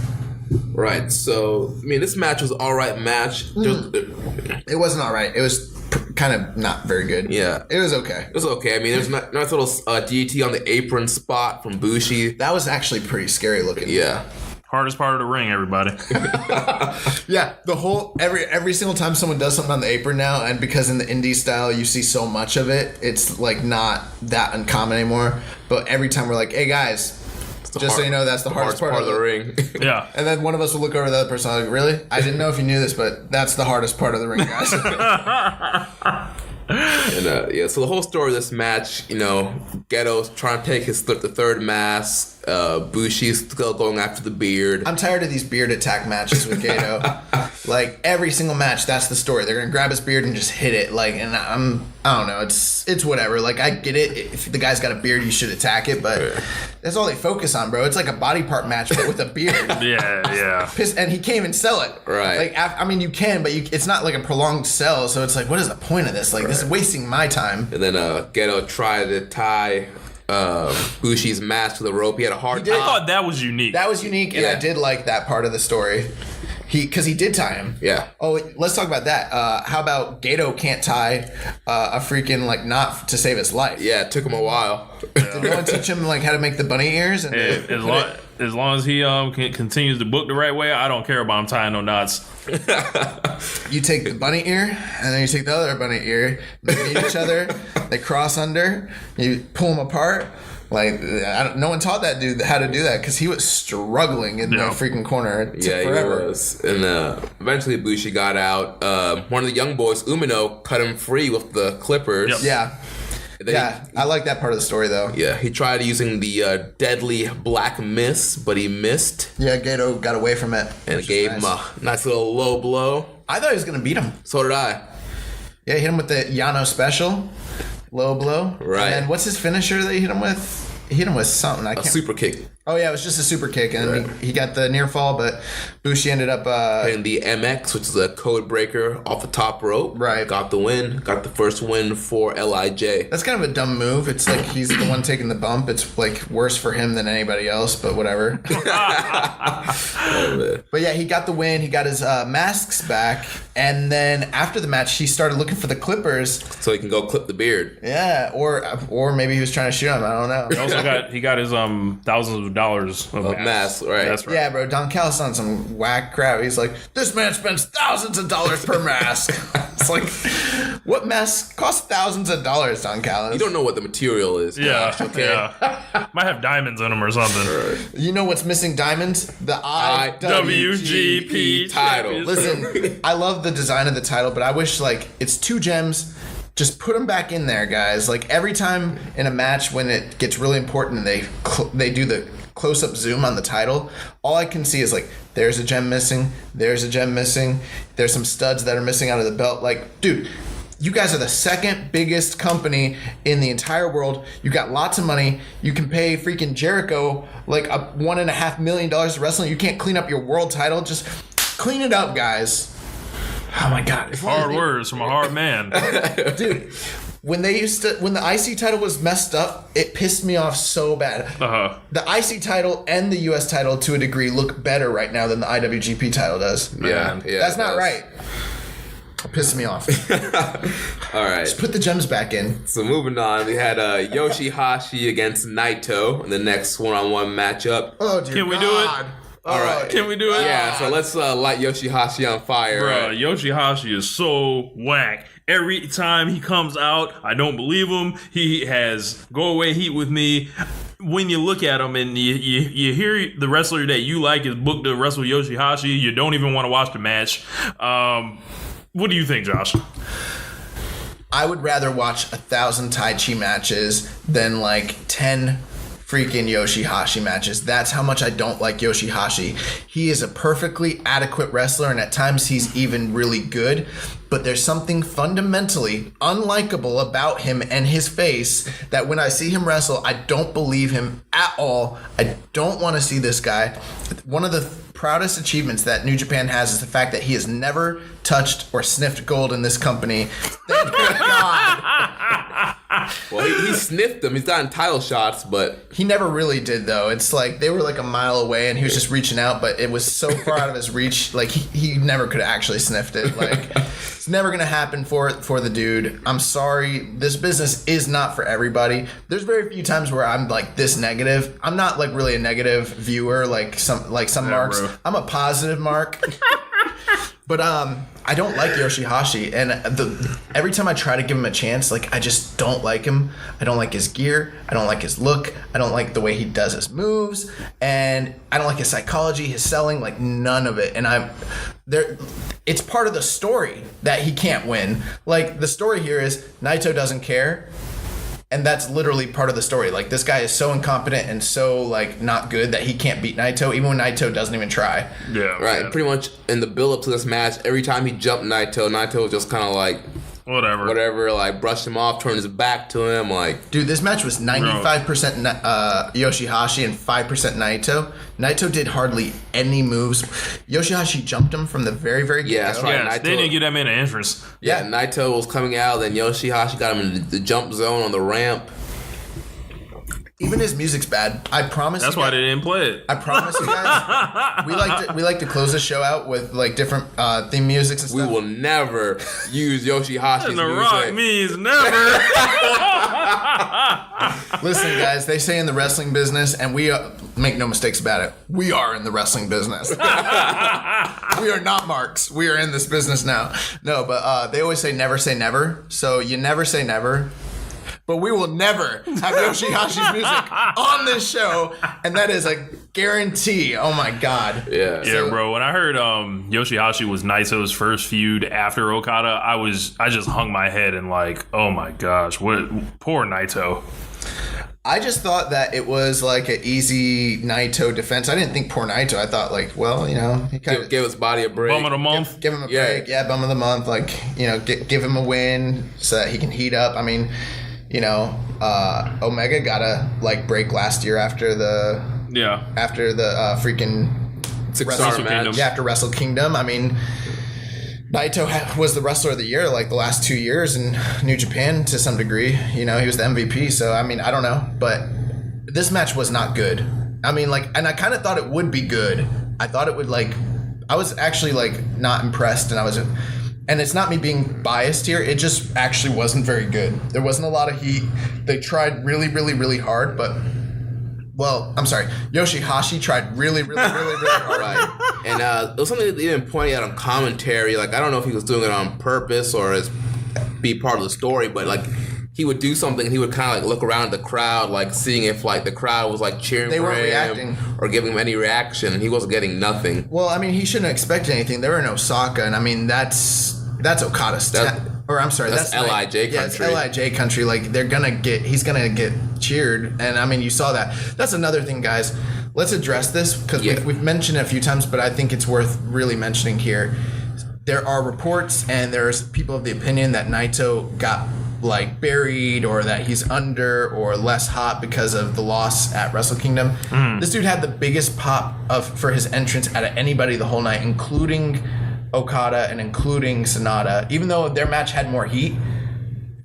Right. So this match was an alright match. It wasn't all right. It was kind of not very good. Yeah. It was okay. It was okay. There's nice little DT on the apron spot from Bushi. That was actually pretty scary looking. Yeah. Hardest part of the ring, everybody. Yeah, the whole every single time someone does something on the apron now, and because in the indie style you see so much of it, it's not that uncommon anymore. But every time we're like, "Hey guys, so you know, that's the hardest part of the ring." Yeah. And then one of us will look over the other person like, "Really? I didn't know if you knew this, but that's the hardest part of the ring, guys." And so the whole story of this match, Ghetto's trying to take the 3rd mask. Bushi's still going after the beard. I'm tired of these beard attack matches with Gato. Every single match, that's the story. They're gonna grab his beard and just hit it. And I don't know. It's whatever. I get it. If the guy's got a beard, you should attack it. But that's all they focus on, bro. It's like a body part match, but with a beard. Yeah. And he can't even sell it. Right. You can, but it's not a prolonged sell. So it's what is the point of this? This is wasting my time. And then Ghetto tried to tie Bushi's mask to the rope. He had a hard time. I thought that was unique. That was unique, and I did like that part of the story. Because he did tie him. Yeah. Oh, let's talk about that. How about Gato can't tie a freaking knot to save his life? Yeah, it took him a while. Did no one teach him how to make the bunny ears? And as long as he continues to book the right way, I don't care about him tying no knots. You take the bunny ear, and then you take the other bunny ear. They meet each other. They cross under. You pull them apart. No one taught that dude how to do that, because he was struggling in the freaking corner. It took forever. He was. And eventually Bushi got out. One of the young boys, Umino, cut him free with the clippers. Yep. Yeah. I like that part of the story, though. Yeah, he tried using the deadly black mist, but he missed. Yeah, Gato got away from it. And it gave him a nice little low blow. I thought he was going to beat him. So did I. Yeah, he hit him with the Yano special, low blow. Right. And what's his finisher that he hit him with? He hit him with something. I A can't. super kick. Oh yeah, it was just a super kick, and he got the near fall, but Bushi ended up. And the MX, which is a code breaker off the top rope. Right. Got the win. Got the first win for LIJ. That's kind of a dumb move. It's like he's the one taking the bump. It's like worse for him than anybody else, but whatever. But yeah, he got the win. He got his masks back, and then after the match, he started looking for the clippers. So he can go clip the beard. Yeah, or maybe he was trying to shoot him. I don't know. He also got his thousands of dollars of Mask, right. That's right. Yeah, bro. Don Callis on some whack crap. He's like, this man spends thousands of dollars per mask. It's like, what mask costs thousands of dollars, Don Callis? You don't know what the material is. Yeah, Josh, okay? yeah. Might have diamonds in them or something. You know what's missing diamonds? The IWGP title. Listen, I love the design of the title, but I wish, like, it's 2 gems. Just put them back in there, guys. Like, every time in a match when it gets really important and they do the close-up zoom on the title, all I can see is, like, there's a gem missing, there's a gem missing, there's some studs that are missing out of the belt. Like, dude, you guys are the second biggest company in the entire world. You got lots of money. You can pay freaking Jericho like $1.5 million to wrestling. You can't clean up your world title. Just clean it up, guys. Oh my God. Hard words from a hard man. Dude, when the IC title was messed up, it pissed me off so bad. Uh-huh. The IC title and the US title, to a degree, look better right now than the IWGP title does. Yeah. That's not right. It pissed me off. All right. Just put the gems back in. So moving on, we had Yoshihashi against Naito in the next one-on-one matchup. Oh, dear Can we do God. it? All right. Can we do it? Yeah, so let's light Yoshihashi on fire. Bruh, Yoshihashi is so whack. Every time he comes out, I don't believe him. He has go away heat with me. When you look at him and you hear the wrestler that you like is booked to wrestle Yoshihashi, you don't even want to watch the match. What do you think, Josh? I would rather watch 1,000 Tai Chi matches than like 10 freaking Yoshihashi matches. That's how much I don't like Yoshihashi. He is a perfectly adequate wrestler, and at times he's even really good, but there's something fundamentally unlikable about him and his face that when I see him wrestle, I don't believe him at all. I don't want to see this guy. One of the proudest achievements that New Japan has is the fact that he has never touched or sniffed gold in this company. Thank God. Well, he sniffed them. He's gotten title shots, but He never really did, though. It's like they were like a mile away and he was just reaching out, but it was so far out of his reach. Like he never could have actually sniffed it. Like it's never going to happen for the dude. I'm sorry. This business is not for everybody. There's very few times where I'm like this negative. I'm not like really a negative viewer like some marks. Bro. I'm a positive mark. But I don't like Yoshihashi, and every time I try to give him a chance, like I just don't like him. I don't like his gear. I don't like his look. I don't like the way he does his moves, and I don't like his psychology, his selling, like none of it. And it's part of the story that he can't win. Like the story here is Naito doesn't care. And that's literally part of the story. Like, this guy is so incompetent and so, like, not good that he can't beat Naito, even when Naito doesn't even try. Yeah. right, man. pretty much in the build-up to this match, every time he jumped Naito was just kind of like, Whatever. like brushed him off, turned his back to him, like. Dude, this match was 95% Yoshihashi and 5% Naito. Naito did hardly any moves. Yoshihashi jumped him from the very, very get-go. Yeah, that's right. Yes, Naito- they didn't get that man an entrance. Yeah, Naito was coming out, then Yoshihashi got him in the jump zone on the ramp. Even his music's bad. I promise. That's why they didn't play it. I promise you guys. We like to close the show out with like different theme musics and We stuff. will never use Yoshihashi's And the music. Rock means never. Listen, guys, they say in the wrestling business, and we make no mistakes about it. We are in the wrestling business. We are not marks. We are in this business now. No, but they always say never. So you never say never. But we will never have Yoshihashi's music on this show, and that is a guarantee. Oh my God. Yeah. Yeah, bro. When I heard Yoshihashi was Naito's first feud after Okada, I just hung my head and like, oh my gosh, what poor Naito. I just thought that it was like an easy Naito defense. I didn't think poor Naito. I thought like, well, he kind of Give his body a break. Bum of the month. give him a break. Yeah, bum of the month. Like, give him a win so that he can heat up. I mean, Omega got a break last year after the freaking 6-star match. Yeah, after Wrestle Kingdom. I mean, Naito was the wrestler of the year the last 2 years in New Japan to some degree. He was the MVP. So, I mean, I don't know. But this match was not good. I mean, and I kind of thought it would be good. I thought it would, I was actually, not impressed. And it's not me being biased here. It just actually wasn't very good. There wasn't a lot of heat. They tried really, really, really hard, but... Well, I'm sorry. Yoshihashi tried really, really, really, really hard. Right. And it was something that they didn't point out on commentary. I don't know if he was doing it on purpose or as be part of the story, but he would do something and he would kind of look around at the crowd, seeing if the crowd was cheering they for weren't him reacting or giving him any reaction, and he wasn't getting nothing. Well, I mean, he shouldn't expect anything. They were in Osaka, and I mean, that's Okada's or I'm sorry, that's LIJ country. Yeah, it's LIJ country. He's gonna get cheered, and I mean, you saw that. That's another thing, guys. Let's address this because we've mentioned it a few times, but I think it's worth really mentioning here. There are reports, and there's people of the opinion that Naito got buried, or that he's under or less hot because of the loss at Wrestle Kingdom. This dude had the biggest pop for his entrance out of anybody the whole night, including Okada and including Sonata. Even though their match had more heat,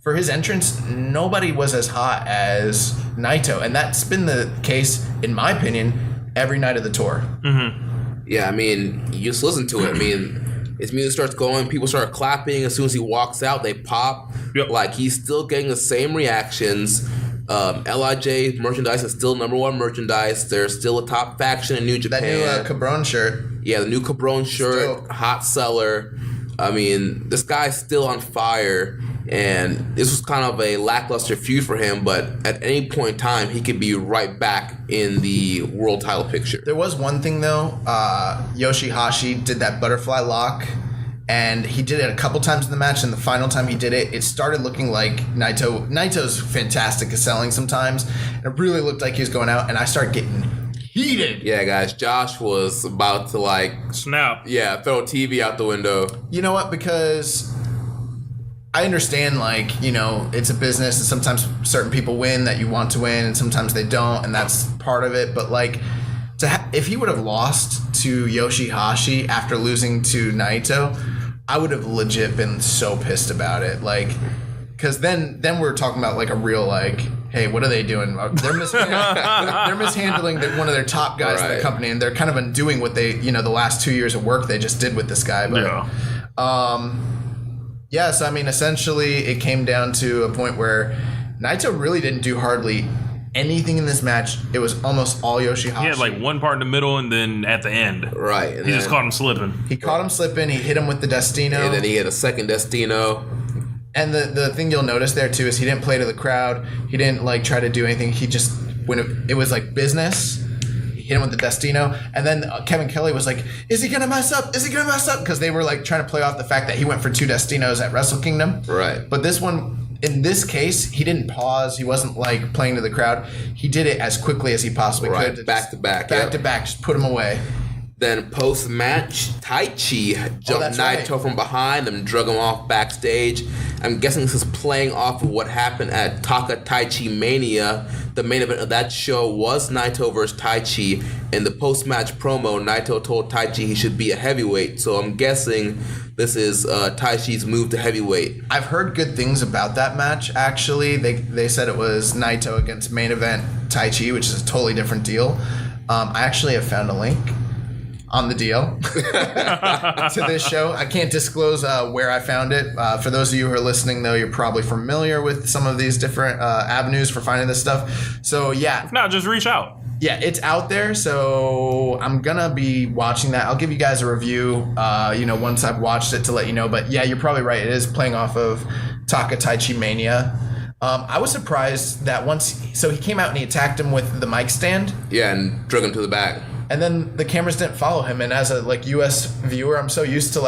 for his entrance, nobody was as hot as Naito, and that's been the case, in my opinion, every night of the tour. Mm-hmm. Yeah, I mean, you just listen to it. I mean, his music starts going, people start clapping. As soon as he walks out, they pop. Yep. He's still getting the same reactions. LIJ merchandise is still number one merchandise. They're still a top faction in New Japan. That new Cabron shirt. Yeah, the new Cabron shirt, hot seller. I mean, this guy's still on fire, and this was kind of a lackluster feud for him, but at any point in time, he could be right back in the world title picture. There was one thing, though. Yoshihashi did that butterfly lock, and he did it a couple times in the match, and the final time he did it, it started looking like Naito's fantastic at selling sometimes, and it really looked like he was going out, and I started getting heated. Yeah, guys, Josh was about to snap. Yeah, throw a TV out the window. You know what? Because I understand, it's a business, and sometimes certain people win that you want to win, and sometimes they don't, and that's part of it. But if he would have lost to Yoshihashi after losing to Naito, I would have legit been so pissed about it. Because then we're talking about a real hey, what are they doing? They're mishandling one of their top guys in the company, and they're kind of undoing what they, the last 2 years of work they just did with this guy. But, so I mean, essentially, it came down to a point where Naito really didn't do hardly anything in this match. It was almost all Yoshihashi. He had one part in the middle, and then at the end, right, and he just caught him slipping. He caught him slipping. He hit him with the Destino, and then he had a second Destino. And the thing you'll notice there too is he didn't play to the crowd. He didn't try to do anything. He just, when it was business, he hit him with the Destino. And then Kevin Kelly was like, "Is he gonna mess up? Is he gonna mess up?" Because they were trying to play off the fact that he went for 2 Destinos at Wrestle Kingdom. Right. But this one, in this case, he didn't pause. He wasn't playing to the crowd. He did it as quickly as he possibly could. Back to back, just put him away. Then post-match, Taichi jumped Naito from behind and drug him off backstage. I'm guessing this is playing off of what happened at Taka Taichi Mania. The main event of that show was Naito versus Taichi. In the post-match promo, Naito told Taichi he should be a heavyweight. So I'm guessing this is Taichi's move to heavyweight. I've heard good things about that match, actually. They said it was Naito against main event Taichi, which is a totally different deal. I actually have found a link on the deal to this show. I can't disclose where I found it. For those of you who are listening, though, you're probably familiar with some of these different avenues for finding this stuff. So, yeah. If not, just reach out. Yeah, it's out there, so I'm going to be watching that. I'll give you guys a review, once I've watched it to let you know. But, yeah, you're probably right. It is playing off of Taka Taichi Mania. I was surprised that so he came out and he attacked him with the mic stand. Yeah, and drug him to the back. And then the cameras didn't follow him. And as a U.S. viewer, I'm so used to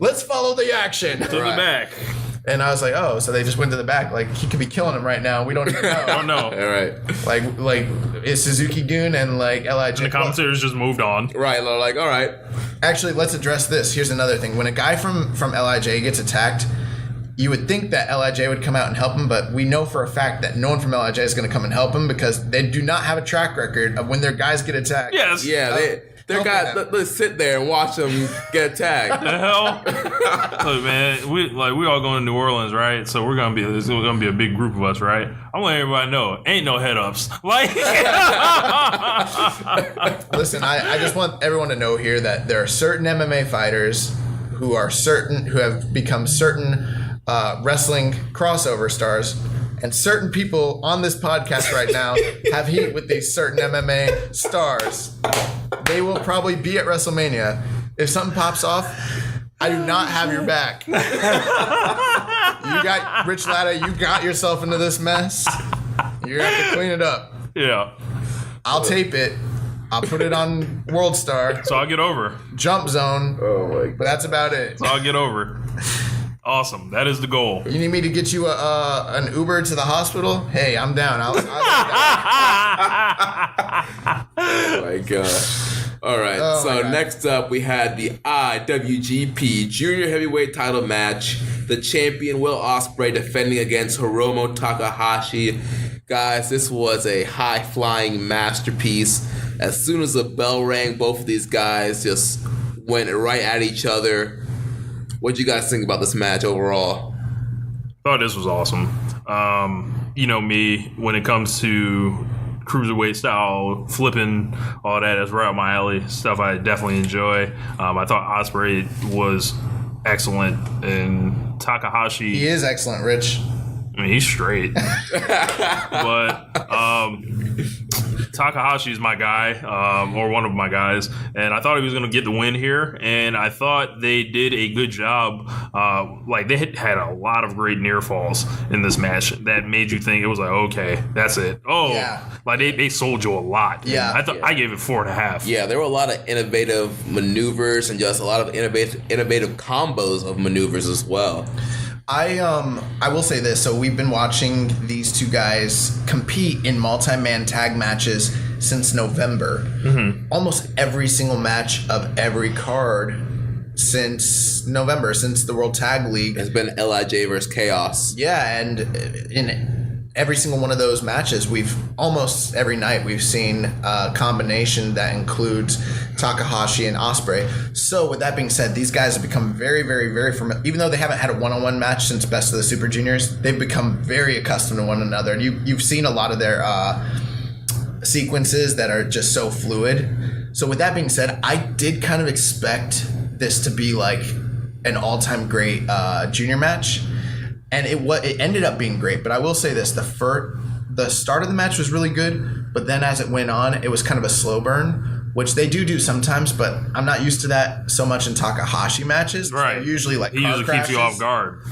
let's follow the action. To the back. And I was like, oh, so they just went to the back. Like, he could be killing him right now. We don't even know. Oh, no. All right. Like is Suzuki-gun and like LIJ. And the commentators just moved on. Right. They're like, all right. Actually, let's address this. Here's another thing. When a guy from LIJ gets attacked, you would think that LIJ would come out and help him, but we know for a fact that no one from LIJ is going to come and help him because they do not have a track record of when their guys get attacked. Yes. Yeah, their guys, let's sit there and watch them get attacked. The hell? Look, man, we all going to New Orleans, right? So there's gonna be a big group of us, right? I'm letting everybody know, ain't no head ups. Like, Listen, I just want everyone to know here that there are certain MMA fighters who have become certain wrestling crossover stars. And certain people on this podcast right now have heat with these certain MMA stars. They will probably be at WrestleMania. If something pops off, I do not have your back. You got Rich Latta, you got yourself into this mess. You're gonna have to clean it up. yeah. I'll tape it. I'll put it on World Star, So I'll get over. Jump Zone. Oh my God. But that's about it. So I'll get over. Awesome. That is the goal. You need me to get you an Uber to the hospital? Hey, I'm down. Oh my God. All right. Oh my So God. next up, we had the IWGP Junior Heavyweight Title match. The champion Will Ospreay defending against Hiromu Takahashi. Guys, this was a high-flying masterpiece. As soon as the bell rang, both of these guys just went right at each other. What do you guys think about this match overall? Thought this was awesome. You know me, when it comes to cruiserweight style, flipping, all that is right up my alley. Stuff I definitely enjoy. I thought Ospreay was excellent, and Takahashi. He is excellent, Rich. I mean, he's straight. But Takahashi is my guy, or one of my guys, and I thought he was going to get the win here, and I thought they did a good job. Like, they had a lot of great near falls in this match that made you think it was like, okay, that's it. Oh, Yeah. like they sold you a lot. Yeah. And I gave it 4.5. Yeah, there were a lot of innovative maneuvers and just a lot of innovative combos of maneuvers as well. I will say this. So we've been watching these two guys compete in multi-man tag matches since November. Mm-hmm. Almost every single match of every card since November, since the World Tag League. It's been LIJ versus Chaos. Yeah, and in every single one of those matches, almost every night we've seen a combination that includes Takahashi and Ospreay. So with that being said, these guys have become very, very, very familiar. Even though they haven't had a one-on-one match since Best of the Super Juniors, they've become very accustomed to one another. And you've seen a lot of their sequences that are just so fluid. So with that being said, I did kind of expect this to be like an all-time great junior match. And it ended up being great, but I will say this: the start of the match was really good, but then as it went on, it was kind of a slow burn, which they do sometimes. But I'm not used to that so much in Takahashi matches. Right. They're usually like He car usually keeps you crashes. off guard.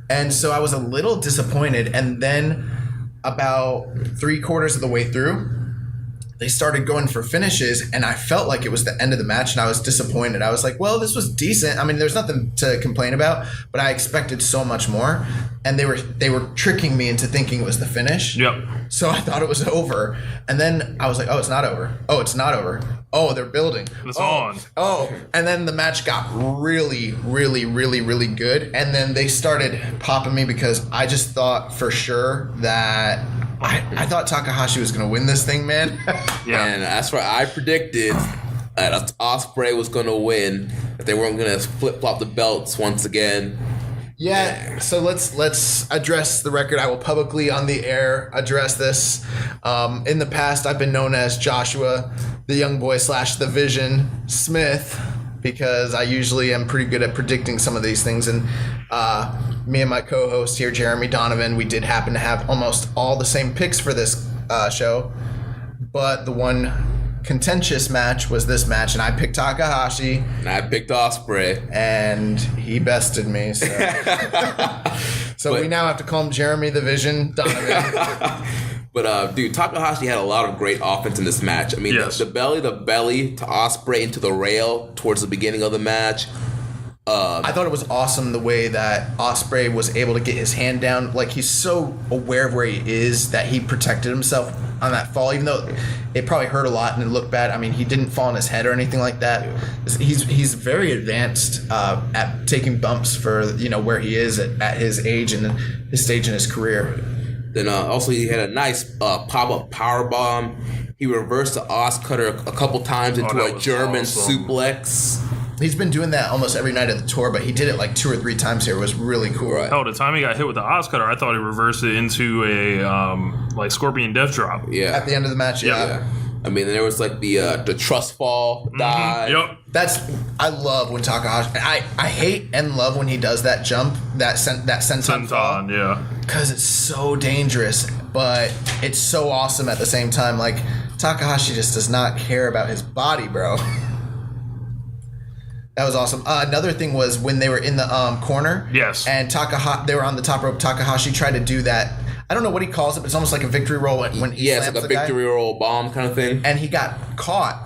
And so I was a little disappointed. And then about 3/4 of the way through, they started going for finishes, and I felt like it was the end of the match, and I was disappointed. I was like, well, this was decent. I mean, there's nothing to complain about, but I expected so much more, and they were tricking me into thinking it was the finish. Yep. So I thought it was over, and then I was like, oh, it's not over. Oh, it's not over. Oh, they're building. It's on. Oh, and then the match got really, really, really, really good, and then they started popping me because I just thought for sure that I thought Takahashi was going to win this thing, man. Yeah. And that's why I predicted that Ospreay was going to win, that they weren't going to flip-flop the belts once again. Yeah, so let's address the record. I will publicly on the air address this. In the past, I've been known as Joshua, the young boy / the Vision Smith, because I usually am pretty good at predicting some of these things. And me and my co-host here, Jeremy Donovan, we did happen to have almost all the same picks for this show. But the one contentious match was this match, and I picked Takahashi. And I picked Ospreay. And he bested me. So, we now have to call him Jeremy the Vision Donovan. But, dude, Takahashi had a lot of great offense in this match. I mean, Yes. the belly to Ospreay into the rail towards the beginning of the match. I thought it was awesome the way that Ospreay was able to get his hand down. Like, he's so aware of where he is that he protected himself on that fall, even though it probably hurt a lot and it looked bad. I mean, he didn't fall on his head or anything like that. He's very advanced at taking bumps for, where he is at his age and his stage in his career. Then also he had a nice pop-up power bomb. He reversed the Os Cutter a couple times into a German suplex. He's been doing that almost every night of the tour, but he did it like 2 or 3 times here. It was really cool. Right. Oh, the time he got hit with the Os Cutter, I thought he reversed it into a Scorpion Death Drop. Yeah. At the end of the match, yeah. I mean, there was like the trust fall dive. Yep. I love when Takahashi. I hate and love when he does that jump, that senton fall. Yeah. Because it's so dangerous, but it's so awesome at the same time. Like, Takahashi just does not care about his body, bro. That was awesome. Another thing was when they were in the corner. Yes. And they were on the top rope. Takahashi tried to do that. I don't know what he calls it, but it's almost like a victory roll when he slams it's like a the guy. victory roll bomb kind of thing. And he got caught.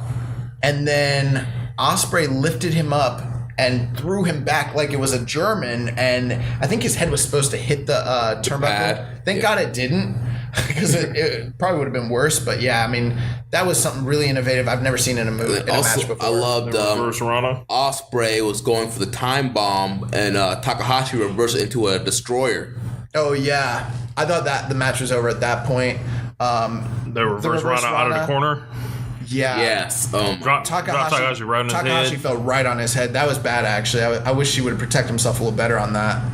And then Ospreay lifted him up and threw him back like it was a German. And I think his head was supposed to hit the turnbuckle. Thank God it didn't. Because it probably would have been worse, but yeah, I mean, that was something really innovative I've never seen in a movie, in a match before. I loved Ospreay was going for the time bomb, and Takahashi reversed it into a destroyer. Oh yeah, I thought that the match was over at that point. The reverse Rana out of the corner. Yeah. Yes. Dropped Takahashi right on his head. Takahashi fell right on his head. That was bad, actually. I wish he would have protected himself a little better on that.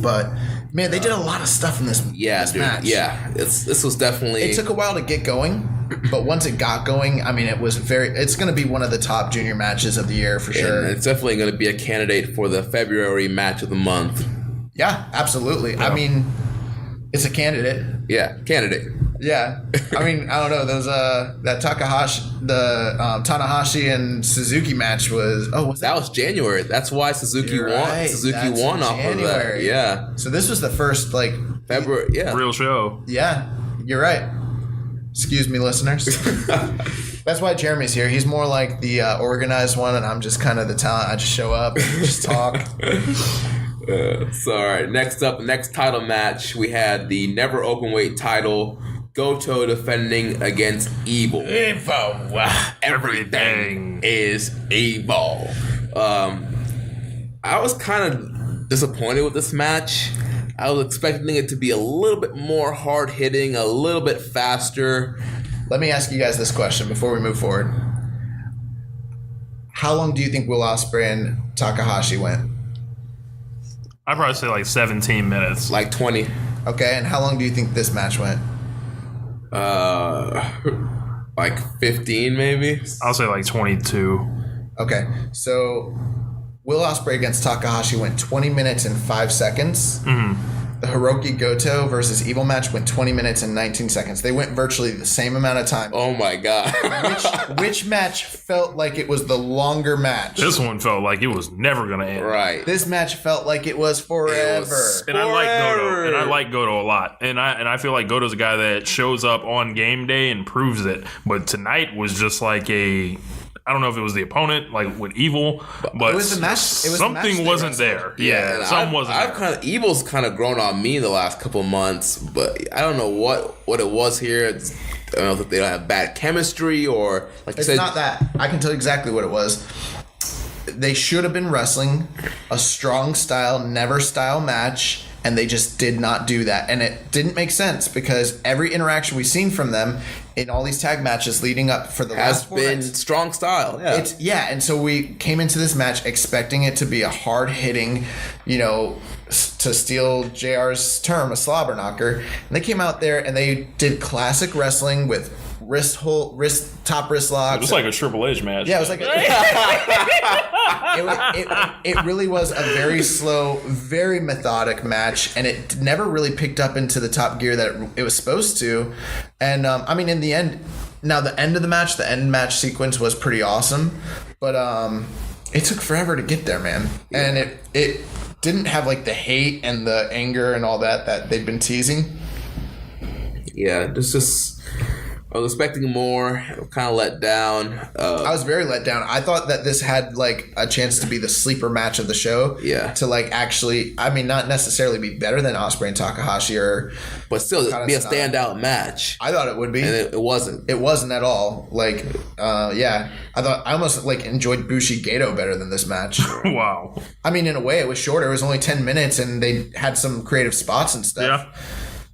But man, they did a lot of stuff in this match. Yeah, this was definitely. It took a while to get going, but once it got going, I mean, it's going to be one of the top junior matches of the year for sure. And it's definitely going to be a candidate for the February match of the month. Yeah, absolutely. Yeah. I mean, it's a candidate. Yeah, candidate. Yeah, I mean, I don't know. Those that Tanahashi and Suzuki match was. Oh, that was January. That's why Suzuki won. Right. Suzuki won off of that. Yeah. So this was the first February. Yeah. Real show. Yeah, you're right. Excuse me, listeners. That's why Jeremy's here. He's more like the organized one, and I'm just kind of the talent. I just show up, and just talk. So all right. Next title match, we had the never openweight title. Goto defending against Evil. Everything is evil. I was kind of disappointed with this match. I was expecting it to be a little bit more hard hitting, a little bit faster. Let me ask you guys this question before we move forward. How long do you think Will Ospreay and Takahashi went? I'd probably say like 17 minutes. Like 20. Okay, and how long do you think this match went? Like 15 maybe. I'll say like 22. Okay, so Will Ospreay against Takahashi went 20 minutes and 5 seconds. Mm-hmm. The Hiroki Goto versus Evil match went 20 minutes and 19 seconds. They went virtually the same amount of time. Oh my God. Which match felt like it was the longer match? This one felt like it was never going to end. Right. This match felt like it was forever. And I like Goto. And I like Goto a lot. And I feel like Goto's a guy that shows up on game day and proves it. But tonight was just like I don't know if it was the opponent, like with Evil, but it was the match. Something wasn't there. Yeah, something wasn't there. Evil's kind of grown on me the last couple of months, but I don't know what it was here. I don't know if they don't have bad chemistry or like it's not that. I can tell you exactly what it was. They should have been wrestling a strong style, never style match, and they just did not do that. And it didn't make sense because every interaction we've seen from them in all these tag matches leading up for the last 4 been nights, strong style. Yeah. And so we came into this match expecting it to be a hard hitting, to steal JR's term, a slobber knocker. And they came out there and they did classic wrestling with top wrist locks. It was like a Triple H match. Yeah, it was like it really was a very slow, very methodic match, and it never really picked up into the top gear that it was supposed to. And I mean, in the end, now the end match sequence was pretty awesome, but it took forever to get there, man. Yeah. And it didn't have like the hate and the anger and all that they've been teasing. Yeah, it's just I was expecting more. Kind of let down. I was very let down. I thought that this had like a chance to be the sleeper match of the show. Yeah. To like actually, I mean, not necessarily be better than Ospreay and Takahashi, but still be a standout match. I thought it would be, and it wasn't. It wasn't at all. Like, yeah, I almost like enjoyed Bushi Gato better than this match. Wow. I mean, in a way, it was shorter. It was only 10 minutes, and they had some creative spots and stuff. Yeah.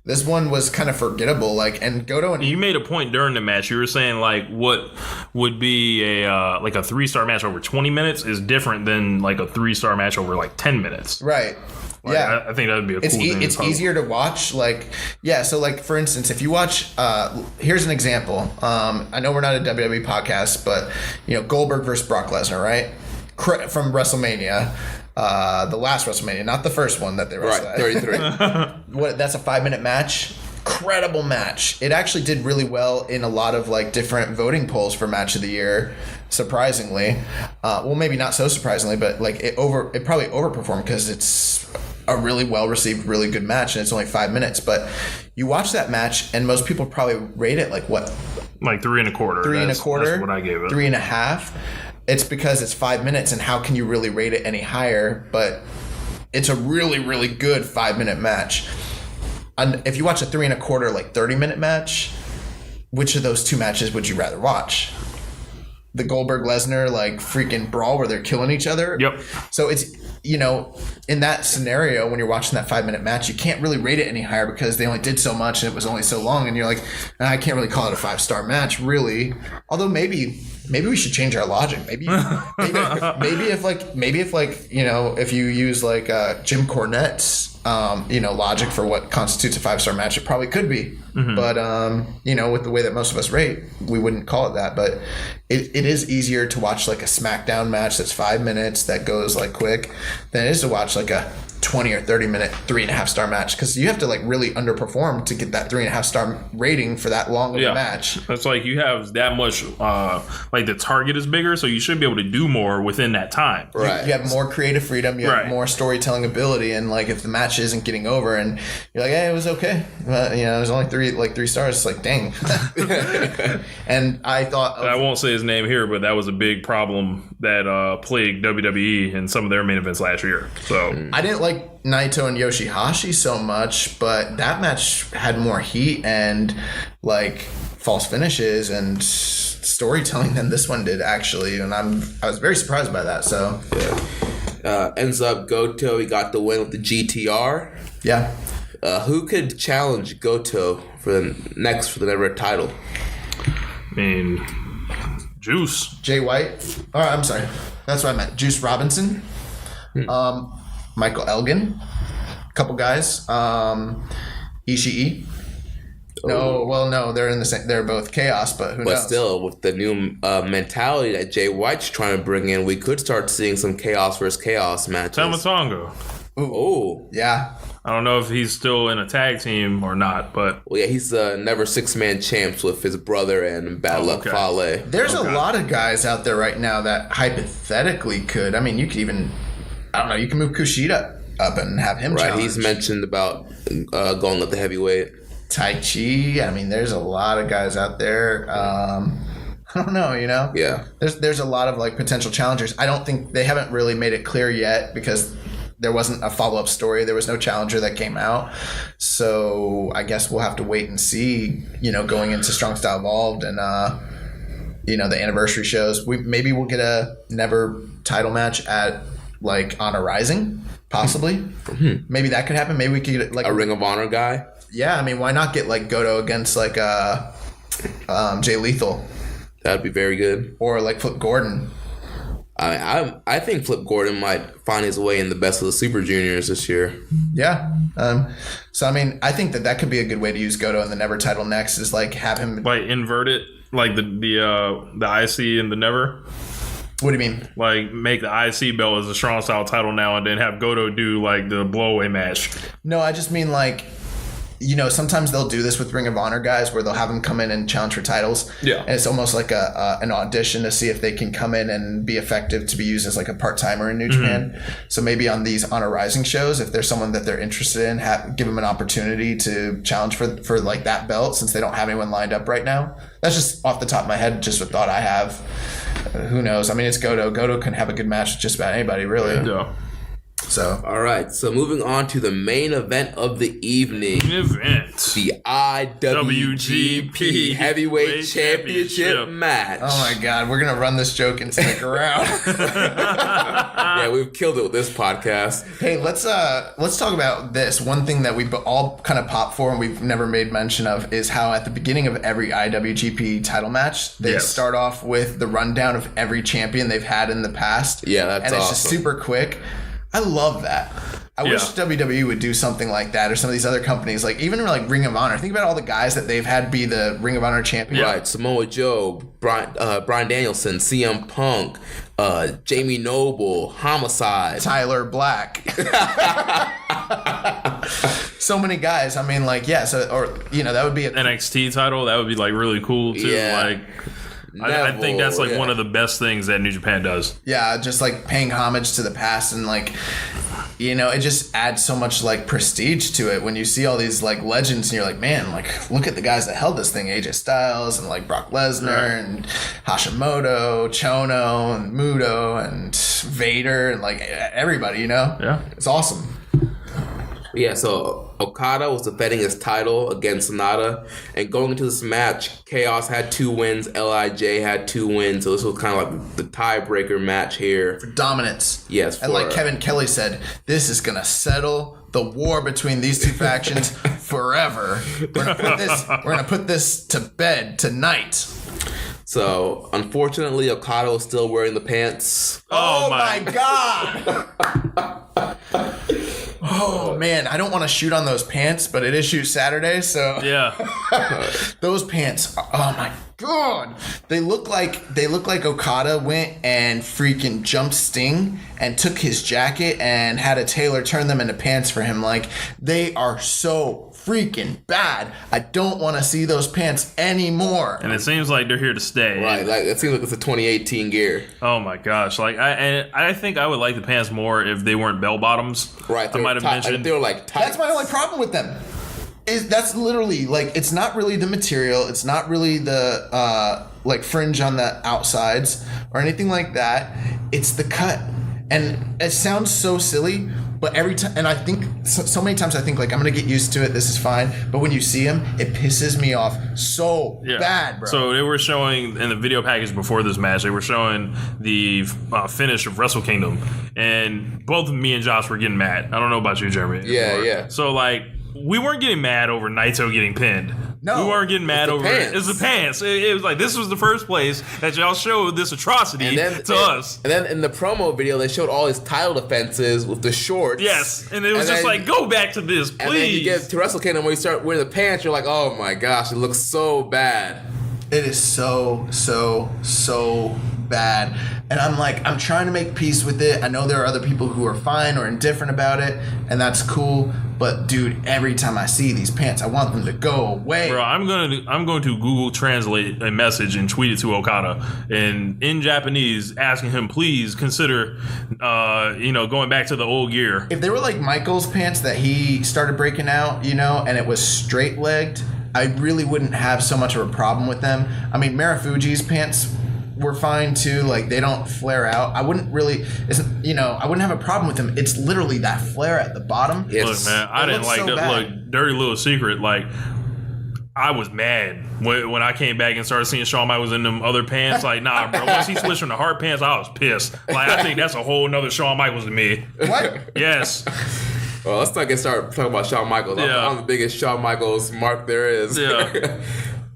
This one was kind of forgettable, like, and Goto and you made a point during the match. You were saying like what would be a like a 3-star match over 20 minutes is different than like a 3-star match over like 10 minutes. Right. Like, yeah, I think that'd be a cool thing. It's easier to watch. Like, yeah. So, like for instance, if you watch, here's an example. I know we're not a WWE podcast, but you know Goldberg versus Brock Lesnar, right? From WrestleMania. The last WrestleMania, not the first one that they wrestled at. 33. That's a 5-minute match. Incredible match. It actually did really well in a lot of like different voting polls for match of the year. Surprisingly, well, maybe not so surprisingly, but like it probably overperformed because it's a really well received, really good match, and it's only 5 minutes. But you watch that match, and most people probably rate it like what? Like 3.25. 3.25. That's what I gave it. 3.5. It's because it's 5 minutes, and how can you really rate it any higher? But it's a really, really good 5-minute match. And if you watch a 3.25, like 30-minute match, which of those two matches would you rather watch? The Goldberg Lesnar like freaking brawl where they're killing each other. Yep. So it's, you know, in that scenario when you're watching that 5-minute match, you can't really rate it any higher because they only did so much and it was only so long, and you're like, I can't really call it a 5-star match, really. Although maybe we should change our logic. Maybe if you know, if you use like Jim Cornette's you know, logic for what constitutes a 5-star match, it probably could be. Mm-hmm. But you know, with the way that most of us rate, we wouldn't call it that. But it is easier to watch like a SmackDown match that's 5 minutes that goes like quick than it is to watch like a 20 or 30 minute 3.5-star match, because you have to like really underperform to get that 3.5-star rating for that long of a match. That's like you have that much like the target is bigger, so you should be able to do more within that time. Right. You have more creative freedom, you have more storytelling ability, and like if the match isn't getting over and you're like, hey, it was okay, you know, it was only 3 stars, it's like, dang. And I thought I won't say his name here, but that was a big problem that plagued WWE in some of their main events last year. So I didn't like Naito and Yoshihashi so much, but that match had more heat and like false finishes and storytelling than this one did, actually, and I was very surprised by that. So ends up Goto, he got the win with the GTR. Yeah. Who could challenge Goto for the never title? I mean, Juice. Jay White. Oh, I'm sorry, that's what I meant. Juice Robinson. Michael Elgin, a couple guys. Ishii. No, they're in the same. They're both Chaos, but who knows? But still, with the new mentality that Jay White's trying to bring in, we could start seeing some Chaos versus Chaos matches. Tamatonga. Oh, yeah. I don't know if he's still in a tag team or not, but well, yeah, he's never 6-man champs with his brother and Bad Luck Fale. There's a lot of guys out there right now that hypothetically could. I mean, you could even, I don't know, you can move Kushida up and have him challenge. He's mentioned about going up the heavyweight. Tai Chi. I mean, there's a lot of guys out there. I don't know, you know? Yeah. There's a lot of like potential challengers. I don't think they haven't really made it clear yet because there wasn't a follow-up story. There was no challenger that came out. So I guess we'll have to wait and see, you know, going into Strong Style Evolved and, you know, the anniversary shows. Maybe we'll get a never title match at like Honor Rising, possibly. Mm-hmm. Maybe that could happen. Maybe we could get like a Ring of Honor guy. Yeah, I mean, why not get like Goto against like Jay Lethal? That'd be very good. Or like Flip Gordon. I think Flip Gordon might find his way in the best of the Super Juniors this year. Yeah. So I mean, I think that could be a good way to use Goto in the Never title next. Is like have him like invert it, like the IC and the Never. What do you mean? Like make the IC belt as a Strong Style title now, and then have Goto do like the blowaway match. No, I just mean like sometimes they'll do this with Ring of Honor guys where they'll have them come in and challenge for titles. Yeah. And it's almost like an audition to see if they can come in and be effective to be used as like a part-timer in New Japan. So maybe on these Honor Rising shows, if there's someone that they're interested in, give them an opportunity to challenge for like that belt since they don't have anyone lined up right now. That's just off the top of my head, just a thought I have. Who knows? I mean, it's Goto. Goto can have a good match with just about anybody, really. Yeah. So, all right. So moving on to the main event of the evening. The IWGP Heavyweight Championship match. Oh my God, we're gonna run this joke and stick around. Yeah, we've killed it with this podcast. Hey, let's talk about this. One thing that we all kind of pop for and we've never made mention of is how at the beginning of every IWGP title match, they start off with the rundown of every champion they've had in the past. Yeah, that's and it's awesome. just super quick. I love that. I wish WWE would do something like that, or some of these other companies, like even like Ring of Honor. Think about all the guys that they've had be the Ring of Honor champion. Right, Samoa Joe, Brian Danielson, CM Punk, Jamie Noble, Homicide, Tyler Black. So many guys. I mean, like, that would be NXT title. That would be like really cool too. Yeah. Like, I think that's like one of the best things that New Japan does. Yeah, just like paying homage to the past and like, it just adds so much like prestige to it when you see all these like legends and you're like, man, like look at the guys that held this thing, AJ Styles and like Brock Lesnar and Hashimoto, Chono and Muto and Vader and like everybody, Yeah. It's awesome. Yeah, so Okada was defending his title against Sonata, and going into this match, Chaos had 2 wins, LIJ had 2 wins, so this was kind of like the tiebreaker match here. For dominance. Yes. And like Kevin Kelly said, this is going to settle the war between these two factions forever. We're going to put this to bed tonight. So, unfortunately, Okada was still wearing the pants. Oh my God! Oh man, I don't want to shoot on those pants, but it is Shoot Saturday, so Yeah. those pants. Oh my God, they look like Okada went and freaking jumped Sting and took his jacket and had a tailor turn them into pants for him. Like, they are so freaking bad. I don't want to see those pants anymore. And it seems like they're here to stay. Right, like it seems like it's a 2018 gear. Oh my gosh! Like I think I would like the pants more if they weren't bell bottoms. Right, I might have mentioned they were like tight. That's my only problem with them. That's literally like, it's not really the material, it's not really the like fringe on the outsides or anything like that. It's the cut, and it sounds so silly. But every time, and I think so many times I think like I'm gonna get used to it. This is fine. But when you see him, it pisses me off so bad, bro. So they were showing in the video package before this match. They were showing the finish of Wrestle Kingdom, and both me and Josh were getting mad. I don't know about you, Jeremy. Yeah. So like, we weren't getting mad over Naito getting pinned. No, we weren't getting mad over it. It's the pants. It was like, this was the first place that y'all showed this atrocity to us. And then in the promo video, they showed all his title defenses with the shorts. Yes, and it was just like, go back to this, please. And then you get to Wrestle Kingdom where you start wearing the pants, you're like, oh my gosh, it looks so bad. It is so bad. And I'm trying to make peace with it. I know there are other people who are fine or indifferent about it, and that's cool. But dude, every time I see these pants, I want them to go away. Bro, I'm going to Google Translate a message and tweet it to Okada, and in Japanese, asking him, please consider, going back to the old gear. If they were like Michael's pants that he started breaking out, and it was straight legged, I really wouldn't have so much of a problem with them. I mean, Marufuji's pants were fine too. Like, they don't flare out. I wouldn't have a problem with them. It's literally that flare at the bottom. Yes. Look, man, I didn't like so that. bad. Look, dirty little secret. Like, I was mad when I came back and started seeing Shawn Michaels in them other pants. Like, nah, bro. Once he switched from the hard pants, I was pissed. Like, I think that's a whole nother Shawn Michaels to me. What? Yes. Well, let's not get started talking about Shawn Michaels. I'm the biggest Shawn Michaels mark there is. Yeah.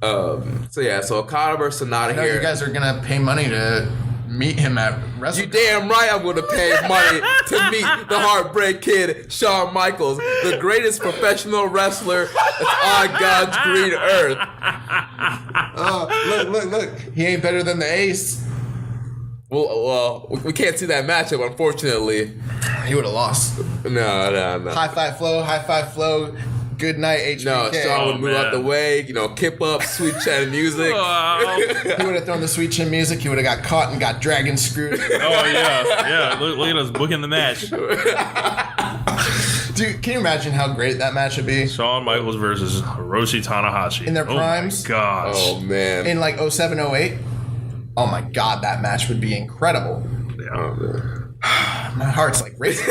So Okada versus Sonata here. You guys are gonna pay money to meet him at Wrestle. You damn right I'm going to pay money to meet the Heartbreak Kid, Shawn Michaels, the greatest professional wrestler that's on God's green earth. Oh, look. He ain't better than the Ace. Well, we can't see that matchup, unfortunately. He would have lost. No. High five flow. good night, HBK. No, Sean would move out the way, kip up, sweet chin music. He would have thrown the sweet chin music. He would have got caught and got dragon screwed. Oh, yeah. Look at us booking the match. Dude, can you imagine how great that match would be? Shawn Michaels versus Hiroshi Tanahashi. In their primes? Oh, my gosh. Oh, man. In like 07, 08? Oh, my God, that match would be incredible. Yeah. Oh, man. My heart's like racing.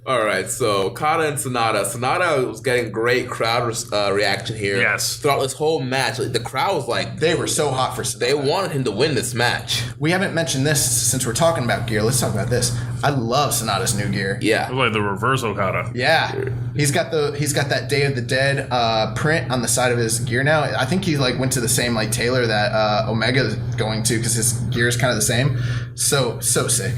All right, so Okada and Sonata. Sonata was getting great crowd reaction here. Yes. Throughout this whole match, the crowd was like... They were so hot for Sonata. They wanted him to win this match. We haven't mentioned this since we're talking about gear. Let's talk about this. I love Sonata's new gear. Yeah. Like the reverse Okada. Yeah. He's got that Day of the Dead print on the side of his gear now. I think he went to the same tailor that Omega is going to because his gear is kind of the same. So sick.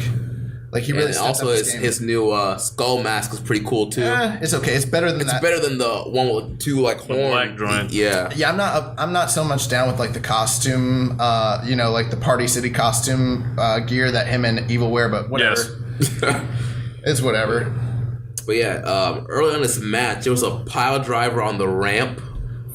He really and stepped also up his game. his new skull mask is pretty cool too. It's okay. It's better than that. It's better than the one with two horns. black joint. Yeah. Yeah, I'm not so much down with the costume, the Party City costume gear that him and Evil wear, but whatever. Yes. It's whatever. But yeah, early on this match, there was a pile driver on the ramp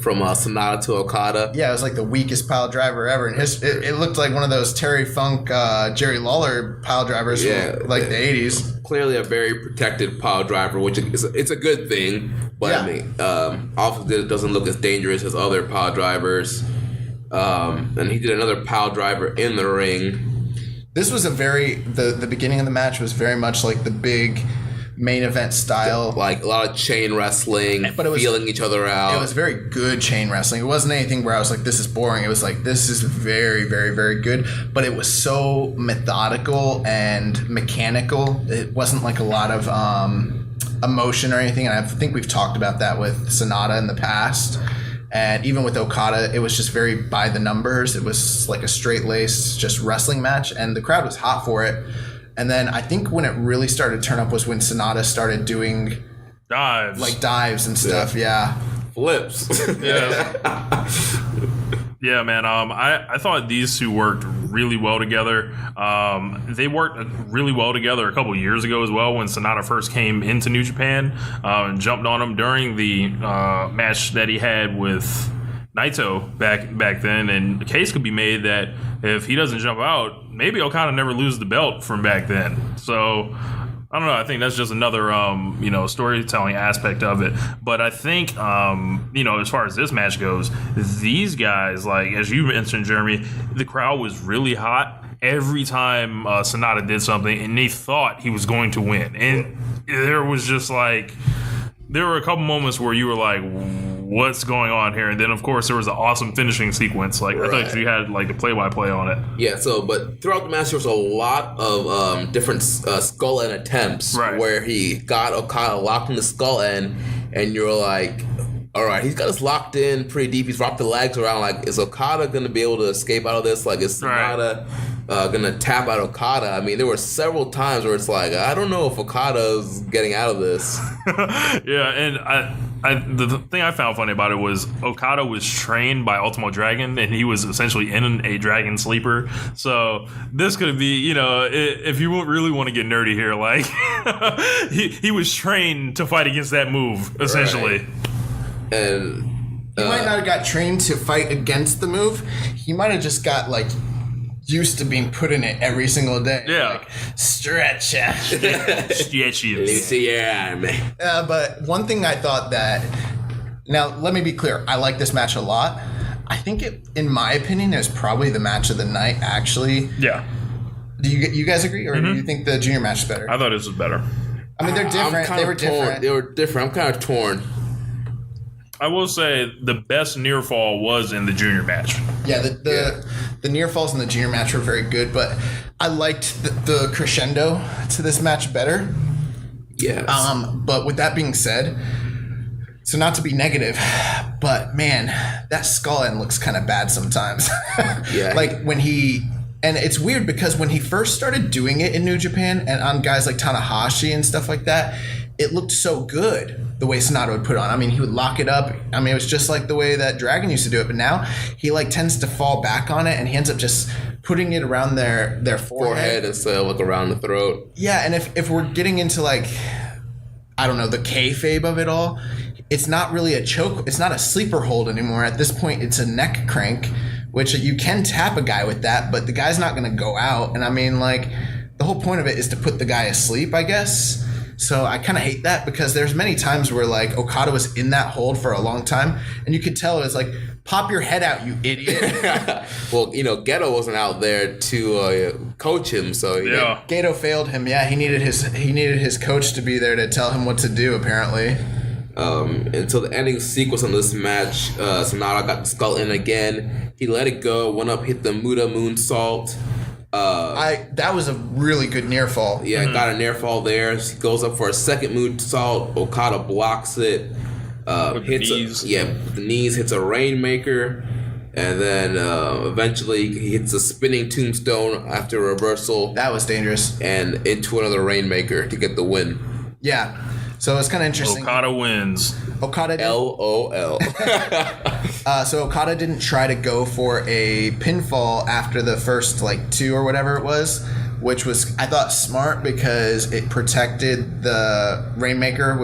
from Sonata to Okada. Yeah, it was the weakest pile driver ever. And it looked like one of those Terry Funk, Jerry Lawler pile drivers from the 80s. Clearly a very protected pile driver, which it's a good thing. But Yeah. I mean, obviously it doesn't look as dangerous as other pile drivers. And he did another pile driver in the ring. This was the beginning of the match was very much the big main event style. A lot of chain wrestling, But it was, feeling each other out. It was very good chain wrestling. It wasn't anything where I was this is boring. It was this is very, very, very good. But it was so methodical and mechanical. It wasn't a lot of emotion or anything. And I think we've talked about that with Sonata in the past. And even with Okada, it was just very by the numbers. It was a straight-laced just wrestling match. And the crowd was hot for it. And then I think when it really started to turn up was when Sonata started doing Dives. dives and stuff. Yeah. Flips. Yeah. Yeah, man. I thought these two worked really well together. They worked really well together a couple years ago as well when Sonata first came into New Japan and jumped on him during the match that he had with Naito back then. And the case could be made that if he doesn't jump out, maybe Okada never loses the belt from back then. So I don't know. I think that's just another, storytelling aspect of it. But I think, as far as this match goes, these guys, as you mentioned, Jeremy, the crowd was really hot every time Sonata did something, and they thought he was going to win. And there was just there were a couple moments where you were like, what's going on here? And then, of course, there was an awesome finishing sequence. I thought you had the play-by-play on it. Yeah, but throughout the match, there was a lot of different skull end attempts where he got Okada locked in the skull end, and you're like, all right, he's got us locked in pretty deep. He's wrapped the legs around. Is Okada going to be able to escape out of this? Is Sonata going to tap out Okada? I mean, there were several times where it's I don't know if Okada's getting out of this. Yeah, and the thing I found funny about it was Okada was trained by Ultimo Dragon, and he was essentially in a Dragon Sleeper. So this could be, if you really want to get nerdy here, he was trained to fight against that move, essentially. Right. And he might not have got trained to fight against the move. He might have just got used to being put in it every single day. Yeah. Stretch. Stretchy. let me see your arm. But one thing I thought that... Now, let me be clear. I like this match a lot. I think in my opinion, it was probably the match of the night, actually. Yeah. Do you guys agree? Or do you think the junior match is better? I thought this was better. I mean, they're different. They were different. They were different. I'm kind of torn. I will say the best near fall was in the junior match. Yeah, the near falls in the junior match were very good, but I liked the crescendo to this match better. Yes. But with that being said, so not to be negative, but man, that skull end looks kind of bad sometimes. Yeah. When he... And it's weird because when he first started doing it in New Japan and on guys like Tanahashi and stuff like that, it looked so good the way Sonata would put it on. I mean, he would lock it up. I mean, it was just like the way that Dragon used to do it. But now he tends to fall back on it and he ends up just putting it around their forehead instead of around the throat. Yeah, and if we're getting into I don't know, the kayfabe of it all, it's not really a choke. It's not a sleeper hold anymore. At this point, it's a neck crank, which you can tap a guy with that, but the guy's not going to go out. And I mean, like, the whole point of it is to put the guy asleep, I guess. So I kind of hate that because there's many times where like Okada was in that hold for a long time, and you could tell it was like, pop your head out, you idiot. Well, Geto wasn't out there to coach him, so Yeah. Gato failed him. Yeah, he needed his coach to be there to tell him what to do, apparently. Until the ending sequence on this match, Sonata got the skull in again. He let it go, went up, hit the Muda moonsault. That was a really good near fall. Yeah, got a near fall there. He goes up for a second moonsault. Okada blocks it. Hits the knees, hits a Rainmaker, and then eventually he hits a spinning tombstone after a reversal. That was dangerous. And into another Rainmaker to get the win. Yeah. So it's kind of interesting. Okada wins. Okada did. LOL. So Okada didn't try to go for a pinfall after the first like 2 or whatever it was, which was, I thought, smart because it protected the Rainmaker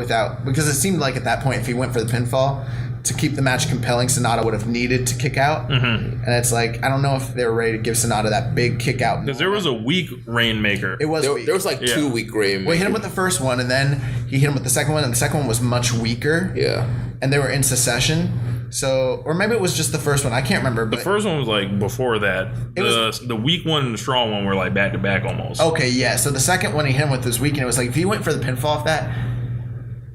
because it seemed like at that point if he went for the pinfall to keep the match compelling, Sonata would have needed to kick out. And it's like, I don't know if they were ready to give Sonata that big kick out. Because there was a weak Rainmaker. It was weak. There was like 2 weak Rainmakers. Well, he hit him with the first one, and then he hit him with the second one, and the second one was much weaker. Yeah. And they were in succession. So, or maybe it was just the first one. I can't remember. But The first one was like before that. The weak one and the strong one were like back to back almost. Okay, yeah. So the second one he hit him with was weak, and it was like if he went for the pinfall off that,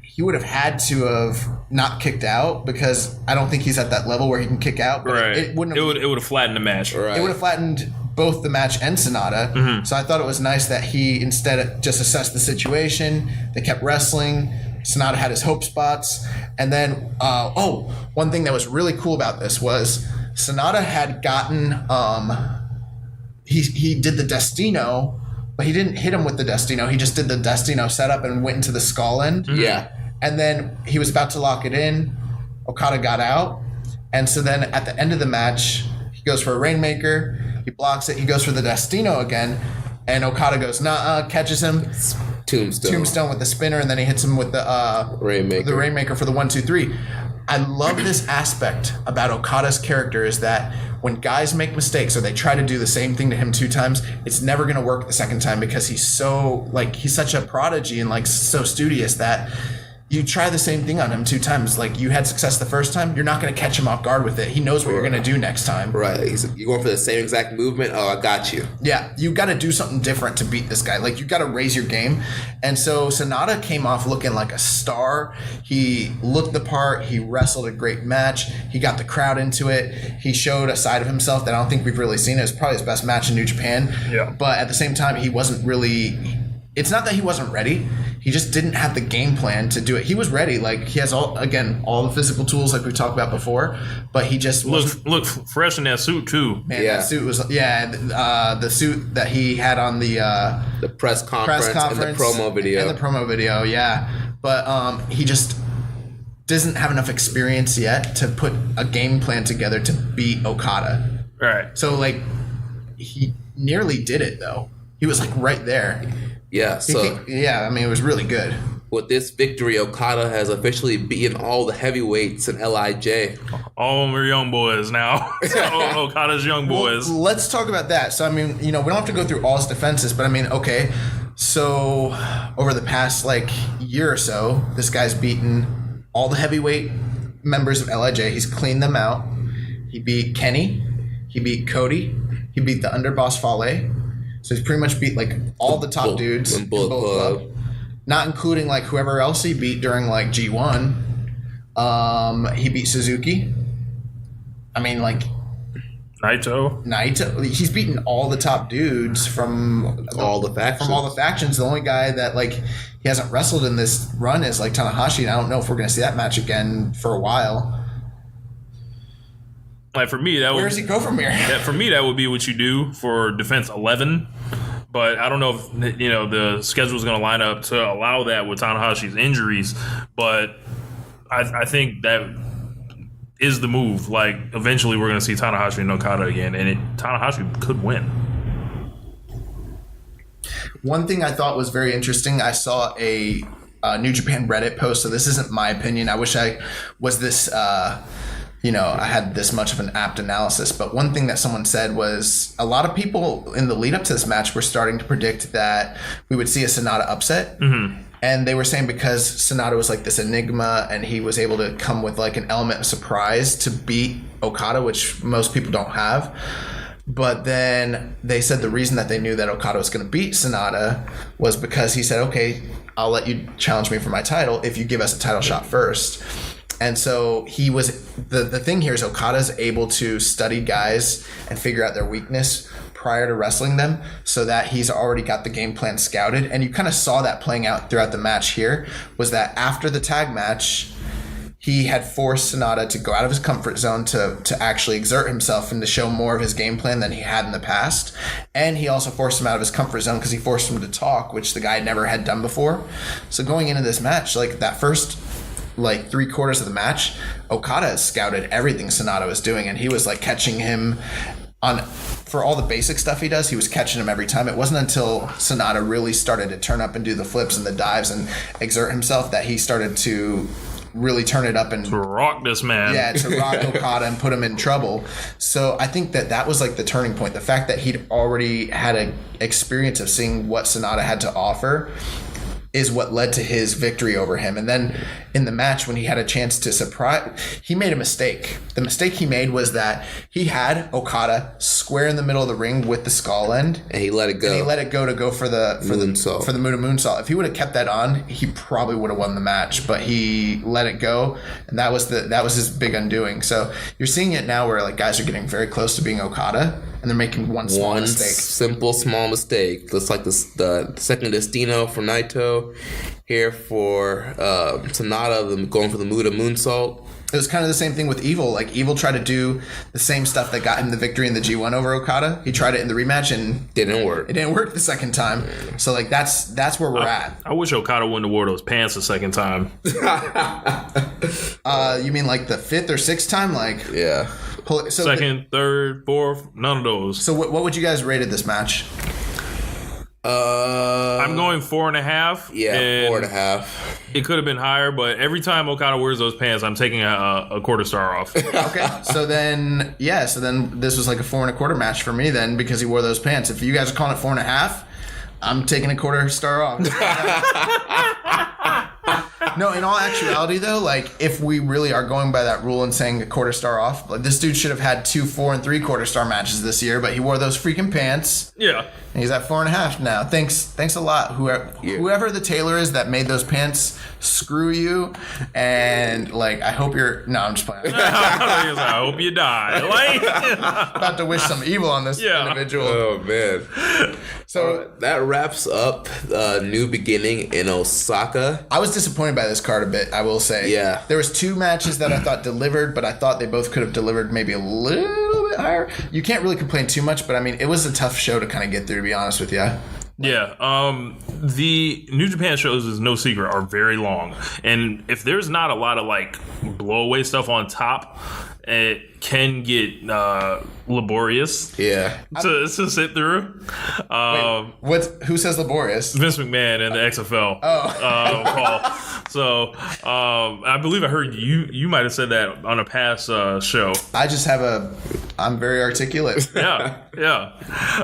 he would have had to have not kicked out because I don't think he's at that level where he can kick out. But Right. It would Right. It would have flattened both the match and Sonata. So I thought it was nice that he instead just assessed the situation. They kept wrestling. Sonata had his hope spots. And then, one thing that was really cool about this was Sonata had gotten, he did the Destino, but he didn't hit him with the Destino. He just did the Destino setup and went into the skull end. Yeah. And then he was about to lock it in. Okada got out. And so then at the end of the match, he goes for a Rainmaker. He blocks it. He goes for the Destino again. And Okada goes, catches him. Tombstone with the spinner. And then he hits him with the Rainmaker for the 1, 2, 3. I love this aspect about Okada's character is that when guys make mistakes or they try to do the same thing to him 2 times, it's never going to work the second time because he's such a prodigy and like so studious that you try the same thing on him 2 times. Like you had success the first time, you're not going to catch him off guard with it. He knows what you're going to do next time. Right. You're going for the same exact movement. Oh, I got you. Yeah. You got to do something different to beat this guy. Like you got to raise your game. And so Sonata came off looking like a star. He looked the part. He wrestled a great match. He got the crowd into it. He showed a side of himself that I don't think we've really seen. It was probably his best match in New Japan. Yeah. But at the same time, he wasn't really... It's not that he wasn't ready. He just didn't have the game plan to do it. He was ready. Like he has all the physical tools like we talked about before, but he just look fresh in that suit too. Man, that suit was the suit that he had on the press conference and the promo video. Yeah. But he just doesn't have enough experience yet to put a game plan together to beat Okada. Right. So like he nearly did it though. He was like right there. Yeah, I mean, it was really good. With this victory, Okada has officially beaten all the heavyweights in LIJ. All of them are young boys now. Okada's young boys. Well, let's talk about that. So, I mean, we don't have to go through all his defenses, but I mean, okay. So, over the past, year or so, this guy's beaten all the heavyweight members of LIJ. He's cleaned them out. He beat Kenny. He beat Cody. He beat the underboss Fale. So he's pretty much beat all the top dudes in Bullet Club. Not including whoever else he beat during G1. He beat Suzuki. I mean Naito. He's beaten all the top dudes from all the factions. The only guy that he hasn't wrestled in this run is Tanahashi, and I don't know if we're going to see that match again for a while. For me, where does he go from here? For me, that would be what you do for Defense 11. But I don't know if the schedule is going to line up to allow that with Tanahashi's injuries. But I think that is the move. Eventually, we're going to see Tanahashi and Okada again, and Tanahashi could win. One thing I thought was very interesting, I saw a New Japan Reddit post, so this isn't my opinion. I wish I was this, I had this much of an apt analysis. But one thing that someone said was a lot of people in the lead up to this match were starting to predict that we would see a Sonata upset. Mm-hmm. And they were saying because Sonata was like this enigma and he was able to come with like an element of surprise to beat Okada, which most people don't have. But then they said the reason that they knew that Okada was going to beat Sonata was because he said, okay, I'll let you challenge me for my title if you give us a title shot first. And so he was, the thing here is Okada's able to study guys and figure out their weakness prior to wrestling them so that he's already got the game plan scouted. And you kind of saw that playing out throughout the match here, was that after the tag match, he had forced Sonata to go out of his comfort zone to actually exert himself and to show more of his game plan than he had in the past. And he also forced him out of his comfort zone because he forced him to talk, which the guy never had done before. So going into this match, like that first like 3/4 of the match, Okada has scouted everything Sonata was doing, and he was like catching him for all the basic stuff he does. He was catching him every time. It wasn't until Sonata really started to turn up and do the flips and the dives and exert himself that he started to really turn it up and to rock this man. Yeah, to rock Okada and put him in trouble. So I think that was like the turning point. The fact that he'd already had an experience of seeing what Sonata had to offer is what led to his victory over him. And then in the match, when he had a chance to surprise, he made a mistake. The mistake he made was that he had Okada square in the middle of the ring with the skull end, and he let it go. And he let it go to go for the Muda moonsault. If he would have kept that on, he probably would have won the match. But he let it go, and that was his big undoing. So you're seeing it now where like guys are getting very close to being Okada, and they're making one small mistake. Simple small mistake. Looks like the second Destino for Naito. Here for Sonata, going for the Muda moonsault. It was kind of the same thing with Evil. Like Evil tried to do the same stuff that got him the victory in the G1 over Okada. He tried it in the rematch and didn't work. It didn't work the second time. So like that's where we're at. I wish Okada wouldn't have wore those pants the second time. You mean like the fifth or sixth time? Like yeah. Second, third, fourth, none of those. So what would you guys rated this match? I'm going 4.5. Yeah, 4.5. It could have been higher, but every time Okada wears those pants, I'm taking a quarter star off. Okay, so then this was like a 4.25 match for me then because he wore those pants. If you guys are calling it 4.5, I'm taking a quarter star off. No, in all actuality though, like if we really are going by that rule and saying a quarter star off, like this dude should have had 2 4 and 3/4 star matches this year, but he wore those freaking pants. Yeah. And he's at 4.5 now. Thanks a lot. Whoever the tailor is that made those pants, screw you. And like I hope I'm just playing. I hope you die. Like about to wish some evil on this individual. Oh man. So that wraps up New Beginning in Osaka. I was disappointed by this card a bit, I will say. Yeah. There was 2 matches that I thought delivered, but I thought they both could have delivered maybe a little bit higher. You can't really complain too much, but I mean, it was a tough show to kind of get through, to be honest with you. Yeah, the New Japan shows, is no secret, are very long. And if there's not a lot of like blow-away stuff on top, it can get laborious. Yeah. To sit through. Who says laborious? Vince McMahon and the XFL. Paul. So I believe I heard you might have said that on a past show. I just I'm very articulate. Yeah.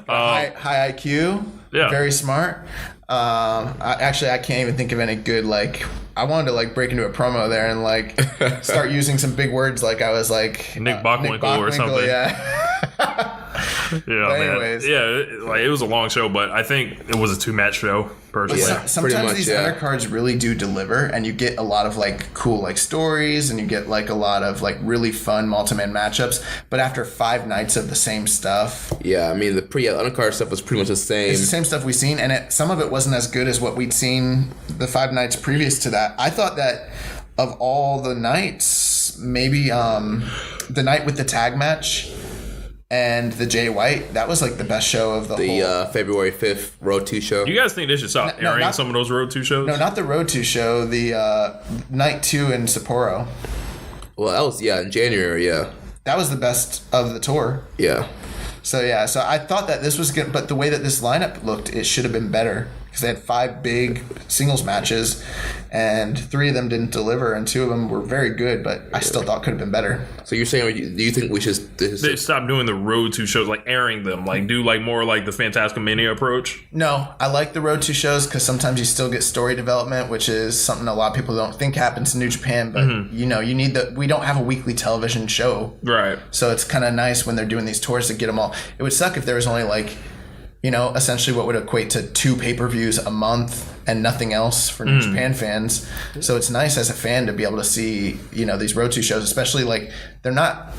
High IQ. Yeah. Very smart. I can't even think of any good, like, I wanted to like break into a promo there and like start using some big words, like I was like Nick Bockwinkel or something. Yeah. Yeah, anyways. Man. Yeah, it was a long show, but I think it was a 2-match show, personally. Sometimes these undercards really do deliver, and you get a lot of like cool like stories, and you get like a lot of like really fun multi-man matchups. But after 5 nights of the same stuff, yeah, I mean the undercard stuff was pretty much the same. It's the same stuff we've seen, and some of it wasn't as good as what we'd seen the 5 nights previous to that. I thought that of all the nights, maybe the night with the tag match and the Jay White, that was like the best show of the whole. February 5th Road 2 show. You guys think they should stop airing some of those Road 2 shows? No, not the Road 2 show, the Night 2 in Sapporo. Well, that was, in January, yeah. That was the best of the tour. Yeah. So I thought that this was good, but the way that this lineup looked, it should have been better because they had 5 big singles matches, and 3 of them didn't deliver, and 2 of them were very good, but I still thought could have been better. So you're saying, do you think we should They stop doing the road to shows, like airing them, like do like more like the Fantastic Mania approach? No, I like the road to shows because sometimes you still get story development, which is something a lot of people don't think happens in New Japan, but you know, you need we don't have a weekly television show. Right. So it's kind of nice when they're doing these tours to get them all. It would suck if there was only like, you know, essentially what would equate to 2 pay-per-views a month and nothing else for New Japan fans. So it's nice as a fan to be able to see, you know, these road to shows, especially like they're not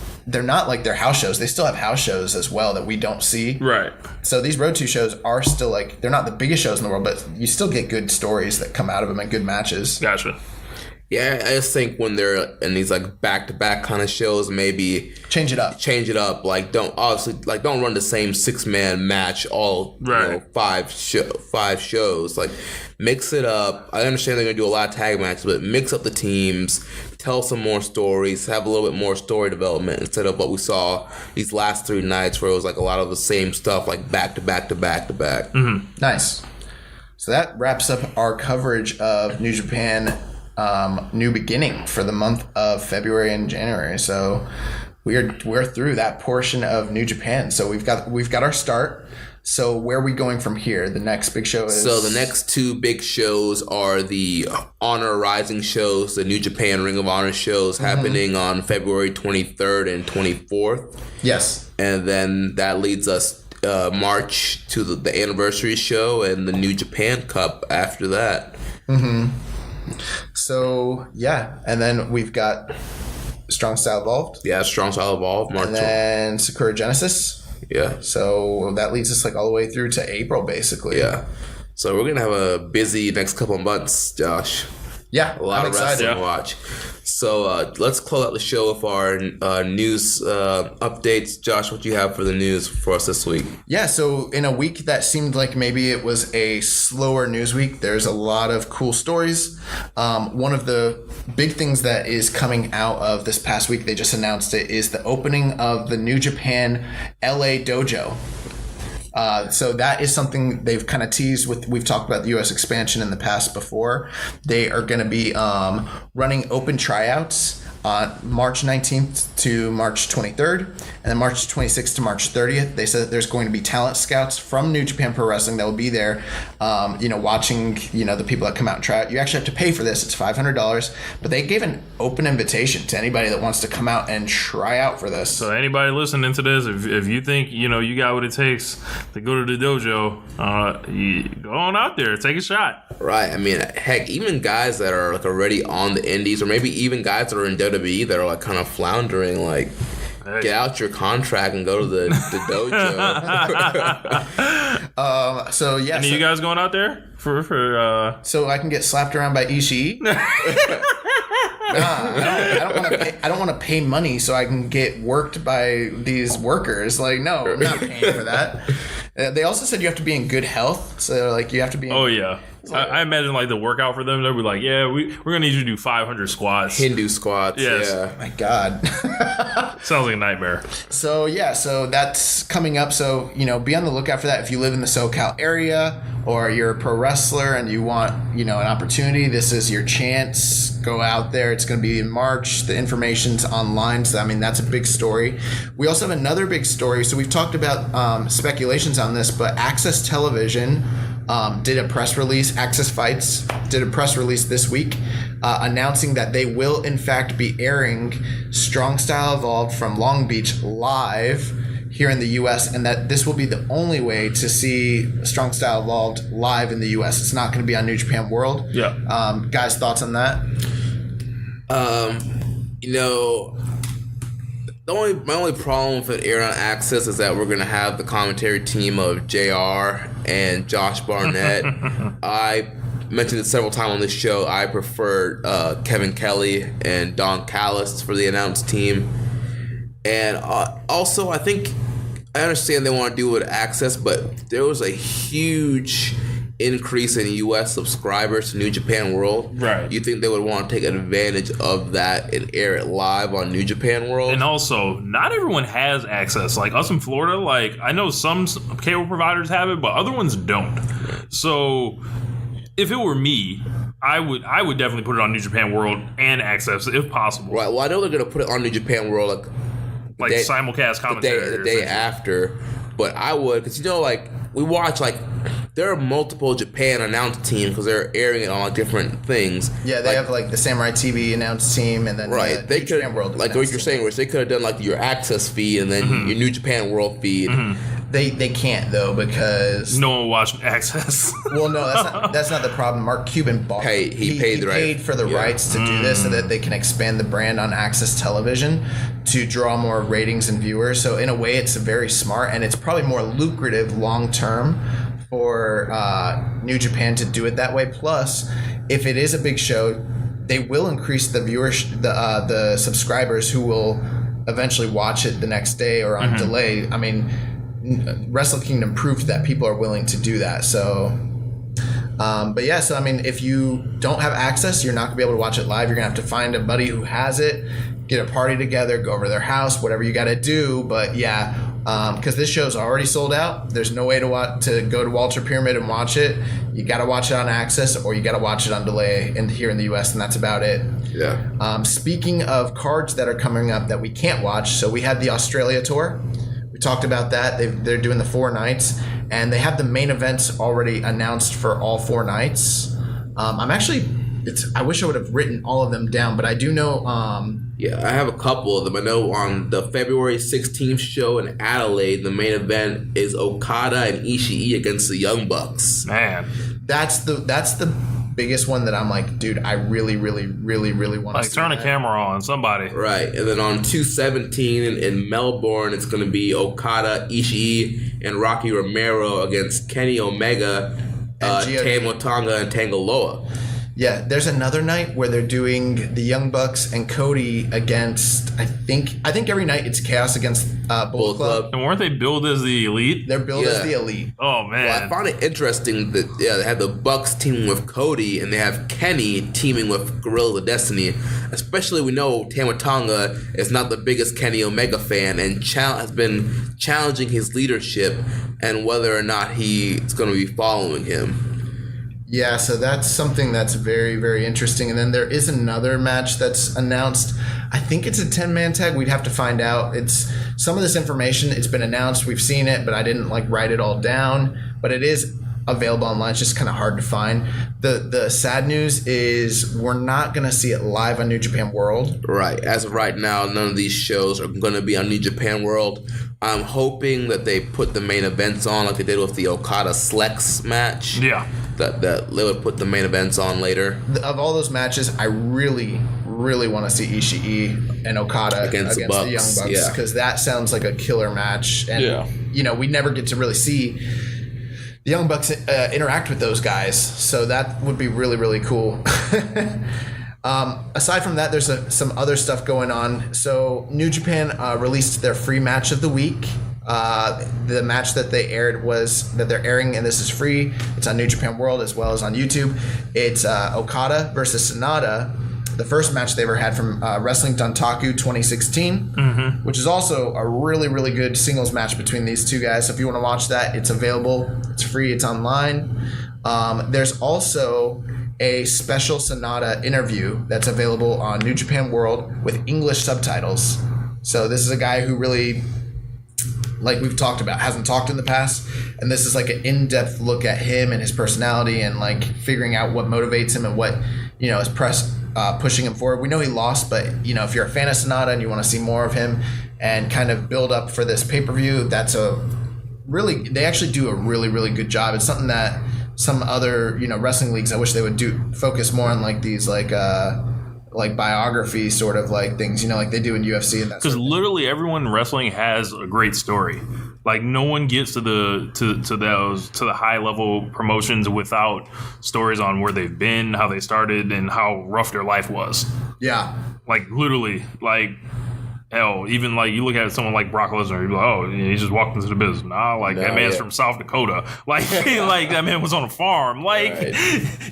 like their house shows. They still have house shows as well that we don't see. Right. So these road to shows are still like, they're not the biggest shows in the world, but you still get good stories that come out of them and good matches. Gotcha. Yeah, I just think when they're in these like back-to-back kind of shows, maybe Change it up. Like don't run the same 6-man match all Right. you know, 5 shows. Like mix it up. I understand they're gonna do a lot of tag matches, but mix up the teams, tell some more stories, have a little bit more story development instead of what we saw these last 3 nights where it was like a lot of the same stuff, like back to back to back to back. Nice. So that wraps up our coverage of New Japan New Beginning for the month of February and January. So we're through that portion of New Japan. So we've got our start. So where are we going from here? The next big show is... So the next 2 big shows are the Honor Rising shows, the New Japan Ring of Honor shows happening on February 23rd and 24th. Yes. And then that leads us March to the anniversary show and the New Japan Cup after that. So, yeah. And then we've got Strong Style Evolved. Yeah, Strong Style Evolved, March. And then Sakura Genesis. Yeah. So that leads us like all the way through to April, basically. Yeah. So we're going to have a busy next couple of months, Josh. Yeah, A lot I'm of excited. wrestling to watch. So let's close out the show with our news updates. Josh, what do you have for the news for us this week? Yeah, so in a week that seemed like maybe it was a slower news week, there's a lot of cool stories. One of the big things that is coming out of this past week, they just announced it, is the opening of the New Japan LA Dojo. So that is something they've kind of teased with. We've talked about the U.S. expansion in the past before. They are going to be running open tryouts on March 19th to March 23rd, and then March 26th to March 30th. They said that there's going to be talent scouts from New Japan Pro Wrestling that will be there, watching, the people that come out and try out. You actually have to pay for this. It's $500, but they gave an open invitation to anybody that wants to come out and try out for this. So anybody listening to this, if you think, you got what it takes to go to the dojo, you go on out there, take a shot. Right. I mean, heck, even guys that are like already on the indies, or maybe even guys that are in WWE that are like kind of floundering, like get out your contract and go to the dojo. So yeah. Any of you guys going out there for So I can get slapped around by Ishii? I don't want to pay money so I can get worked by these workers. Like, no, I'm not paying for that. They also said you have to be in good health. So like you have to be. Oh yeah. I imagine like the workout for them, they'll be like, yeah, we're gonna need you to do 500 squats. Hindu squats. Yes. Yeah. Oh my God. Sounds like a nightmare. So yeah, so that's coming up. So be on the lookout for that. If you live in the SoCal area or you're a pro wrestler and you want an opportunity, this is your chance. Go out there. It's going to be in March. The information's online. So that's a big story. We also have another big story. So we've talked about speculations on this, but Access Television did a press release. Access Fights did a press release this week announcing that they will in fact be airing Strong Style Evolved from Long Beach live here in the U.S. and that this will be the only way to see Strong Style Evolved live in the U.S. It's not going to be on New Japan World. Yeah. Guys, thoughts on that? My only problem with it airing on Access is that we're going to have the commentary team of JR and Josh Barnett. I mentioned it several times on this show. I prefer Kevin Kelly and Don Callis for the announced team. And also, I understand they want to do it with Access, but there was a huge increase in U.S. subscribers to New Japan World, Right. you think they would want to take advantage of that and air it live on New Japan World? And also, not everyone has access. Like us in Florida, like I know some cable providers have it, but other ones don't. So if it were me, I would definitely put it on New Japan World and access if possible. Right. Well, I know they're going to put it on New Japan World Like simulcast commentary. the day after, but I would, because we watch there are multiple Japan announced teams because they're airing it on different things. Yeah, they have the Samurai TV announced team, and then right. They New could Japan World. like what you're saying, Rich. They could have done your access feed and then your New Japan World feed. They can't though because No one watched access. well, no, that's not the problem. Mark Cuban bought. He paid for the rights to do this so that they can expand the brand on Access Television to draw more ratings and viewers. So in a way, it's very smart, and it's probably more lucrative long term for New Japan to do it that way. Plus, if it is a big show, they will increase the viewers, the subscribers who will eventually watch it the next day or on delay. I mean, Wrestle Kingdom proved that people are willing to do that. So, but yeah, so I mean, if you don't have access, you're not gonna be able to watch it live. You're gonna have to find a buddy who has it, get a party together, go over to their house, whatever you got to do. But yeah, because this show's already sold out. There's no way to go to Walter Pyramid and watch it. You got to watch it on Access, or you got to watch it on delay here in the U.S., and that's about it. Yeah. Speaking of cards that are coming up that we can't watch, so we had the Australia tour. We talked about that. They're doing the 4 nights, and they have the main events already announced for all 4 nights. I wish I would have written all of them down, but I do know. Yeah, I have a couple of them. I know on the February 16th show in Adelaide, the main event is Okada and Ishii against the Young Bucks. Man, that's the biggest one that I'm like, dude, I really, really, really, really want to see. Turn a camera on, somebody. Right, and then on 2/17 in Melbourne, it's going to be Okada, Ishii, and Rocky Romero against Kenny Omega, Tama Tonga, and Tangaloa. Yeah, there's another night where they're doing the Young Bucks and Cody against, I think every night it's Chaos against Bullet Club. And weren't they billed as the Elite? They're billed as the Elite. Oh, man. Well, I found it interesting that they have the Bucks teaming with Cody and they have Kenny teaming with Guerrilla of Destiny. Especially we know Tama Tonga is not the biggest Kenny Omega fan and has been challenging his leadership and whether or not he's going to be following him. Yeah, so that's something that's very, very interesting. And then there is another match that's announced. I think it's a 10-man tag. We'd have to find out. It's some of this information. It's been announced. We've seen it, but I didn't write it all down. But it is available online. It's just kind of hard to find. The sad news is we're not going to see it live on New Japan World. Right. As of right now, none of these shows are going to be on New Japan World. I'm hoping that they put the main events on like they did with the Okada Slex match. Yeah. That they would put the main events on later. Of all those matches, I really, really want to see Ishii and Okada against the Young Bucks because that sounds like a killer match. And, we never get to really see the Young Bucks interact with those guys. So that would be really, really cool. Aside from that, there's some other stuff going on. So New Japan released their free match of the week. The match that they aired that they're airing, and this is free. It's on New Japan World as well as on YouTube. It's Okada versus Sonata, the first match they ever had from Wrestling Dontaku 2016, which is also a really, really good singles match between these two guys. So if you want to watch that, it's available. It's free. It's online. There's also a special Sonata interview that's available on New Japan World with English subtitles. So this is a guy who really, like we've talked about, hasn't talked in the past, and this is like an in-depth look at him and his personality and figuring out what motivates him and what is pushing him forward. We know he lost, but if you're a fan of Sonata and you want to see more of him and kind of build up for this pay-per-view, they actually do a really, really good job. It's something that some other wrestling leagues, I wish they would focus more on these biography sort of things, like they do in UFC and that. Because literally everyone in wrestling has a great story. No one gets to the high level promotions without stories on where they've been, how they started, and how rough their life was. Yeah. Literally, hell, even like you look at someone like Brock Lesnar, you're like, oh, he just walked into the business. Nah, like that man's from South Dakota. Like, like that man was on a farm. Like,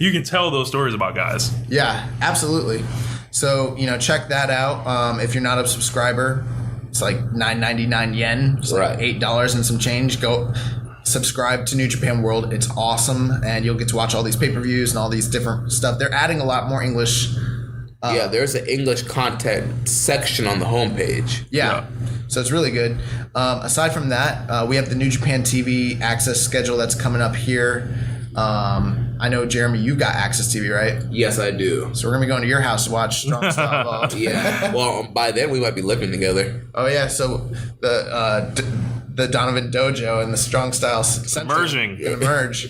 you can tell those stories about guys. Yeah, absolutely. So, check that out. If you're not a subscriber, it's like 9.99 yen. It's like $8 and some change. Go subscribe to New Japan World. It's awesome. And you'll get to watch all these pay-per-views and all these different stuff. They're adding a lot more English. There's an English content section on the homepage. Yeah. So it's really good. Aside from that, we have the New Japan TV access schedule that's coming up here. I know, Jeremy, you got Access TV, right? Yes, I do. So we're going to be going to your house to watch Strong Style Evolved. Yeah. Well, by then we might be living together. Oh, yeah. So the Donovan Dojo and the Strong Style Center Merging. Going to merge.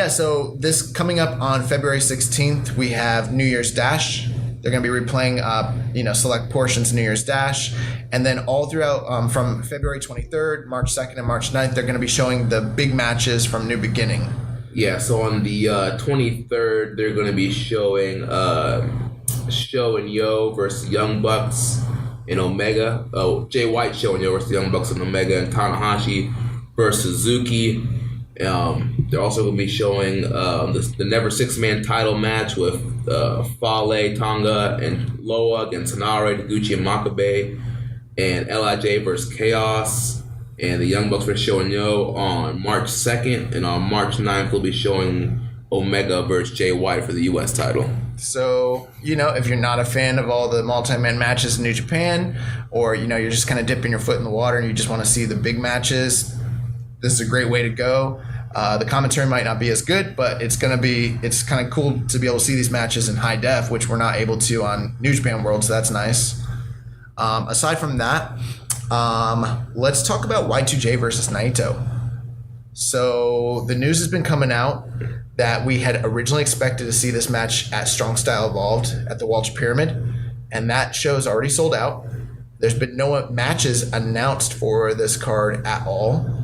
So this coming up on February 16th, we have New Year's Dash. They're going to be replaying, select portions of New Year's Dash. And then all throughout from February 23rd, March 2nd, and March 9th, they're going to be showing the big matches from New Beginning. Yeah, so on the 23rd, they're going to be showing Sho and Yo versus Young Bucks and Omega. Jay White Sho and Yo versus Young Bucks and Omega, and Tanahashi versus Suzuki. They're also going to be showing the Never Six-Man title match with Fale, Tonga, and Loa against Tanare, Taguchi, and Makabe, and LIJ versus Chaos, and the Young Bucks versus Sho and Yo on March 2nd, and on March 9th we'll be showing Omega versus Jay White for the U.S. title. So, if you're not a fan of all the multi-man matches in New Japan, or, you're just kind of dipping your foot in the water and you just want to see the big matches, this is a great way to go. The commentary might not be as good, but it's kind of cool to be able to see these matches in high def, which we're not able to on New Japan World, so that's nice. Aside from that, let's talk about Y2J versus Naito. So the news has been coming out that we had originally expected to see this match at Strong Style Evolved at the Walter Pyramid, and that show's already sold out. There's been no matches announced for this card at all.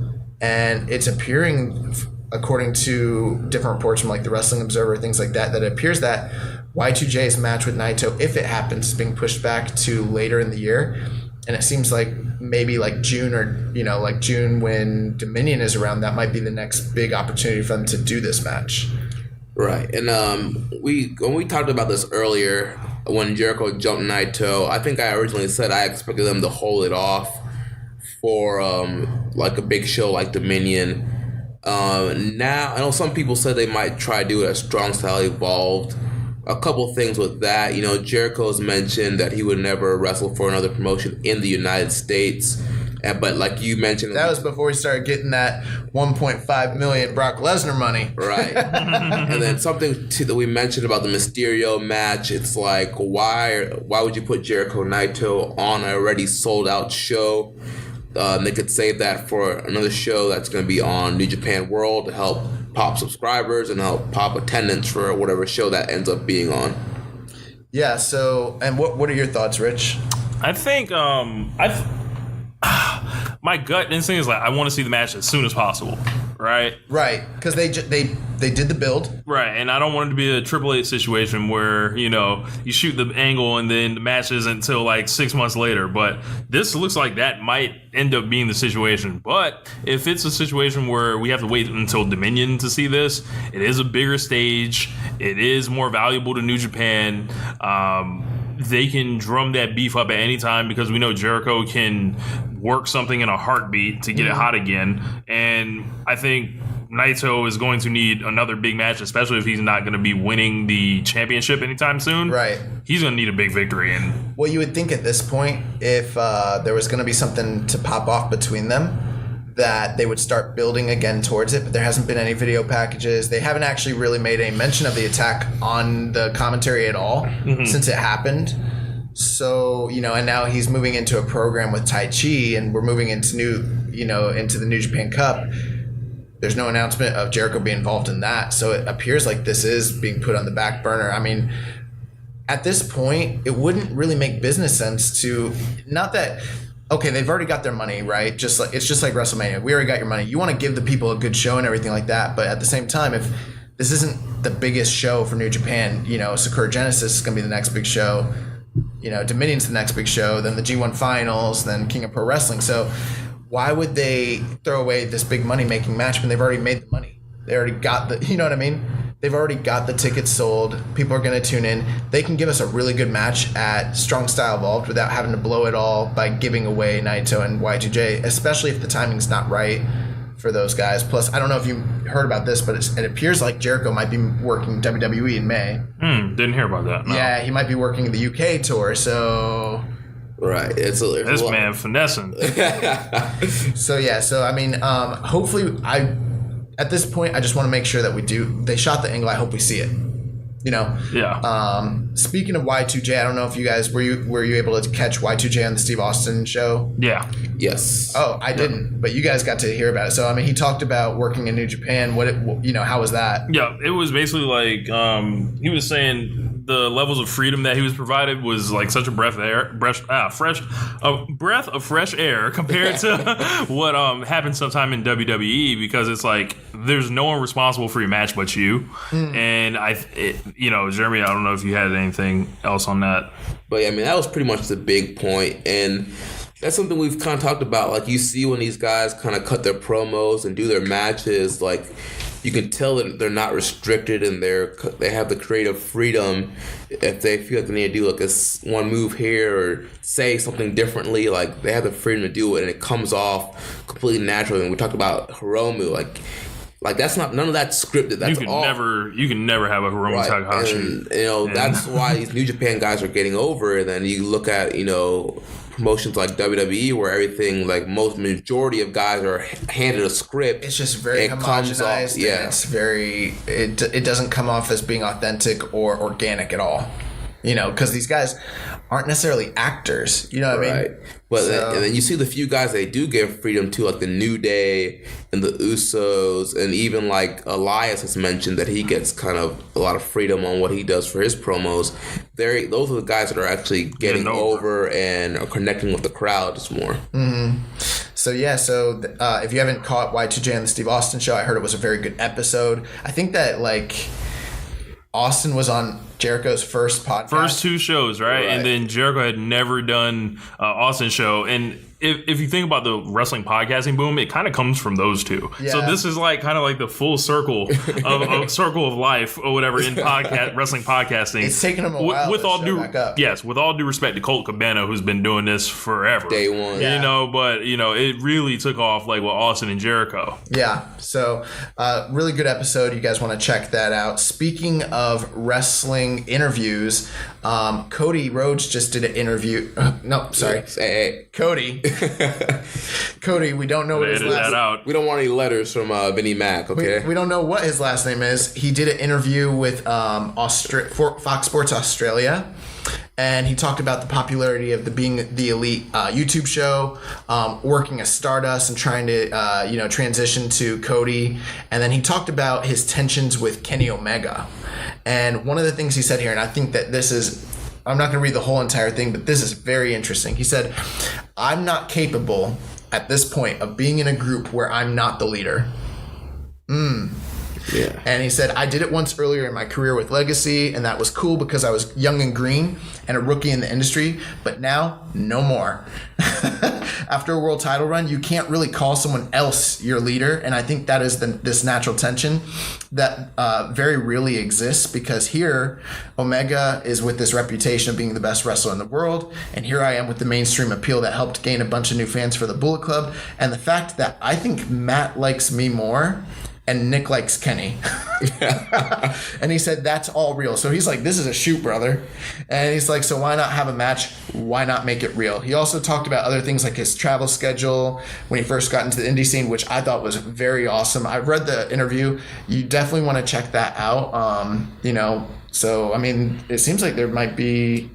And it's appearing, according to different reports from like the Wrestling Observer, things like that, that it appears that Y2J's match with Naito, if it happens, is being pushed back to later in the year. And it seems like maybe like June or, like June when Dominion is around, that might be the next big opportunity for them to do this match. Right. And when we talked about this earlier, when Jericho jumped Naito, I think I originally said I expected them to hold it off for like a big show like Dominion. Now, I know some people said they might try to do it at Strong Style Evolved. A couple things with that. Jericho's mentioned that he would never wrestle for another promotion in the United States. But like you mentioned... That was before he started getting that $1.5 million Brock Lesnar money. Right. And then something that we mentioned about the Mysterio match, it's like, why would you put Jericho Naito on an already sold out show? They could save that for another show that's going to be on New Japan World to help pop subscribers and help pop attendance for whatever show that ends up being on. Yeah, so, and what are your thoughts, Rich? I think my gut instinct is like I want to see the match as soon as possible, right? Right, because they did the build. Right, and I don't want it to be a Triple H situation where, you shoot the angle and then the match isn't until like 6 months later. But this looks like that might end up being the situation. But if it's a situation where we have to wait until Dominion to see this, it is a bigger stage. It is more valuable to New Japan. They can drum that beef up at any time because we know Jericho can work something in a heartbeat to get it hot again. And I think Naito is going to need another big match, especially if he's not going to be winning the championship anytime soon. Right. He's going to need a big victory. And well, you would think at this point, if there was going to be something to pop off between them, that they would start building again towards it, but there hasn't been any video packages. They haven't actually really made any mention of the attack on the commentary at all since it happened. So, and now he's moving into a program with Tai Chi, and we're moving into into the New Japan Cup. There's no announcement of Jericho being involved in that, so it appears like this is being put on the back burner. I mean, at this point, it wouldn't really make business sense to, not that, okay, they've already got their money, right? It's just like WrestleMania. We already got your money. You want to give the people a good show and everything like that, but at the same time, if this isn't the biggest show for New Japan, Sakura Genesis is going to be the next big show. Dominion's the next big show, then the G1 Finals, then King of Pro Wrestling. So why would they throw away this big money-making match when they've already made the money? They already got the, you know what I mean? They've already got the tickets sold. People are going to tune in. They can give us a really good match at Strong Style Evolved without having to blow it all by giving away Naito and Y2J, especially if the timing's not right for those guys. Plus, I don't know if you heard about this, but it appears like Jericho might be working WWE in May. Didn't hear about that. No. Yeah, he might be working the UK tour, so... Right. It's this man finessing. So I mean, hopefully at this point, I just want to make sure that they shot the angle. I hope we see it. Yeah. Speaking of Y2J, I don't know if you guys were you able to catch Y2J on the Steve Austin show? Yeah. Yes. Oh, I didn't, but you guys got to hear about it. So I mean, he talked about working in New Japan. How was that? Yeah, it was basically like he was saying the levels of freedom that he was provided was like such a breath of fresh air compared to what happened sometime in WWE, because it's like there's no one responsible for your match but you. And Jeremy, I don't know if you had anything else on that. But yeah, I mean, that was pretty much the big point, and that's something we've kind of talked about. Like, you see when these guys kind of cut their promos and do their matches, like, you can tell that they're not restricted and they have the creative freedom. If they feel like they need to do like this one move here or say something differently, like, they have the freedom to do it, and it comes off completely naturally. And we talked about Hiromu, like that's not, none of that's scripted. That's you can never have a Hiromu Takahashi. And, that's why these New Japan guys are getting over. And then you look at promotions like WWE, where everything, like majority of guys are handed a script. It's just very homogenized. Yeah, it's very. It doesn't come off as being authentic or organic at all. Because these guys aren't necessarily actors. You know what I mean? But and then you see the few guys they do give freedom to, like the New Day and the Usos, and even like Elias has mentioned that he gets kind of a lot of freedom on what he does for his promos. Those are the guys that are actually getting over and are connecting with the crowd just more. Mm-hmm. So if you haven't caught Y2J on the Steve Austin show, I heard it was a very good episode. I think that Austin was on Jericho's first podcast. First two shows, right? And then Jericho had never done Austin's show. And if you think about the wrestling podcasting boom, it kind of comes from those two. Yeah. So this is like kind of like the full circle of circle of life or whatever in wrestling podcasting. It's taken them a while with to all show back up. Yes, with all due respect to Colt Cabana, who's been doing this forever. Day one. Yeah. But it really took off like with Austin and Jericho. Yeah. So really good episode. You guys want to check that out. Speaking of wrestling interviews, Cody Rhodes just did an interview. No, sorry. Hey. Cody. Cody, we don't know what his last name is. We don't want any letters from Vinnie Mac, okay? We don't know what his last name is. He did an interview with Fox Sports Australia, and he talked about the popularity of the Being the Elite YouTube show, working as Stardust and trying to transition to Cody. And then he talked about his tensions with Kenny Omega. And one of the things he said here, and I think that this is, I'm not going to read the whole entire thing, but this is very interesting. He said, I'm not capable at this point of being in a group where I'm not the leader. Yeah. And he said, I did it once earlier in my career with Legacy, and that was cool because I was young and green and a rookie in the industry, but now, no more. After a world title run, you can't really call someone else your leader, and I think that is this natural tension that very rarely exists, because here, Omega is with this reputation of being the best wrestler in the world, and here I am with the mainstream appeal that helped gain a bunch of new fans for the Bullet Club, and the fact that I think Matt likes me more and Nick likes Kenny. And he said, that's all real. So he's like, this is a shoot, brother. And he's like, so why not have a match? Why not make it real? He also talked about other things like his travel schedule when he first got into the indie scene, which I thought was very awesome. I read the interview. You definitely want to check that out. So, I mean, it seems like there might be,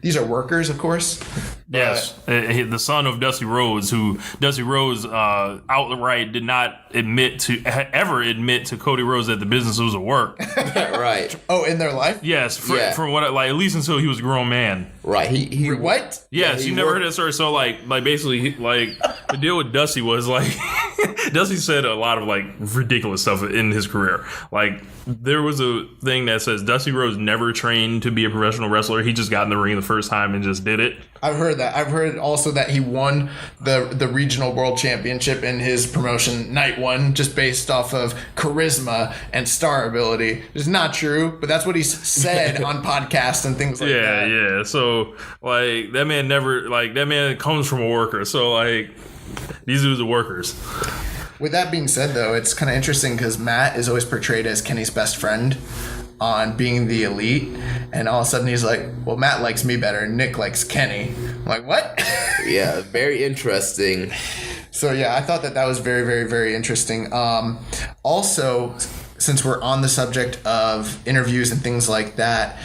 these are workers, of course. Yes. The son of Dusty Rhodes, who Dusty Rhodes outright did not ever admit to Cody Rhodes that the business was a work. Right. Oh, in their life? Yes. From what, at least until he was a grown man. Right. He what? Yes. You never heard that story. So, basically, the deal with Dusty was, Dusty said a lot of like ridiculous stuff in his career. Like there was a thing that says Dusty Rhodes never trained to be a professional wrestler. He just got in the ring the first time and just did it. I've heard that. I've heard also that he won the regional world championship in his promotion night one just based off of charisma and star ability. It's not true, but that's what he's said on podcasts and things like that. Yeah. So like that man comes from a worker. So like these dudes are workers. With that being said, though, it's kind of interesting because Matt is always portrayed as Kenny's best friend on being the elite, and all of a sudden he's like, well, Matt likes me better and Nick likes Kenny. I'm like, what? Yeah, very interesting. So yeah, I thought that was very, very, very interesting. Also, since we're on the subject of interviews and things like that,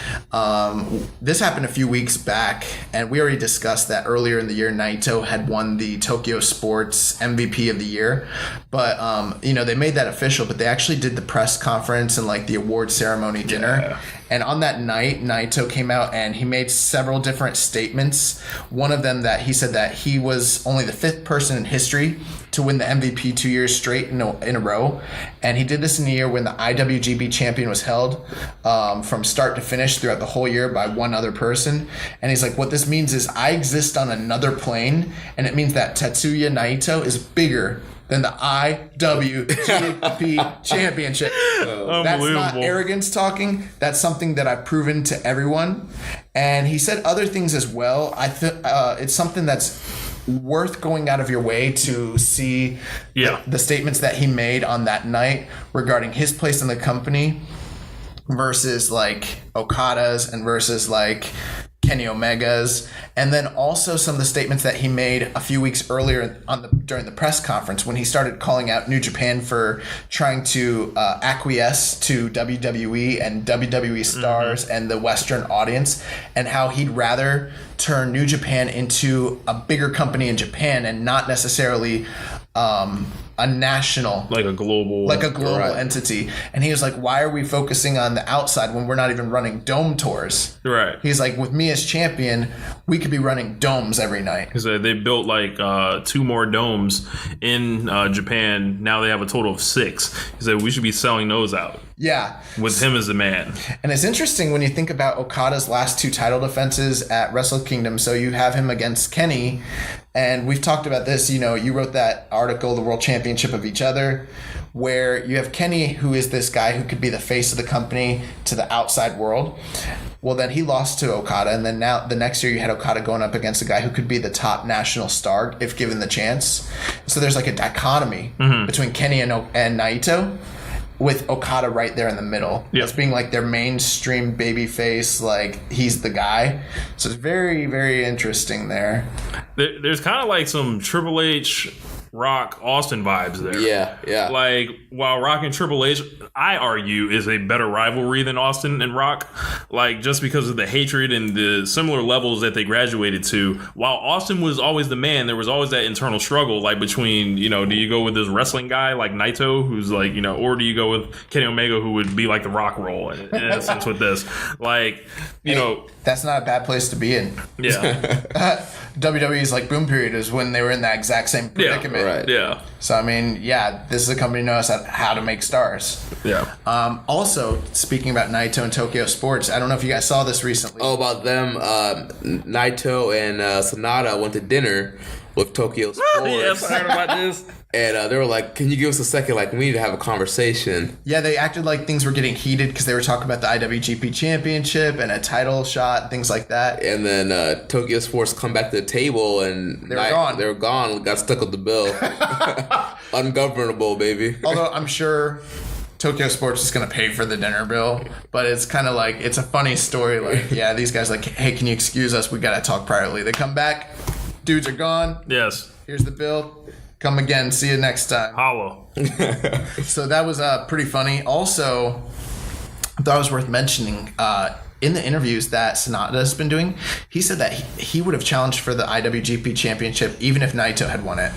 this happened a few weeks back, and we already discussed that earlier in the year. Naito had won the Tokyo Sports MVP of the year, but they made that official, but they actually did the press conference and like the award ceremony dinner. Yeah. And on that night, Naito came out and he made several different statements. One of them that he said that he was only the 5th person in history to win the MVP 2 years straight in a row. And he did this in a year when the IWGP champion was held from start to finish throughout the whole year by one other person. And he's like, what this means is I exist on another plane, and it means that Tetsuya Naito is bigger than the IWGP championship. That's not arrogance talking. That's something that I've proven to everyone. And he said other things as well. It's something that's worth going out of your way to see the statements that he made on that night regarding his place in the company versus like Okada's and versus like Kenny Omega's, and then also some of the statements that he made a few weeks earlier during the press conference when he started calling out New Japan for trying to acquiesce to WWE and WWE stars and the Western audience, and how he'd rather turn New Japan into a bigger company in Japan and not necessarily a national, like a global entity. And he was like, why are we focusing on the outside when we're not even running dome tours? Right. He's like, with me as champion, we could be running domes every night. Because they built like 2 more domes in Japan. Now they have a total of 6. He said we should be selling those out. Yeah. With him as the man. And it's interesting when you think about Okada's last 2 title defenses at Wrestle Kingdom. So you have him against Kenny, and we've talked about this. You wrote that article, The World Championship of Each Other, where you have Kenny, who is this guy who could be the face of the company to the outside world. Well, then he lost to Okada, and then now the next year you had Okada going up against a guy who could be the top national star if given the chance. So there's like a dichotomy between Kenny and Naito, with Okada right there in the middle. Yep. As being like their mainstream baby face, like he's the guy. So it's very, very interesting there. There's kind of like some Triple H, Rock, Austin vibes there. Yeah. Like, while Rock and Triple H, I argue, is a better rivalry than Austin and Rock. Like, just because of the hatred and the similar levels that they graduated to. While Austin was always the man, there was always that internal struggle, like, between, do you go with this wrestling guy like Naito, who's like, or do you go with Kenny Omega, who would be like the Rock role in essence with this? Like, that's not a bad place to be in. Yeah. WWE's like boom period is when they were in that exact same predicament. Right. Yeah. So I mean, this is a company knows how to make stars. Yeah. Also, speaking about Naito and Tokyo Sports, I don't know if you guys saw this recently. Oh, about them, Naito and Sonata went to dinner with Tokyo Sports. Yes, I heard about this. And they were like, can you give us a second? Like, we need to have a conversation. Yeah, they acted like things were getting heated because they were talking about the IWGP Championship and a title shot, things like that. And then Tokyo Sports come back to the table and they were gone. They were gone. Got stuck with the bill. Ungovernable, baby. Although I'm sure Tokyo Sports is going to pay for the dinner bill, but it's kind of like, it's a funny story. Like, yeah, these guys like, hey, can you excuse us? We got to talk privately. They come back. Dudes are gone. Yes. Here's the bill. Come again. See you next time. Hollow. So that was pretty funny. Also, I thought it was worth mentioning, in the interviews that Sonata has been doing, he said that he would have challenged for the IWGP Championship even if Naito had won it.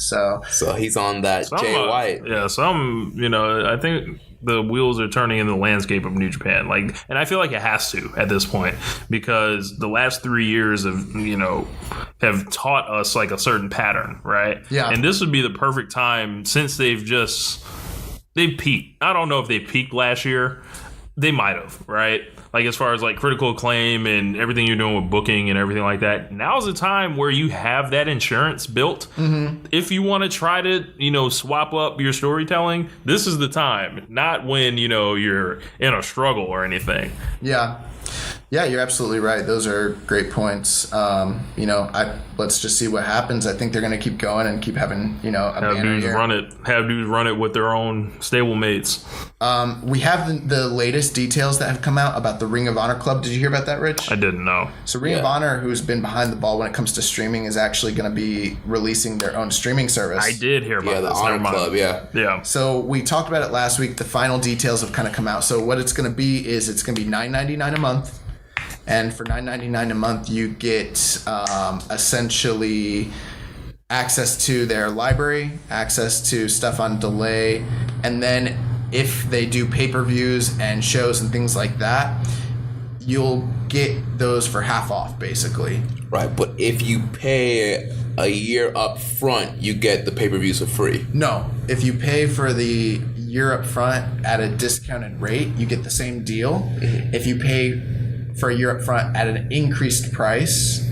So he's on that Jay White. Yeah, I think the wheels are turning in the landscape of New Japan. And I feel like it has to at this point, because the last 3 years have taught us like a certain pattern, right? Yeah. And this would be the perfect time, since they've peaked. I don't know if they peaked last year. They might have, right? Like, as far as like critical acclaim and everything you're doing with booking and everything like that, now's the time where you have that insurance built. Mm-hmm. If you want to try to, swap up your storytelling, this is the time, not when, you're in a struggle or anything. Yeah. Yeah, you're absolutely right. Those are great points. Let's just see what happens. I think they're going to keep going and keep having, a banner year. Have dudes run it with their own stable mates. We have the latest details that have come out about the Ring of Honor Club. Did you hear about that, Rich? I didn't know. So Ring of Honor, who's been behind the ball when it comes to streaming, is actually going to be releasing their own streaming service. I did hear about the Honor Club, Yeah. So we talked about it last week. The final details have kind of come out. So what it's going to be is it's going to be $9.99 a month. And for $9.99 a month, you get essentially access to their library, access to stuff on delay, and then if they do pay-per-views and shows and things like that, you'll get those for half off, basically. Right, but if you pay a year up front, you get the pay-per-views for free. No, if you pay for the year up front at a discounted rate, you get the same deal. Mm-hmm. If you pay for a year up front at an increased price,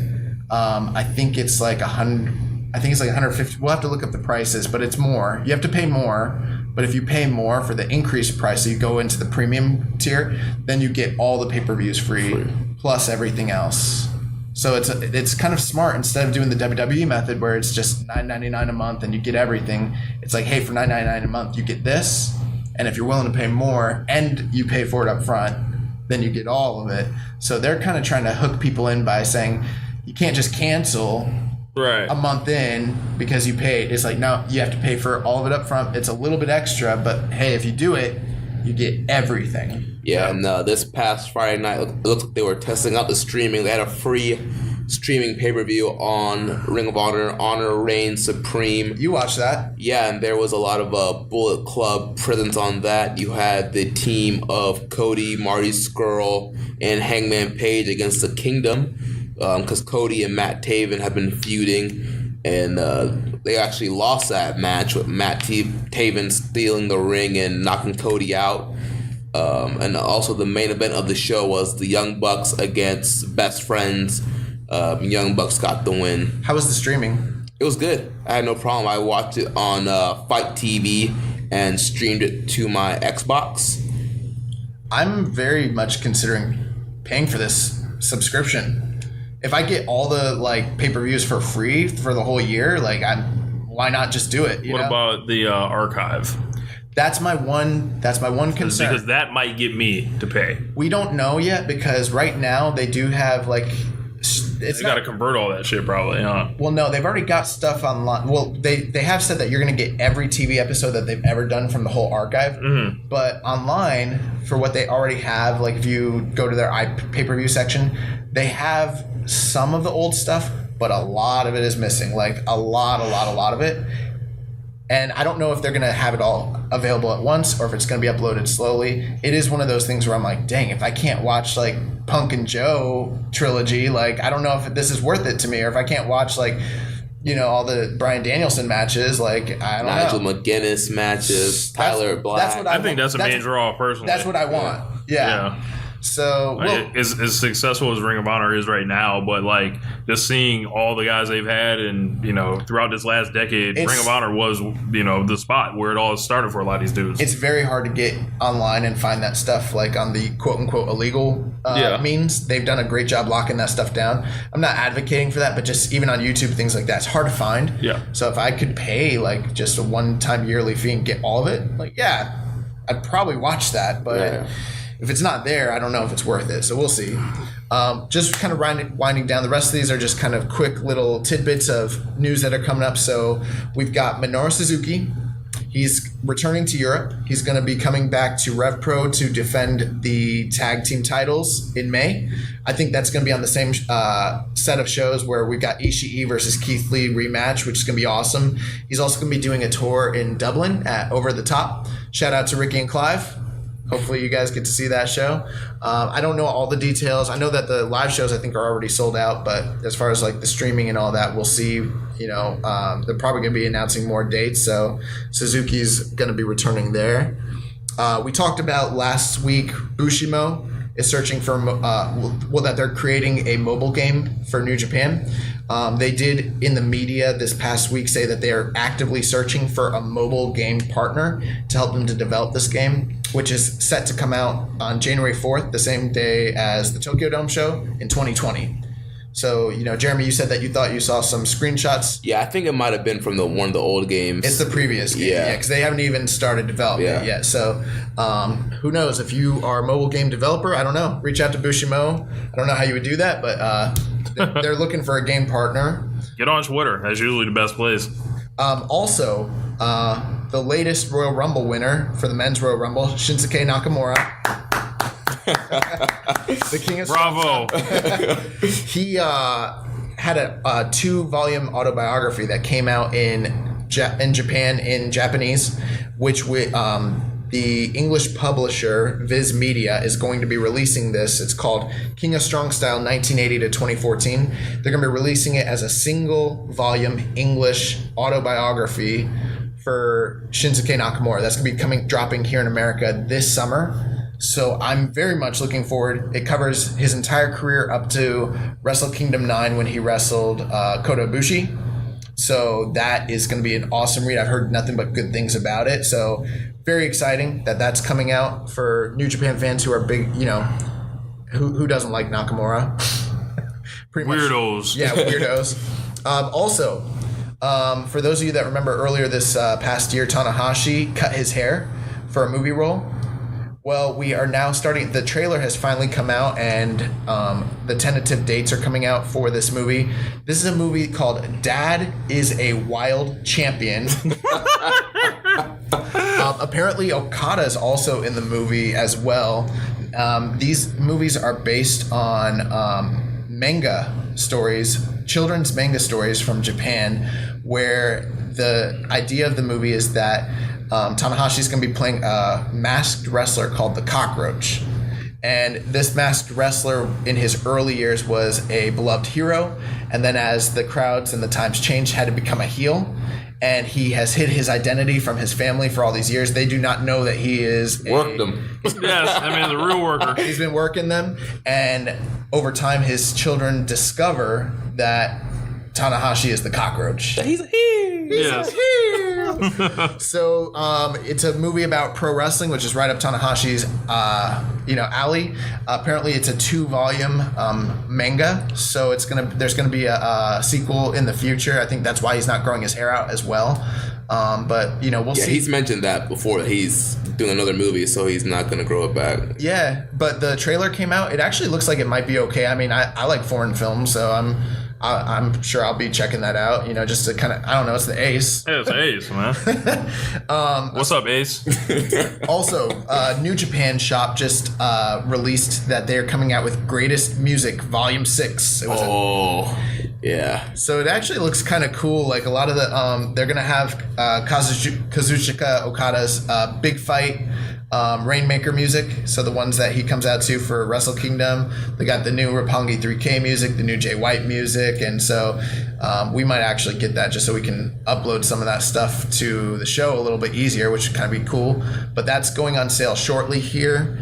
I think it's like $150. We'll have to look up the prices, but it's more. You have to pay more, but if you pay more for the increased price, so you go into the premium tier, then you get all the pay-per-views free plus everything else. So it's kind of smart. Instead of doing the WWE method where it's just $9.99 a month and you get everything, it's like, hey, for $9.99 a month you get this, and if you're willing to pay more and you pay for it up front, then you get all of it. So they're kind of trying to hook people in by saying you can't just cancel a month in because you paid. It's like, no, you have to pay for all of it up front. It's a little bit extra, but hey, if you do it, you get everything. Yeah, and this past Friday night, it looked like they were testing out the streaming. They had a free streaming pay-per-view on Ring of Honor Reigns Supreme. You watched that? Yeah, and there was a lot of Bullet Club presence on that. You had the team of Cody, Marty Scurll, and Hangman Page against the Kingdom, because Cody and Matt Taven have been feuding, and they actually lost that match with Matt Taven stealing the ring and knocking Cody out. And also the main event of the show was the Young Bucks against Best Friends. Young Bucks got the win. How was the streaming? It was good. I had no problem. I watched it on Fight TV and streamed it to my Xbox. I'm very much considering paying for this subscription. If I get all the pay-per-views for free for the whole year, why not just do it? What about the archive? That's my one concern. Because that might get me to pay. We don't know yet, because right now they do have they got to convert all that shit probably, huh? Well, no, they've already got stuff online. Well, they have said that you're going to get every TV episode that they've ever done from the whole archive. Mm-hmm. But online, for what they already have, if you go to their pay-per-view section, they have some of the old stuff, but a lot of it is missing. A lot of it. And I don't know if they're going to have it all available at once or if it's going to be uploaded slowly. It is one of those things where I'm like, dang, if I can't watch Punk and Joe trilogy, I don't know if this is worth it to me, or if I can't watch all the Bryan Danielson matches, I don't know. Nigel McGuinness matches, Tyler Black. I think that's a main draw personally. That's what I want. Yeah. So as successful as Ring of Honor is right now, but just seeing all the guys they've had, and throughout this last decade, Ring of Honor was the spot where it all started for a lot of these dudes. It's very hard to get online and find that stuff on the quote unquote illegal means. They've done a great job locking that stuff down. I'm not advocating for that, but just even on YouTube, things like that, it's hard to find. Yeah. So if I could pay just a one-time yearly fee and get all of it, I'd probably watch that, but. Yeah. If it's not there, I don't know if it's worth it. So we'll see. Just kind of winding down. The rest of these are just kind of quick little tidbits of news that are coming up. So we've got Minoru Suzuki. He's returning to Europe. He's going to be coming back to Rev Pro to defend the tag team titles in May. I think that's going to be on the same set of shows where we've got Ishii versus Keith Lee rematch, which is going to be awesome. He's also going to be doing a tour in Dublin at Over the Top. Shout out to Ricky and Clive. Hopefully you guys get to see that show. I don't know all the details. I know that the live shows I think are already sold out, but as far as like the streaming and all that, we'll see. They're probably going to be announcing more dates. So Suzuki's going to be returning there. We talked about last week, Bushimo is searching for, that they're creating a mobile game for New Japan. They did in the media this past week say that they are actively searching for a mobile game partner to help them to develop this game, which is set to come out on January 4th, the same day as the Tokyo Dome show in 2020. So, Jeremy, you said that you thought you saw some screenshots. Yeah, I think it might have been from one of the old games. It's the previous game, yeah, because they haven't even started development yet. So, who knows? If you are a mobile game developer, I don't know. Reach out to Bushimo. I don't know how you would do that, but they're looking for a game partner. Get on Twitter. That's usually the best place. Also, the latest Royal Rumble winner for the men's Royal Rumble, Shinsuke Nakamura. The King of Bravo. He had a 2-volume autobiography that came out in Japan in Japanese, which the English publisher Viz Media is going to be releasing this. It's called King of Strong Style 1980 to 2014. They're going to be releasing it as a single volume English autobiography for Shinsuke Nakamura. That's going to be dropping here in America this summer. So I'm very much looking forward. It covers his entire career up to Wrestle Kingdom 9 when he wrestled Kota Ibushi. So that is going to be an awesome read. I've heard nothing but good things about it. So very exciting that that's coming out for New Japan fans who are big, who doesn't like Nakamura? Pretty Weirdos. Much, yeah, weirdos. Also, for those of you that remember earlier this past year, Tanahashi cut his hair for a movie role. Well, we are now starting. The trailer has finally come out, and the tentative dates are coming out for this movie. This is a movie called Dad is a Wild Champion. Apparently, Okada is also in the movie as well. These movies are based on manga stories, children's manga stories from Japan, where the idea of the movie is that Tanahashi's going to be playing a masked wrestler called the Cockroach. And this masked wrestler in his early years was a beloved hero. And then as the crowds and the times changed, had to become a heel. And he has hid his identity from his family for all these years. They do not know that he is worked them. Yes, the real worker. He's been working them. And over time, his children discover that Tanahashi is the Cockroach. He's a heel. Yes. So it's a movie about pro wrestling, which is right up Tanahashi's alley. Apparently, it's a 2-volume manga, so there's gonna be a sequel in the future. I think that's why he's not growing his hair out as well. But we'll see. He's mentioned that before. He's doing another movie, so he's not gonna grow it back. Yeah, but the trailer came out. It actually looks like it might be okay. I mean, I like foreign films, so I'm sure I'll be checking that out, just to kind of, I don't know, it's the Ace. Yeah, it's Ace, man. What's up, Ace? Also, New Japan Shop just released that they're coming out with Greatest Music Volume 6. Yeah. So it actually looks kind of cool. Like a lot of the, they're going to have Kazuchika Okada's Big Fight, Rainmaker music, so the ones that he comes out to for Wrestle Kingdom. They got the new Roppongi 3K music, the new Jay White music, and so we might actually get that just so we can upload some of that stuff to the show a little bit easier, which would kind of be cool. But that's going on sale shortly here.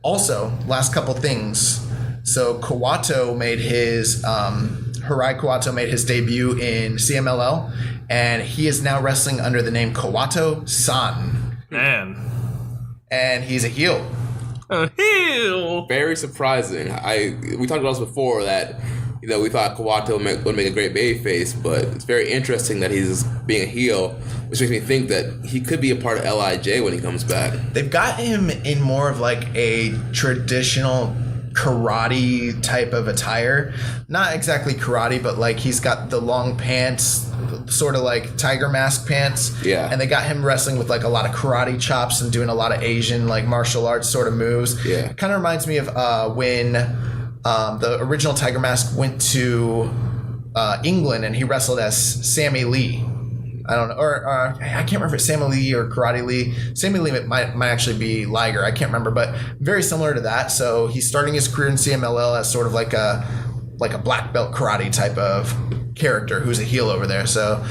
Also, last couple things. So Kawato made his Hirai Kawato made his debut in CMLL, and he is now wrestling under the name Kawato-san. Man. And he's a heel. A heel. Very surprising. We talked about this before that we thought Kawato would make a great babyface, but it's very interesting that he's being a heel, which makes me think that he could be a part of LIJ when he comes back. They've got him in more of like a traditional karate type of attire. Not exactly karate, but like he's got the long pants, sort of like tiger mask pants. Yeah. And they got him wrestling with like a lot of karate chops and doing a lot of Asian like martial arts sort of moves. Yeah. It kind of reminds me of when the original Tiger Mask went to England and he wrestled as Sammy Lee. I don't know, or I can't remember if it's Sammy Lee or Karate Lee. Sammy Lee might actually be Liger. I can't remember, but very similar to that. So he's starting his career in CMLL as sort of like a black belt karate type of character who's a heel over there. So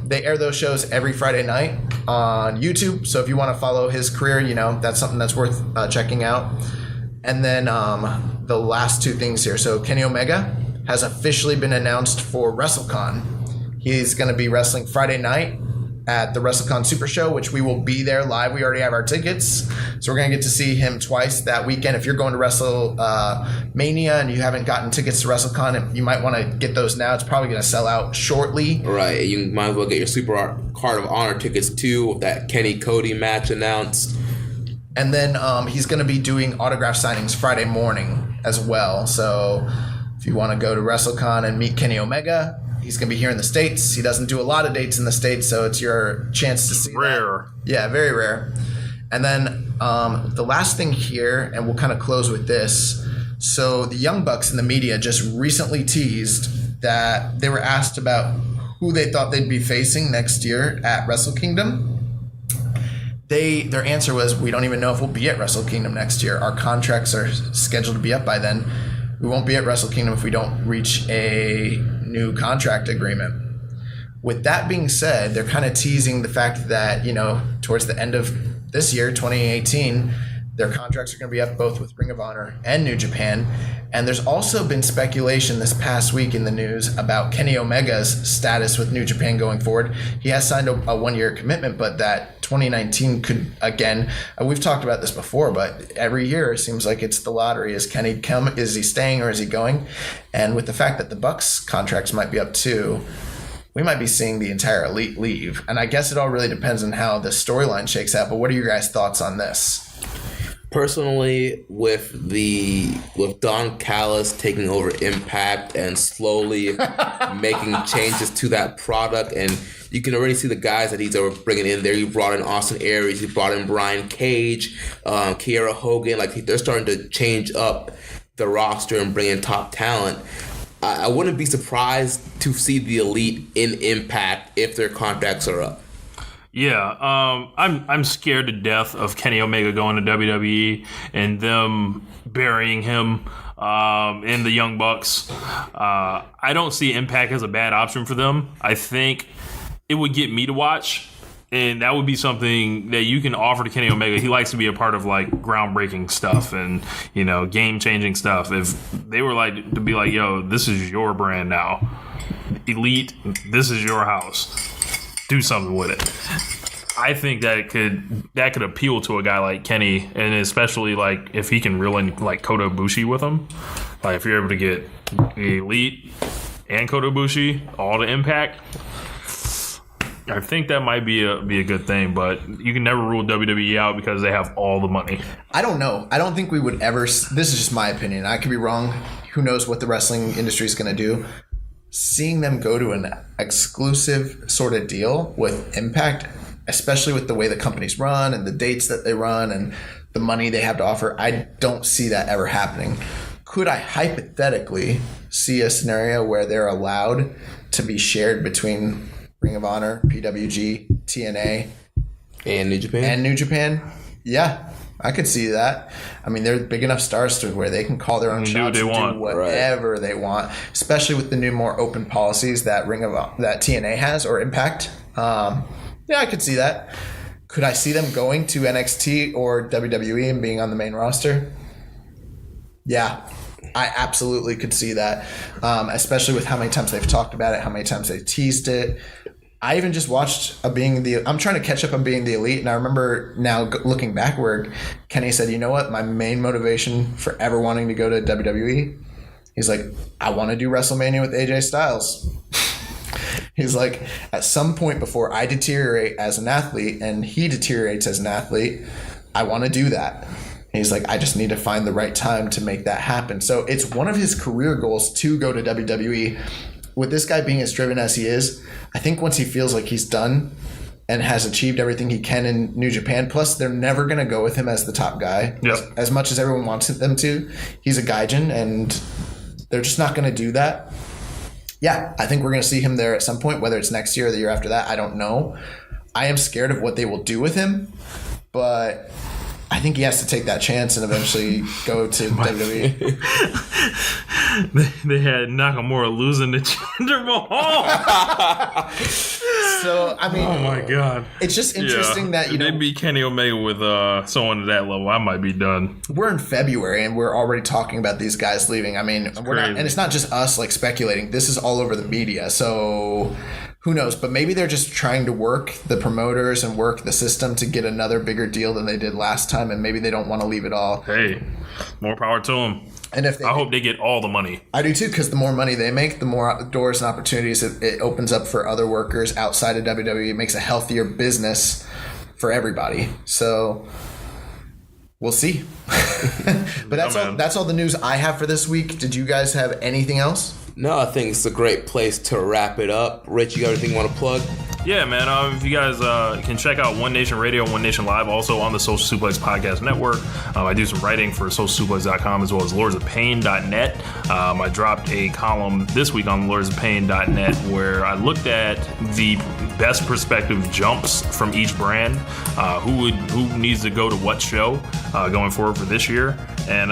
they air those shows every Friday night on YouTube. So if you want to follow his career, that's something that's worth checking out. And then the last two things here. So Kenny Omega has officially been announced for WrestleCon. He's going to be wrestling Friday night at the WrestleCon Super Show, which we will be there live. We already have our tickets. So we're going to get to see him twice that weekend. If you're going to WrestleMania and you haven't gotten tickets to WrestleCon, you might want to get those now. It's probably going to sell out shortly. Right. You might as well get your Super Card of Honor tickets too. That Kenny Cody match announced. And then he's going to be doing autograph signings Friday morning as well. So if you want to go to WrestleCon and meet Kenny Omega, he's going to be here in the States. He doesn't do a lot of dates in the States, so it's your chance to see Rare. that. Yeah, very rare. And then the last thing here, and we'll kind of close with this. So the Young Bucks in the media just recently teased that they were asked about who they thought they'd be facing next year at Wrestle Kingdom. Their answer was, we don't even know if we'll be at Wrestle Kingdom next year. Our contracts are scheduled to be up by then. We won't be at Wrestle Kingdom if we don't reach a new contract agreement. With that being said, they're kind of teasing the fact that, towards the end of this year, 2018, their contracts are going to be up both with Ring of Honor and New Japan. And there's also been speculation this past week in the news about Kenny Omega's status with New Japan going forward. He has signed a one-year commitment, but that 2019 could, again, we've talked about this before, but every year it seems like it's the lottery. Is Kenny come? Is he staying or is he going? And with the fact that the Bucks contracts might be up too, we might be seeing the entire Elite leave. And I guess it all really depends on how the storyline shakes out. But what are your guys' thoughts on this? Personally, with Don Callis taking over Impact and slowly making changes to that product, and you can already see the guys that he's bringing in there. You brought in Austin Aries, you brought in Brian Cage, Kiera Hogan. Like, they're starting to change up the roster and bring in top talent. I wouldn't be surprised to see the Elite in Impact if their contracts are up. Yeah, I'm scared to death of Kenny Omega going to WWE and them burying him in the Young Bucks. I don't see Impact as a bad option for them. I think it would get me to watch, and that would be something that you can offer to Kenny Omega. He likes to be a part of like groundbreaking stuff and game changing stuff. If they were like to be like, yo, this is your brand now, Elite, this is your house. Do something with it. I think that could appeal to a guy like Kenny, and especially like if he can reel in like Kota Ibushi with him. Like if you're able to get Elite and Kota Ibushi all to Impact, I think that might be a good thing. But you can never rule WWE out because they have all the money. I don't know. I don't think we would ever. This is just my opinion. I could be wrong. Who knows what the wrestling industry is going to do? Seeing them go to an exclusive sort of deal with Impact, especially with the way the companies run and the dates that they run and the money they have to offer, I don't see that ever happening. Could I hypothetically see a scenario where they're allowed to be shared between Ring of Honor, PWG, TNA, and New Japan? Yeah, I could see that. I mean, they're big enough stars to where they can call their own shots and do whatever they want, especially with the new, more open policies that that TNA has or Impact. Yeah, I could see that. Could I see them going to NXT or WWE and being on the main roster? Yeah, I absolutely could see that, especially with how many times they've talked about it, how many times they've teased it. I even just watched I'm trying to catch up on Being the Elite, and I remember now looking backward, Kenny said, you know what, my main motivation for ever wanting to go to WWE, he's like, I want to do WrestleMania with AJ Styles. He's like, at some point before I deteriorate as an athlete and he deteriorates as an athlete, I want to do that. he's like, I just need to find the right time to make that happen. So it's one of his career goals to go to WWE. With this guy being as driven as he is, I think once he feels like he's done and has achieved everything he can in New Japan, plus they're never going to go with him as the top guy. Yep. As much as everyone wants them to. He's a gaijin, and they're just not going to do that. Yeah, I think we're going to see him there at some point, whether it's next year or the year after that. I don't know. I am scared of what they will do with him, but I think he has to take that chance and eventually go to WWE. They had Nakamura losing to Jinder Mahal. So, I mean, Oh my God. It's just interesting that, if they beat Kenny Omega with someone at that level, I might be done. we're in February and we're already talking about these guys leaving. I mean, we're not, crazy. and it's not just us like speculating. This is all over the media. So who knows? But maybe they're just trying to work the promoters and work the system to get another bigger deal than they did last time. And maybe they don't want to leave it all. Hey, more power to them. And if they, I hope they get all the money. I do too, because the more money they make, the more doors and opportunities it opens up for other workers outside of WWE. It makes a healthier business for everybody. So we'll see. But that's all the news I have for this week. Did you guys have anything else? No, I think it's a great place to wrap it up. Rich, you got anything you want to plug? Yeah, man. If you guys can check out One Nation Radio, One Nation Live, also on the Social Suplex Podcast Network. I do some writing for socialsuplex.com as well as lordsofpain.net. I dropped a column this week on lordsofpain.net where I looked at the best perspective jumps from each brand, who needs to go to what show going forward for this year. And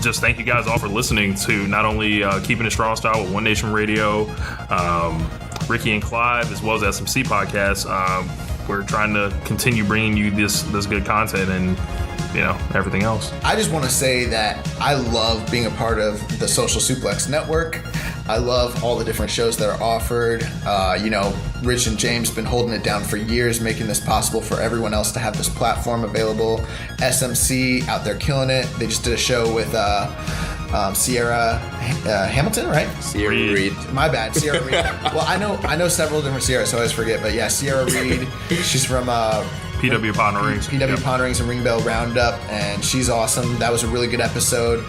just thank you guys all for listening to not only Keeping It Strong Style with One Nation Radio, Ricky and Clive, as well as SMC Podcast. We're trying to continue bringing you this good content and everything else. I just want to say that I love being a part of the Social Suplex Network. I love all the different shows that are offered. Rich and James been holding it down for years, making this possible for everyone else to have this platform available. SMC out there killing it. They just did a show with Sierra Hamilton, right? Sierra Reed. My bad, Sierra Reed. Well, I know several different Sierras, so I always forget. But yeah, Sierra Reed. She's from PW Pond Rings. PW Pond Rings and Ring Bell Roundup, and she's awesome. That was a really good episode.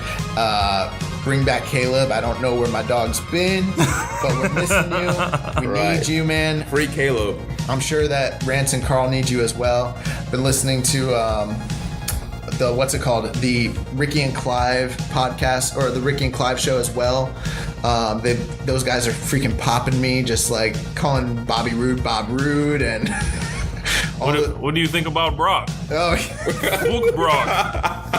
Bring back Caleb. I don't know where my dog's been, but we're missing you. We need you, man. Free Caleb. I'm sure that Rance and Carl need you as well. Been listening to the Ricky and Clive podcast, or the Ricky and Clive show as well. Those guys are freaking popping me, just like calling Bobby Roode Bob Roode, and what do you think about Brock? Oh, Hook Brock.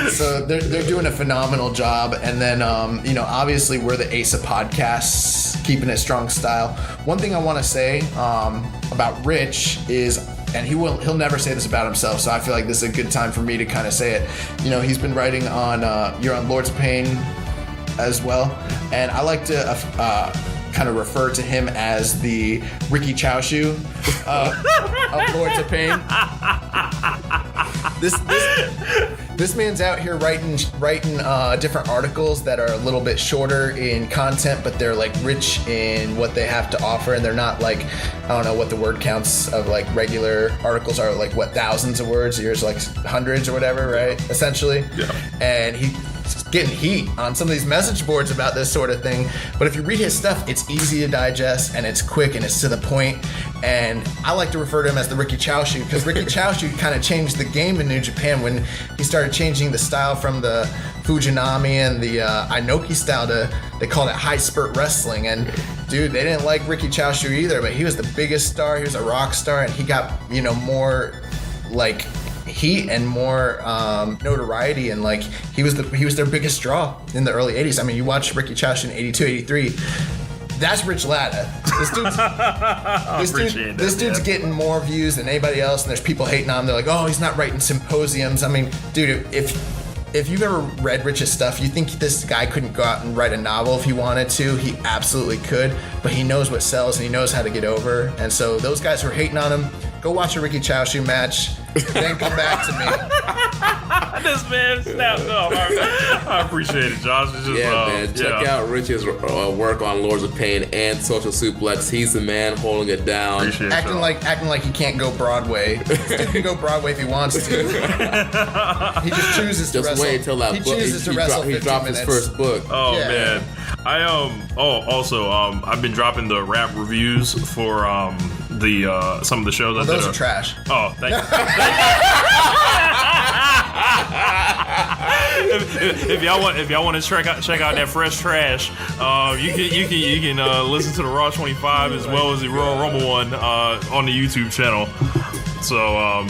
so they're doing a phenomenal job. And then obviously we're the Ace of Podcasts, Keeping It Strong Style. One thing I want to say about Rich is, and he'll never say this about himself, so I feel like this is a good time for me to kind of say it. He's been writing on you're on Lords of Pain as well, and I like to kind of refer to him as the Ricky Chowshu of Lords of Pain. This man's out here writing different articles that are a little bit shorter in content, but they're like rich in what they have to offer, and they're not like, I don't know what the word counts of like regular articles are, like what, thousands of words. Yours like hundreds or whatever, right? Essentially. Yeah. And he's getting heat on some of these message boards about this sort of thing. But if you read his stuff, it's easy to digest and it's quick and it's to the point. And I like to refer to him as the Ricky Chowshu, because Ricky Chowshu kind of changed the game in New Japan when he started changing the style from the Fujinami and the Inoki style to, they called it high spurt wrestling. And dude, they didn't like Ricky Chowshu either, but he was the biggest star. He was a rock star, and he got, more like heat and more notoriety, and like he was their biggest draw in the early 80s. I mean, you watch Ricky Chowshu in 82, 83. That's Rich Latta. This dude's getting more views than anybody else, and there's people hating on him. They're like, oh, he's not writing symposiums. I mean, dude, if you've ever read Rich's stuff, you think this guy couldn't go out and write a novel if he wanted to. He absolutely could, but he knows what sells and he knows how to get over. And so those guys who are hating on him, go watch a Ricky Chowshu match, then come back to me. This man snapped up. I appreciate it, Josh. It's just, man. Check out Rich's work on Lords of Pain and Social Suplex. He's the man holding it down. Appreciate acting like he can't go Broadway. He can go Broadway if he wants to. He just chooses to wrestle. Just wait until that book. He dropped his first book. Oh man. I've been dropping the rap reviews for some of the shows. Well, those are trash. Oh, thank you. If y'all want to check out that fresh trash, you can listen to the Raw 25 as well as the Royal Rumble one on the YouTube channel. So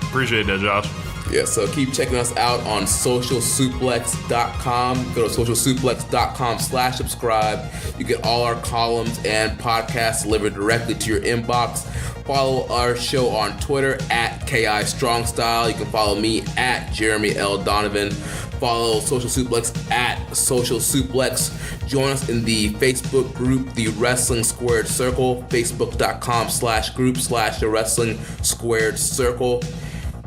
appreciate that, Josh. Yeah, so keep checking us out on socialsuplex.com. Go to socialsuplex.com/subscribe. You get all our columns and podcasts delivered directly to your inbox. Follow our show on Twitter at KI Strong Style. You can follow me at Jeremy L. Donovan. Follow Social Suplex at Social Suplex. Join us in the Facebook group, The Wrestling Squared Circle, facebook.com/group/The Wrestling Squared Circle.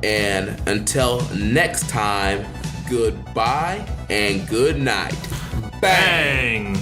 And until next time, goodbye and good night. Bang! Bang.